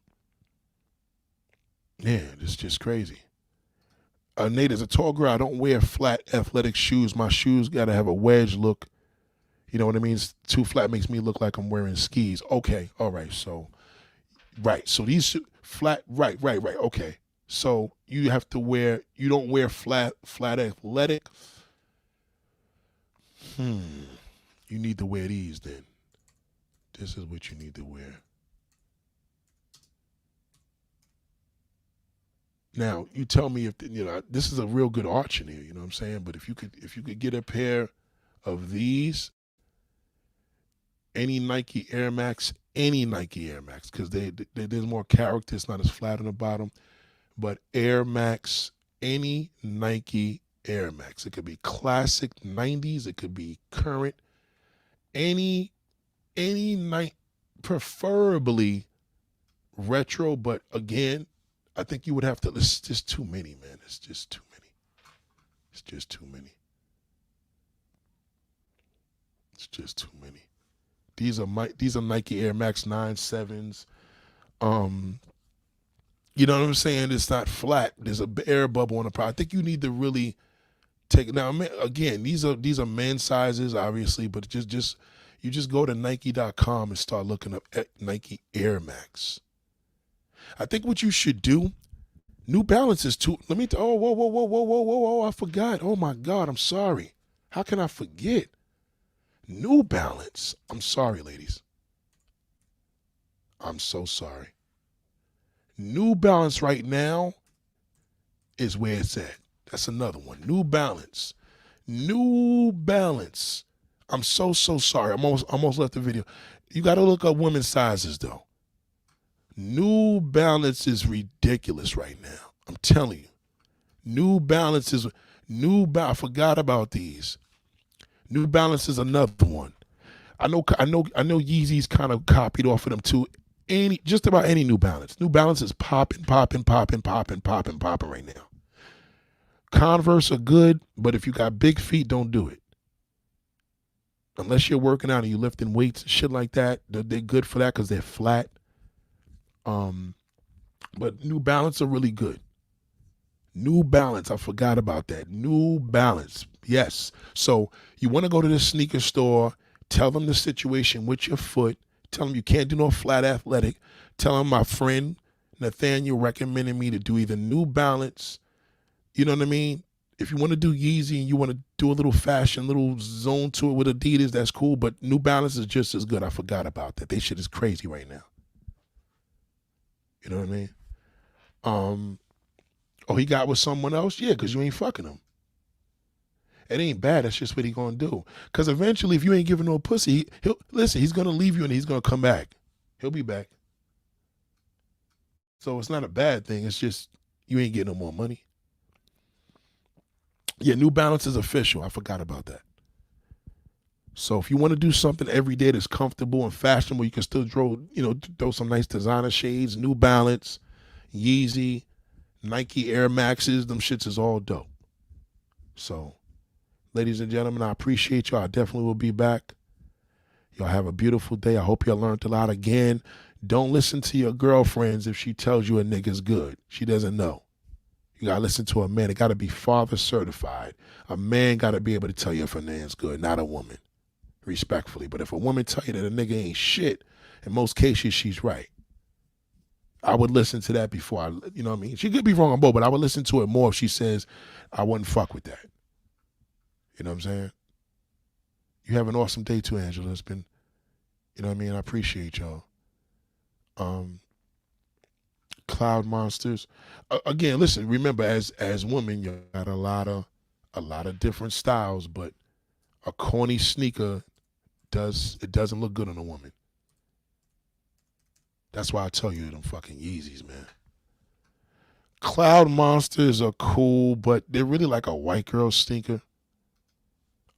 Speaker 1: Yeah, it's just crazy. Nate, as a tall girl, I don't wear flat athletic shoes. My shoes got to have a wedge look. You know what I mean? Too flat makes me look like I'm wearing skis. Okay, all right. So, right. So these flat, right. Okay. So you have to wear, you don't wear flat athletic. You need to wear these then. This is what you need to wear. Now, you tell me if, you know, this is a real good arch in here, you know what I'm saying? But if you could get a pair of these, any Nike Air Max, because there's more character, it's not as flat on the bottom. But Air Max, any Nike Air Max. It could be classic 90s, it could be current, any night, preferably retro, but again, I think you would have to, it's just too many, man. It's just too many. It's just too many. It's just too many. These are Nike Air Max 97s. You know what I'm saying? It's not flat. There's a air bubble on the product. I think you need to really take it. Now, again, these are men's sizes, obviously, but you just go to Nike.com and start looking up at Nike Air Max. I think what you should do, New Balance is too. Oh, whoa! I forgot. Oh my God, I'm sorry. How can I forget? New Balance. I'm sorry, ladies. I'm so sorry. New Balance right now is where it's at. That's another one. New Balance. New Balance. I'm so sorry. I'm almost left the video. You got to look up women's sizes though. New Balance is ridiculous right now. I'm telling you. New Balance is I forgot about these. New Balance is another one. I know Yeezy's kind of copied off of them too. Just about any New Balance. New Balance is popping right now. Converse are good, but if you got big feet, don't do it. Unless you're working out and you're lifting weights and shit like that, they're good for that because they're flat. But New Balance are really good. New Balance, I forgot about that. New Balance, yes. So you want to go to the sneaker store, tell them the situation with your foot, tell them you can't do no flat athletic, tell them my friend Nathaniel recommended me to do either New Balance, you know what I mean? If you want to do Yeezy and you want to do a little fashion, little zone to it with Adidas, that's cool, but New Balance is just as good. I forgot about that. They shit is crazy right now. You know what I mean? Oh, he got with someone else? Yeah, because you ain't fucking him. It ain't bad. That's just what he gonna do. Because eventually, if you ain't giving no pussy, he's gonna leave you and he's gonna come back. He'll be back. So it's not a bad thing. It's just you ain't getting no more money. Yeah, New Balance is official. I forgot about that. So if you want to do something every day that's comfortable and fashionable, you can still throw some nice designer shades, New Balance, Yeezy, Nike Air Maxes, them shits is all dope. So, ladies and gentlemen, I appreciate y'all. I definitely will be back. Y'all have a beautiful day. I hope y'all learned a lot. Again, don't listen to your girlfriends if she tells you a nigga's good. She doesn't know. You got to listen to a man. It got to be father certified. A man got to be able to tell you if a man's good, not a woman. Respectfully. But if a woman tell you that a nigga ain't shit, in most cases, she's right. I would listen to that before you know what I mean? She could be wrong on both, but I would listen to it more if she says, I wouldn't fuck with that. You know what I'm saying? You have an awesome day too, Angela. It's been, you know what I mean? I appreciate y'all. Cloud Monsters. Again, listen, remember as women, you got a lot of different styles, but a corny sneaker doesn't look good on a woman. That's why I tell you them fucking Yeezys, man. Cloud Monsters are cool, but they're really like a white girl sneaker.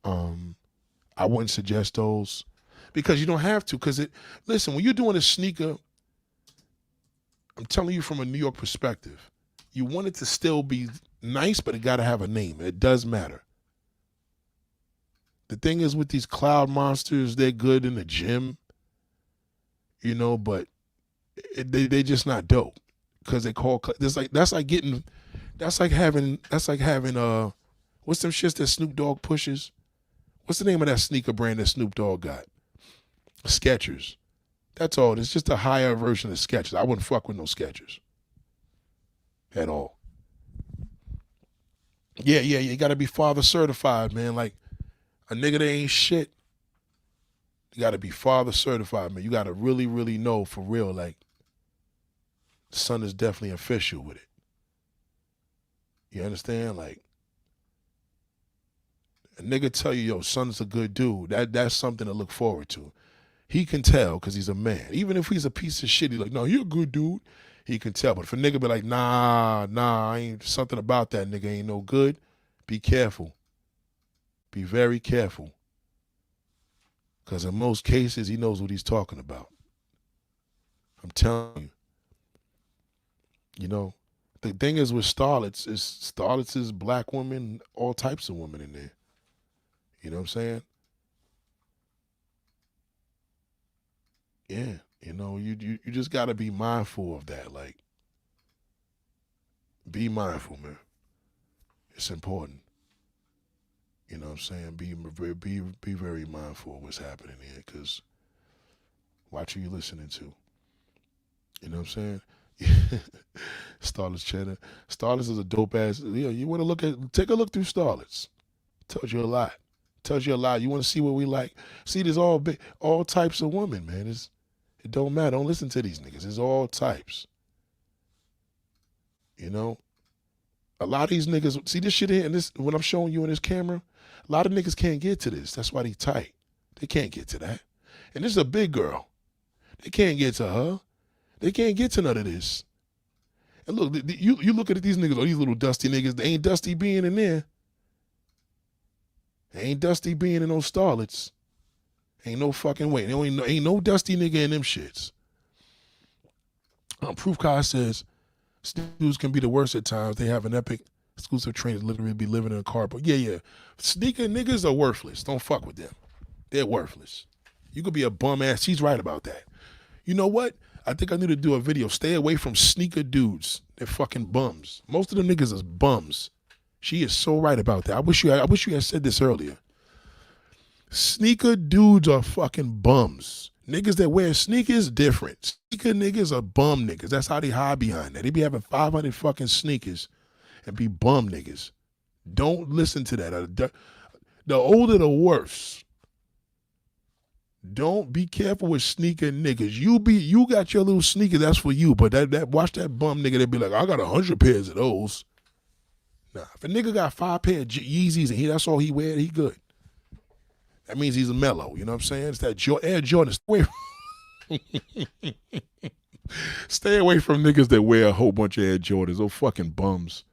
Speaker 1: I wouldn't suggest those because you don't have to. Listen, when you're doing a sneaker, I'm telling you from a New York perspective, you want it to still be nice, but it got to have a name. It does matter. The thing is with these Cloud Monsters, they're good in the gym, but they just not dope because they call that's like having what's them shits that Snoop Dogg pushes? What's the name of that sneaker brand that Snoop Dogg got? Skechers. That's all. It's just a higher version of Skechers. I wouldn't fuck with no Skechers at all. Yeah. You got to be father certified, man. Like a nigga that ain't shit. You got to be father certified, man. You got to really, really know for real, like, the son is definitely official with it. You understand? Like, a nigga tell you, yo, son's a good dude. That's something to look forward to. He can tell because he's a man. Even if he's a piece of shit, he's like, no, you're a good dude. He can tell. But if a nigga be like, nah, I ain't something about that nigga ain't no good, be careful. Be very careful. Because in most cases, he knows what he's talking about. I'm telling you. The thing is with starlets is black women, all types of women in there. You know what I'm saying? Yeah, you just got to be mindful of that. Like, be mindful, man. It's important. You know what I'm saying? Be very mindful of what's happening here, because watch who you listening to. You know what I'm saying? Starlets Cheddar. Starlets is a dope ass. You want to take a look through Starlets. Tells you a lot. Tells you a lot. You want to see what we like. See, there's all types of women, man. It don't matter. Don't listen to these niggas. It's all types. You know? A lot of these niggas, see this shit here, and this, what I'm showing you in this camera, a lot of niggas can't get to this. That's why they tight. They can't get to that. And this is a big girl. They can't get to her. They can't get to none of this. And look, you look at these niggas, these little dusty niggas, they ain't dusty being in there. They ain't dusty being in those starlets. Ain't no fucking way. Ain't no dusty nigga in them shits. Proof card says, dudes can be the worst at times. They have an epic exclusive trainers literally be living in a car. But yeah. Sneaker niggas are worthless. Don't fuck with them. They're worthless. You could be a bum ass. She's right about that. You know what? I think I need to do a video. Stay away from sneaker dudes. They're fucking bums. Most of them niggas is bums. She is so right about that. I wish you had said this earlier. Sneaker dudes are fucking bums. Niggas that wear sneakers, different. Sneaker niggas are bum niggas. That's how they hide behind that. They be having 500 fucking sneakers and be bum niggas. Don't listen to that. The older, the worse. Don't be careful with sneaker niggas. You got your little sneaker, that's for you. But watch that bum nigga that be like, I got 100 pairs of those. Nah, if a nigga got 5 pairs of Yeezys and that's all he wear, he good. That means he's a mellow. You know what I'm saying? It's that Air Jordan. Stay away from niggas that wear a whole bunch of Air Jordans. Those fucking bums.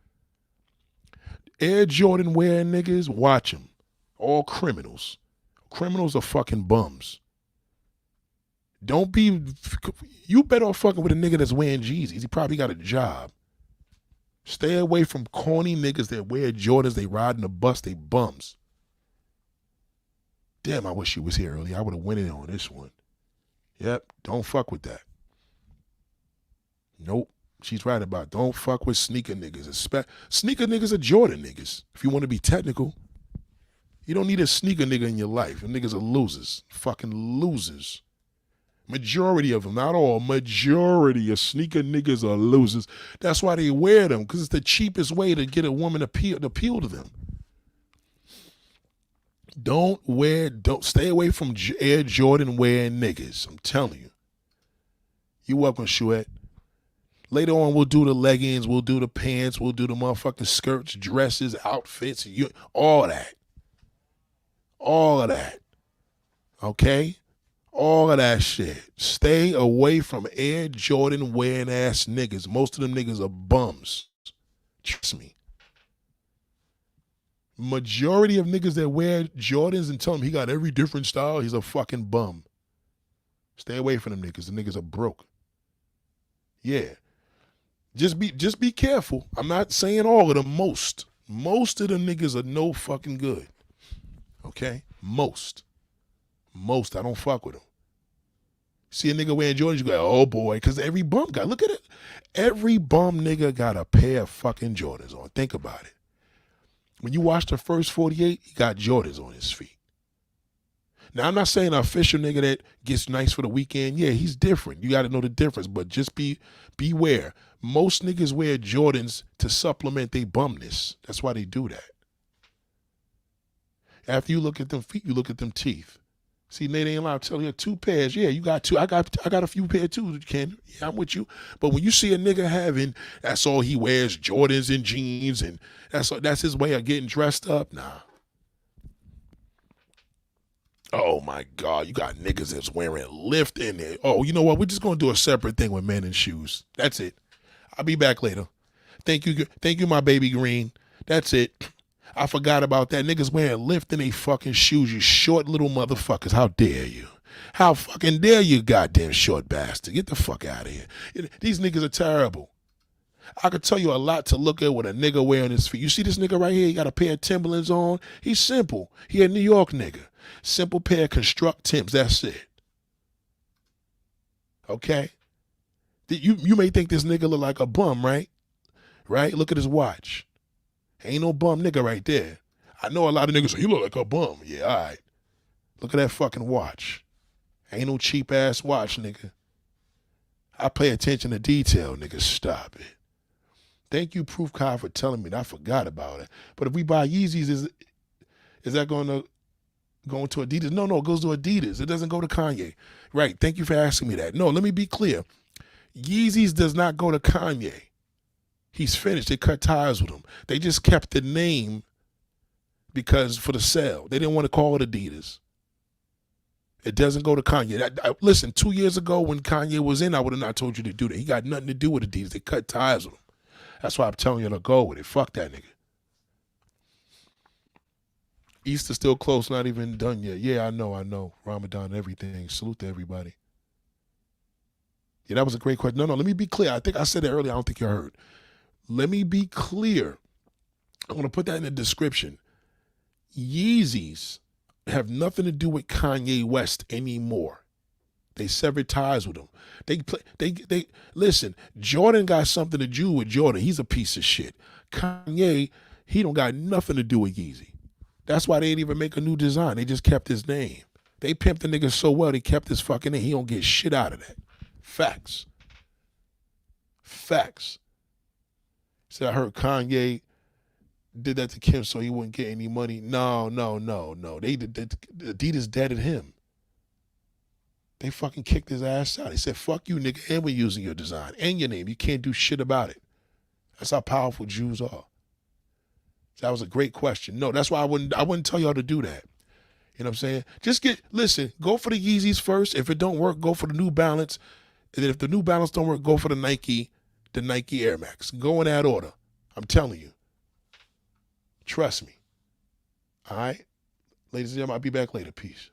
Speaker 1: Air Jordan wearing niggas, watch them. All criminals. Criminals are fucking bums. You better off fucking with a nigga that's wearing Yeezys. He probably got a job. Stay away from corny niggas that wear Jordans, they ride in the bus, they bums. Damn, I wish you was here earlier. I would have went in on this one. Yep, don't fuck with that. Nope, she's right about it. Don't fuck with sneaker niggas. Sneaker niggas are Jordan niggas, if you want to be technical. You don't need a sneaker nigga in your life. Them niggas are losers. Fucking losers. Majority of them, not all, majority of sneaker niggas are losers. That's why they wear them, because it's the cheapest way to get a woman to appeal to them. Don't stay away from Air Jordan wearing niggas. I'm telling you. You welcome, Chouette. Later on, we'll do the leggings, we'll do the pants, we'll do the motherfucking skirts, dresses, outfits, all that. All of that. Okay? All of that shit. Stay away from Air Jordan wearing ass niggas. Most of them niggas are bums. Trust me. Majority of niggas that wear Jordans and tell him he got every different style, he's a fucking bum. Stay away from them niggas. The niggas are broke. Yeah. Just be careful. I'm not saying all of them. Most of them niggas are no fucking good. Okay? Most. I don't fuck with them. See a nigga wearing Jordans, you go, oh boy, because every bum look at it. Every bum nigga got a pair of fucking Jordans on. Think about it. When you watch the first 48, he got Jordans on his feet. Now, I'm not saying an official nigga that gets nice for the weekend. Yeah, he's different. You got to know the difference, but just beware. Most niggas wear Jordans to supplement their bumness. That's why they do that. After you look at them feet, you look at them teeth. See, Nate ain't allowed to tell you 2 pairs. Yeah, you got 2. I got a few pairs too, Ken. Yeah, I'm with you. But when you see a nigga having, that's all he wears, Jordans and jeans, and that's his way of getting dressed up. Nah. Oh my God, you got niggas that's wearing lift in there. Oh, you know what? We're just gonna do a separate thing with men in shoes. That's it. I'll be back later. Thank you, my baby green. That's it. I forgot about that. Niggas wearing lift in they fucking shoes, you short little motherfuckers. How dare you? How fucking dare you, goddamn short bastard. Get the fuck out of here. These niggas are terrible. I could tell you a lot to look at what a nigga wearing his feet. You see this nigga right here? He got a pair of Timberlands on. He's simple. He a New York nigga. Simple pair of construct Timbs. That's it. Okay? You may think this nigga look like a bum, right? Right? Look at his watch. Ain't no bum nigga right there. I know a lot of niggas say, you look like a bum. Yeah, all right. Look at that fucking watch. Ain't no cheap ass watch, nigga. I pay attention to detail, nigga. Stop it. Thank you, Proof Kai, for telling me that. I forgot about it. But if we buy Yeezys, is that going to go into Adidas? No, it goes to Adidas. It doesn't go to Kanye. Right. Thank you for asking me that. No, let me be clear. Yeezys does not go to Kanye. He's finished. They cut ties with him. They just kept the name because for the sale. They didn't want to call it Adidas. It doesn't go to Kanye. Listen, 2 years ago when Kanye was in, I would have not told you to do that. He got nothing to do with Adidas. They cut ties with him. That's why I'm telling you to go with it. Fuck that nigga. Easter still close, not even done yet. Yeah, I know. Ramadan, everything. Salute to everybody. Yeah, that was a great question. No, let me be clear. I think I said it earlier. I don't think you heard. Let me be clear. I'm going to put that in the description. Yeezys have nothing to do with Kanye West anymore. They severed ties with him. They listen, Jordan got something to do with Jordan. He's a piece of shit. Kanye, he don't got nothing to do with Yeezy. That's why they didn't even make a new design. They just kept his name. They pimped the nigga so well, they kept his fucking name. He don't get shit out of that. Facts. So I heard Kanye did that to Kim so he wouldn't get any money. No. Adidas deaded him. They fucking kicked his ass out. They said, fuck you, nigga, and we're using your design and your name. You can't do shit about it. That's how powerful Jews are. So that was a great question. No, that's why I wouldn't tell y'all to do that. You know what I'm saying? Listen, go for the Yeezys first. If it don't work, go for the New Balance. And then if the New Balance don't work, go for the Nike Air Max. Go in that order. I'm telling you. Trust me. All right? Ladies and gentlemen, I'll be back later. Peace.